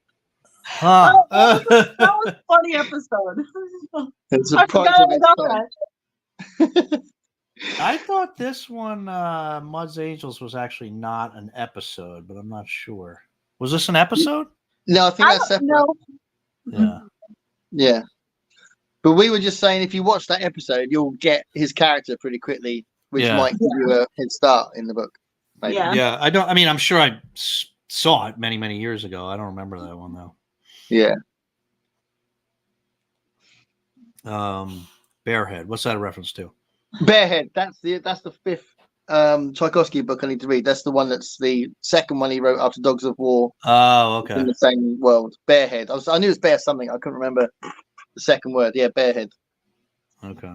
That was a funny episode. I forgot all about that. I thought this one, Mud's Angels, was actually not an episode, but I'm not sure. Was this an episode? No, I think that's separate. Yeah. Yeah. But we were just saying, if you watch that episode, you'll get his character pretty quickly, which might give you a head start in the book. Maybe. Yeah. I'm sure I saw it many, many years ago. I don't remember that one, though. Yeah. Bearhead. What's that a reference to? Bearhead. That's the fifth Tchaikovsky book I need to read. That's the one that's the second one he wrote after Dogs of War. Oh, okay. In the same world. Bearhead. I knew it was bear something. I couldn't remember the second word. Yeah, Bearhead. Okay.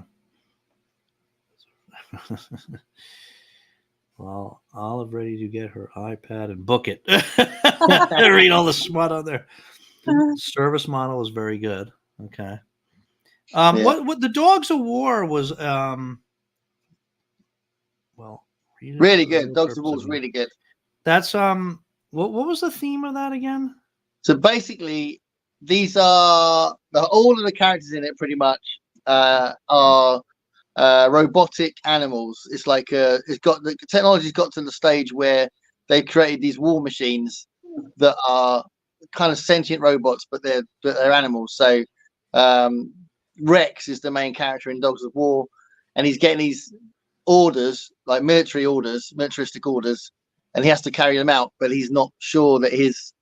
Well, Olive ready to get her iPad and book it. Read all the smut on there. Service model is very good. Okay. What the Dogs of War was really good. Dogs of War is really good. That's what was the theme of that again? So basically, these are all of the characters in it pretty much are robotic animals. It's like the technology's got to the stage where they've created these war machines that are kind of sentient robots, but they're animals. So Rex is the main character in Dogs of War, and he's getting these orders, like militaristic orders, and he has to carry them out, but he's not sure that his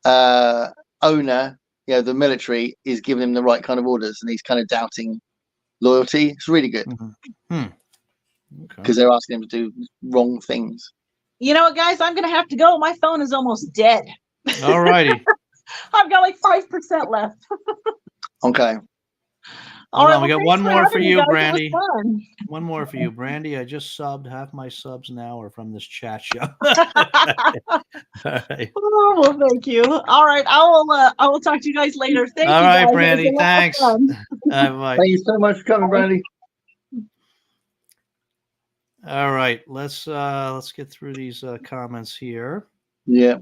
owner, the military, is giving him the right kind of orders, and he's kind of doubting loyalty. It's really good because they're asking him to do wrong things. You know what, guys? I'm gonna have to go. My phone is almost dead. All righty. I've got like 5% left. Okay. All right, we got one more for you, Brandy. One more for you, Brandy. I just subbed. Half my subs now are from this chat show. All right. Oh, well, thank you. All right, I will talk to you guys later. Thank you. All right, guys. Brandy. Thanks. Bye. Thank you so much for coming, Brandy. All right, let's get through these comments here. Yeah.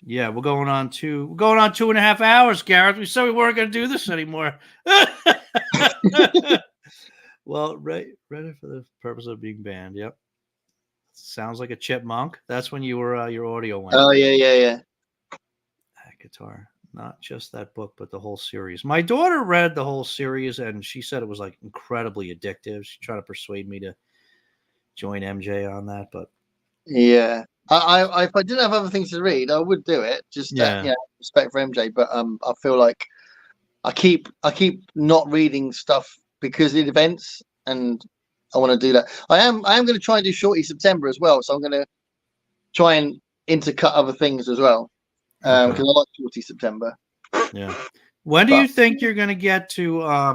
Yeah, we're going on 2.5 hours, Gareth. We said we weren't going to do this anymore. Well, ready for the purpose of being banned. Yep. Sounds like a chipmunk. That's when you were your audio went. Oh yeah. Guitar. Not just that book, but the whole series. My daughter read the whole series, and she said it was like incredibly addictive. She tried to persuade me to join MJ on that, but yeah. If I didn't have other things to read, I would do it. Just respect for MJ. But I feel like I keep not reading stuff because of events, and I want to do that. I am going to try and do Shorty September as well. So I'm going to try and intercut other things as well. Because I like Shorty September. Yeah. When do you think you're going to get to? I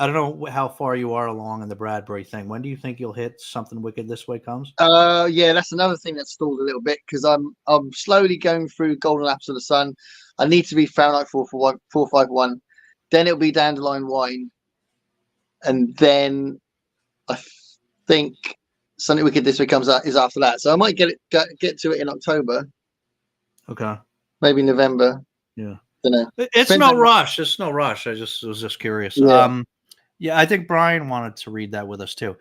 don't know how far you are along in the Bradbury thing. When do you think you'll hit Something Wicked This Way Comes? Yeah, that's another thing that stalled a little bit because I'm slowly going through Golden Apples of the Sun. I need to be Fahrenheit 451. Then it'll be Dandelion Wine, and then I think Something Wicked This Way Comes out is after that. So I might get to it in October. Okay. Maybe November. Yeah. Don't know. It's no rush. It's no rush. I was just curious. Yeah. Yeah, I think Brian wanted to read that with us too.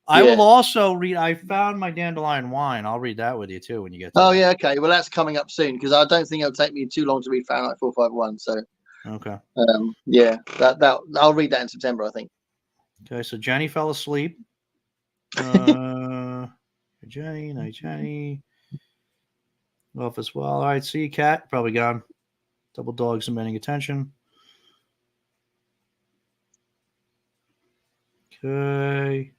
I will also read. I found my Dandelion Wine. I'll read that with you too when you get to yeah, okay. Well, that's coming up soon because I don't think it'll take me too long to read Fahrenheit 451. So okay. Yeah, that I'll read that in September, I think. Okay, so Jenny fell asleep. Jenny, night Jenny. Off as well. All right, see you, Cat. Probably gone. Double dogs demanding attention. Okay.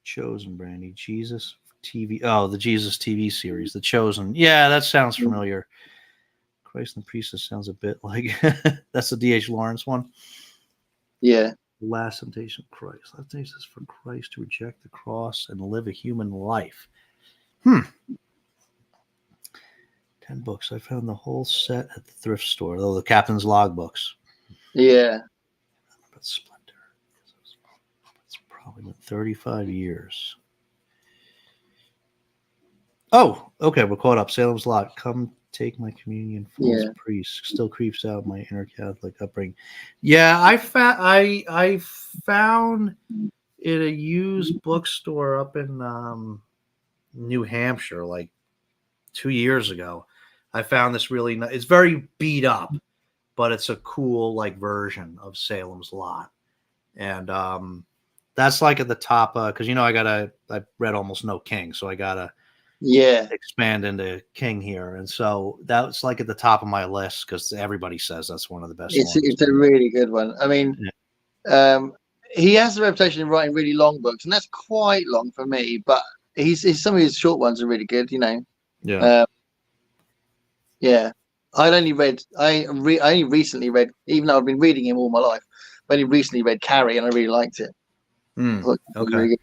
Chosen, Brandy. Jesus TV. Oh, the Jesus TV series. The Chosen. Yeah, that sounds familiar. Christ and the Priestess sounds a bit like that's the D.H. Lawrence one. Yeah. The Last Temptation of Christ. Last Temptation is for Christ to reject the cross and live a human life. 10 books. I found the whole set at the thrift store. Oh, the Captain's Log books. Yeah. But Splendor. It's probably been 35 years. Oh, okay. We're caught up. Salem's Lot. Come take my communion. False priest. Still creeps out my inner Catholic upbringing. Yeah, I found it a used bookstore up in New Hampshire like 2 years ago. I found this really nice. It's very beat up, but it's a cool like version of Salem's Lot, and that's like at the top because I read almost no King, so I gotta expand into King here, and so that's like at the top of my list because everybody says that's one of the best. It's a really good one. I mean, he has the reputation of writing really long books, and that's quite long for me, but some of his short ones are really good. Yeah, I only recently read, even though I've been reading him all my life, I only recently read Carrie, and I really liked it. Okay. Really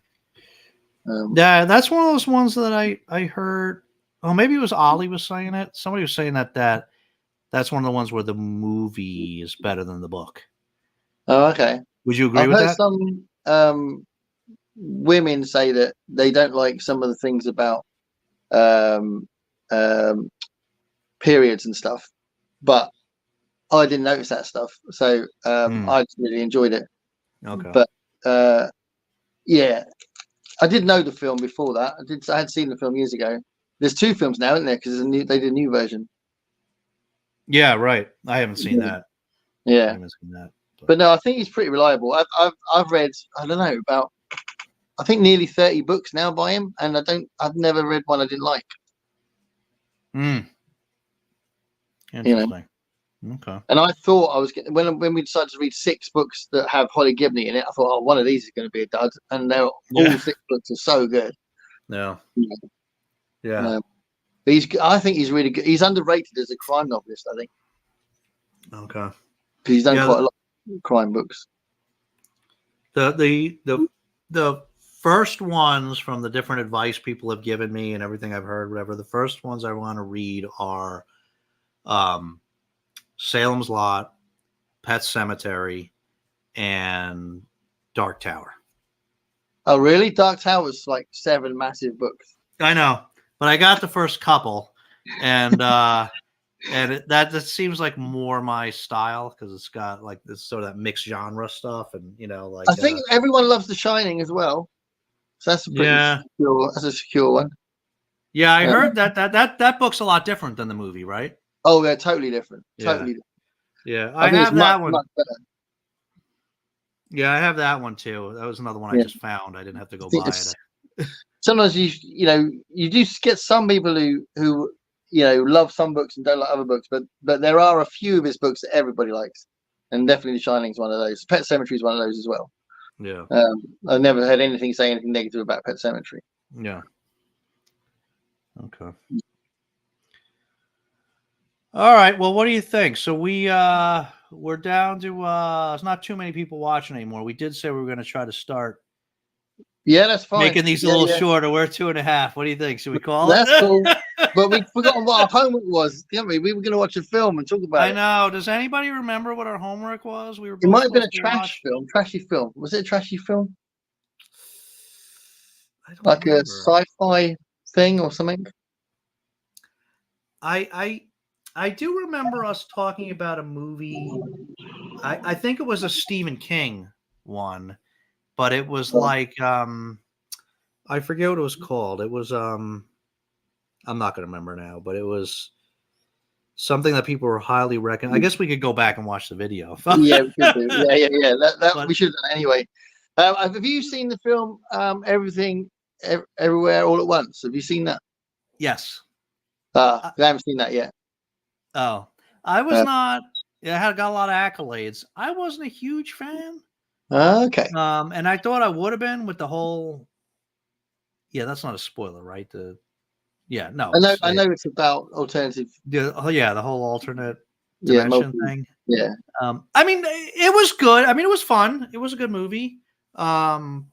Yeah, that's one of those ones that I heard. Oh, maybe it was Ollie was saying it. Somebody was saying that's one of the ones where the movie is better than the book. Oh, okay. Would you agree with that? Some women say that they don't like some of the things about periods and stuff, but I didn't notice that stuff, so I just really enjoyed it. Okay. But yeah, I did know the film before that. I had seen the film years ago. There's 2 films now, isn't there? Because they did a new version. Yeah, right. I haven't seen that. Yeah, I haven't seen that. But no, I think he's pretty reliable. I've read, I don't know, about I think nearly 30 books now by him, and I've never read one I didn't like. Interesting. Okay. And I thought I was when we decided to read 6 books that have Holly Gibney in it, I thought, one of these is going to be a dud, and all 6 books are so good. Yeah. But I think he's really good. He's underrated as a crime novelist, I think. Okay. Because he's done quite a lot of crime books. The first ones from the different advice people have given me and everything I've heard, whatever. The first ones I want to read are Salem's Lot, Pet Cemetery, and Dark Tower. Oh, really? Dark Tower was like 7 massive books. I know, but I got the first couple, and that seems like more my style because it's got like this sort of that mixed genre stuff, and like I think everyone loves The Shining as well, so that's a pretty secure one. Yeah, I heard that book's a lot different than the movie, right? Oh, they're totally different. Yeah, I have that one. Much better. Yeah, I have that one too. That was another one I just found. I didn't have to go buy it. Sometimes you do get some people who love some books and don't like other books, but there are a few of his books that everybody likes, and definitely The Shining's one of those. Pet Cemetery is one of those as well. Yeah. I never heard anything say anything negative about Pet Sematary. Yeah. Okay. All right. Well, what do you think? So we're down to there's not too many people watching anymore. We did say we were going to try to start Yeah, that's fine. making these a little shorter. We're 2.5. What do you think? Should we call That's it? cool. But we forgot what our homework was, didn't we? We were going to watch a film and talk about I it. know. Does anybody remember what our homework was? We were. It Both might have been a supposed to watch. trashy film. Was it a trashy film? I don't Like remember. a sci-fi thing or something? I do remember us talking about a movie. I think it was a Stephen King one, but it was like I forget what it was called. It was I'm not going to remember now, but it was something that people were highly recommending. I guess we could go back and watch the video. Yeah, we could do. Yeah. But- we should have done it anyway. Have you seen the film Everything Everywhere All at Once? Have you seen that? Yes. I haven't seen that yet. Oh, I was not. It had got a lot of accolades. I wasn't a huge fan. Okay. And I thought I would have been with the whole. Yeah, that's not a spoiler, right? No. I know it's about alternative. The whole alternate Yeah, dimension thing. Yeah. I mean, it was good. I mean, it was fun. It was a good movie. I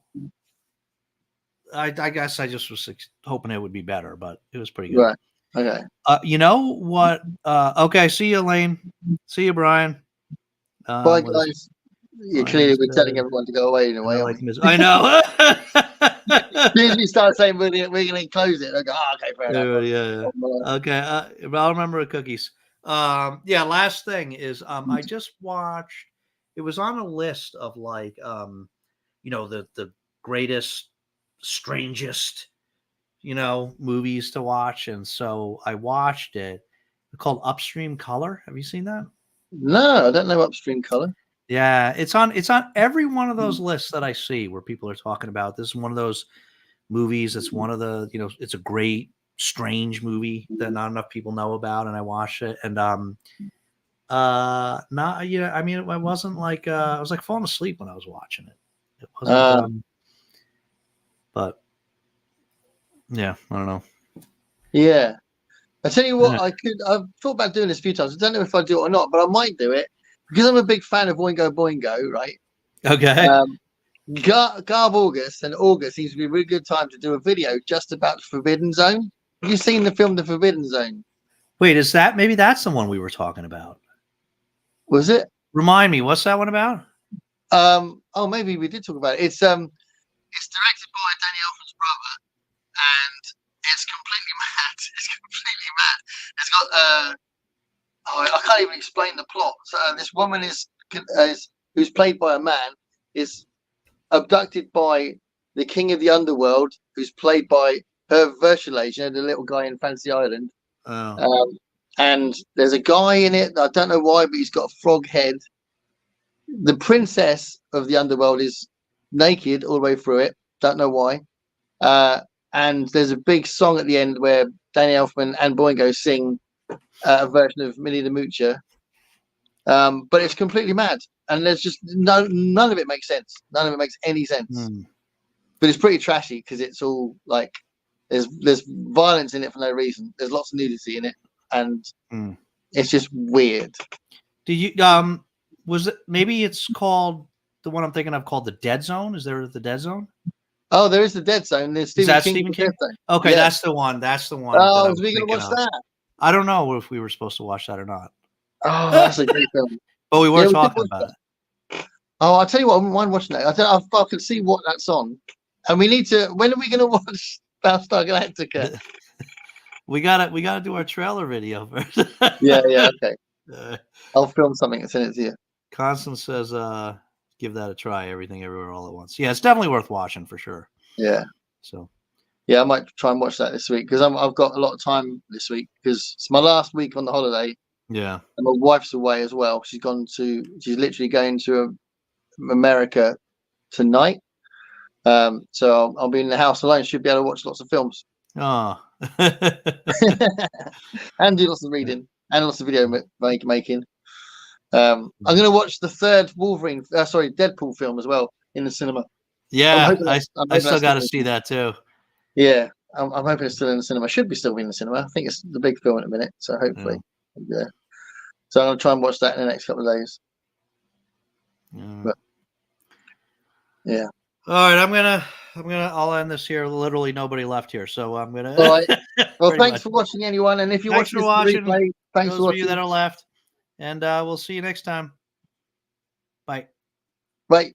guess I just was hoping it would be better, but it was pretty good. Right. Okay. You know what? Okay. See you, Elaine. See you, Brian. Bye, guys. Yeah, clearly we're telling everyone to go away in a way. I know. As soon as we start saying we're going to close it, I go, okay, fair enough. Yeah. Okay. I'll remember the cookies. Last thing is I just watched. It was on a list of like the greatest, strangest, movies to watch, and so I watched it. It's called Upstream Color. Have you seen that? No, I don't know Upstream Color. Yeah, it's on every one of those lists that I see where people are talking about. This is one of those movies. It's one of the, it's a great, strange movie that not enough people know about, and I watched it, and I mean, it wasn't like I was like falling asleep when I was watching it. It wasn't, but yeah, I don't know. Yeah, I tell you what, I've thought about doing this a few times. I don't know if I do it or not, but I might do it because I'm a big fan of Oingo Boingo, right? Okay. Garb August and August seems to be a really good time to do a video just about the Forbidden Zone. Have you seen the film The Forbidden Zone? Wait, maybe that's the one we were talking about? Was it? Remind me, what's that one about? Maybe we did talk about it. It's directed by Danny Elfman's brother, and it's completely mad. It's completely mad. It's got I can't even explain the plot. So this woman who's played by a man is abducted by the king of the underworld, who's played by her Verchelage, the little guy in Fantasy Island. Oh. And there's a guy in it. I don't know why, but he's got a frog head. The princess of the underworld is naked all the way through it. Don't know why. And there's a big song at the end where Danny Elfman and Boingo sing a version of Minnie the Moocher. But it's completely mad. And there's just none of it makes sense. None of it makes any sense. But it's pretty trashy because it's all like there's violence in it for no reason. There's lots of nudity in it, and it's just weird. Did you was it maybe it's called the one I'm thinking of called The Dead Zone? Is there the Dead Zone? Oh, there is the Dead Zone. There's Stephen King? Okay, yeah. That's the one. That's the one. Oh, was we gonna watch that? I don't know if we were supposed to watch that or not. Oh, that's a great film. But we were talking about it. Oh, I'll tell you what, I wouldn't mind watching that. I can see what that's on. And we need to. When are we going to watch Battlestar Galactica? we gotta do our trailer video first. yeah, okay. I'll film something and send it to you. Constance says, "Give that a try. Everything, everywhere, all at once." Yeah, it's definitely worth watching for sure. Yeah. So. Yeah, I might try and watch that this week because I've got a lot of time this week because it's my last week on the holiday. Yeah. And my wife's away as well. She's literally going to America tonight. So I'll be in the house alone. Should be able to watch lots of films. Oh. And do lots of reading and lots of video making. I'm going to watch the third Deadpool film as well. in the cinema. Yeah, hoping I that's still got to still- see that too. Yeah, I'm hoping it's still in the cinema. Should be still in the cinema. I think it's the big film at the minute, so hopefully, yeah. So I'm gonna try and watch that in the next couple of days. Yeah. But yeah. All right, I'll end this here. Literally nobody left here, so I'm gonna. All right. Well, Pretty thanks much. for watching, anyone. And if you're Thanks watching for this watching. replay, thanks Those for of watching. you that are left, and we'll see you next time. Bye. Bye.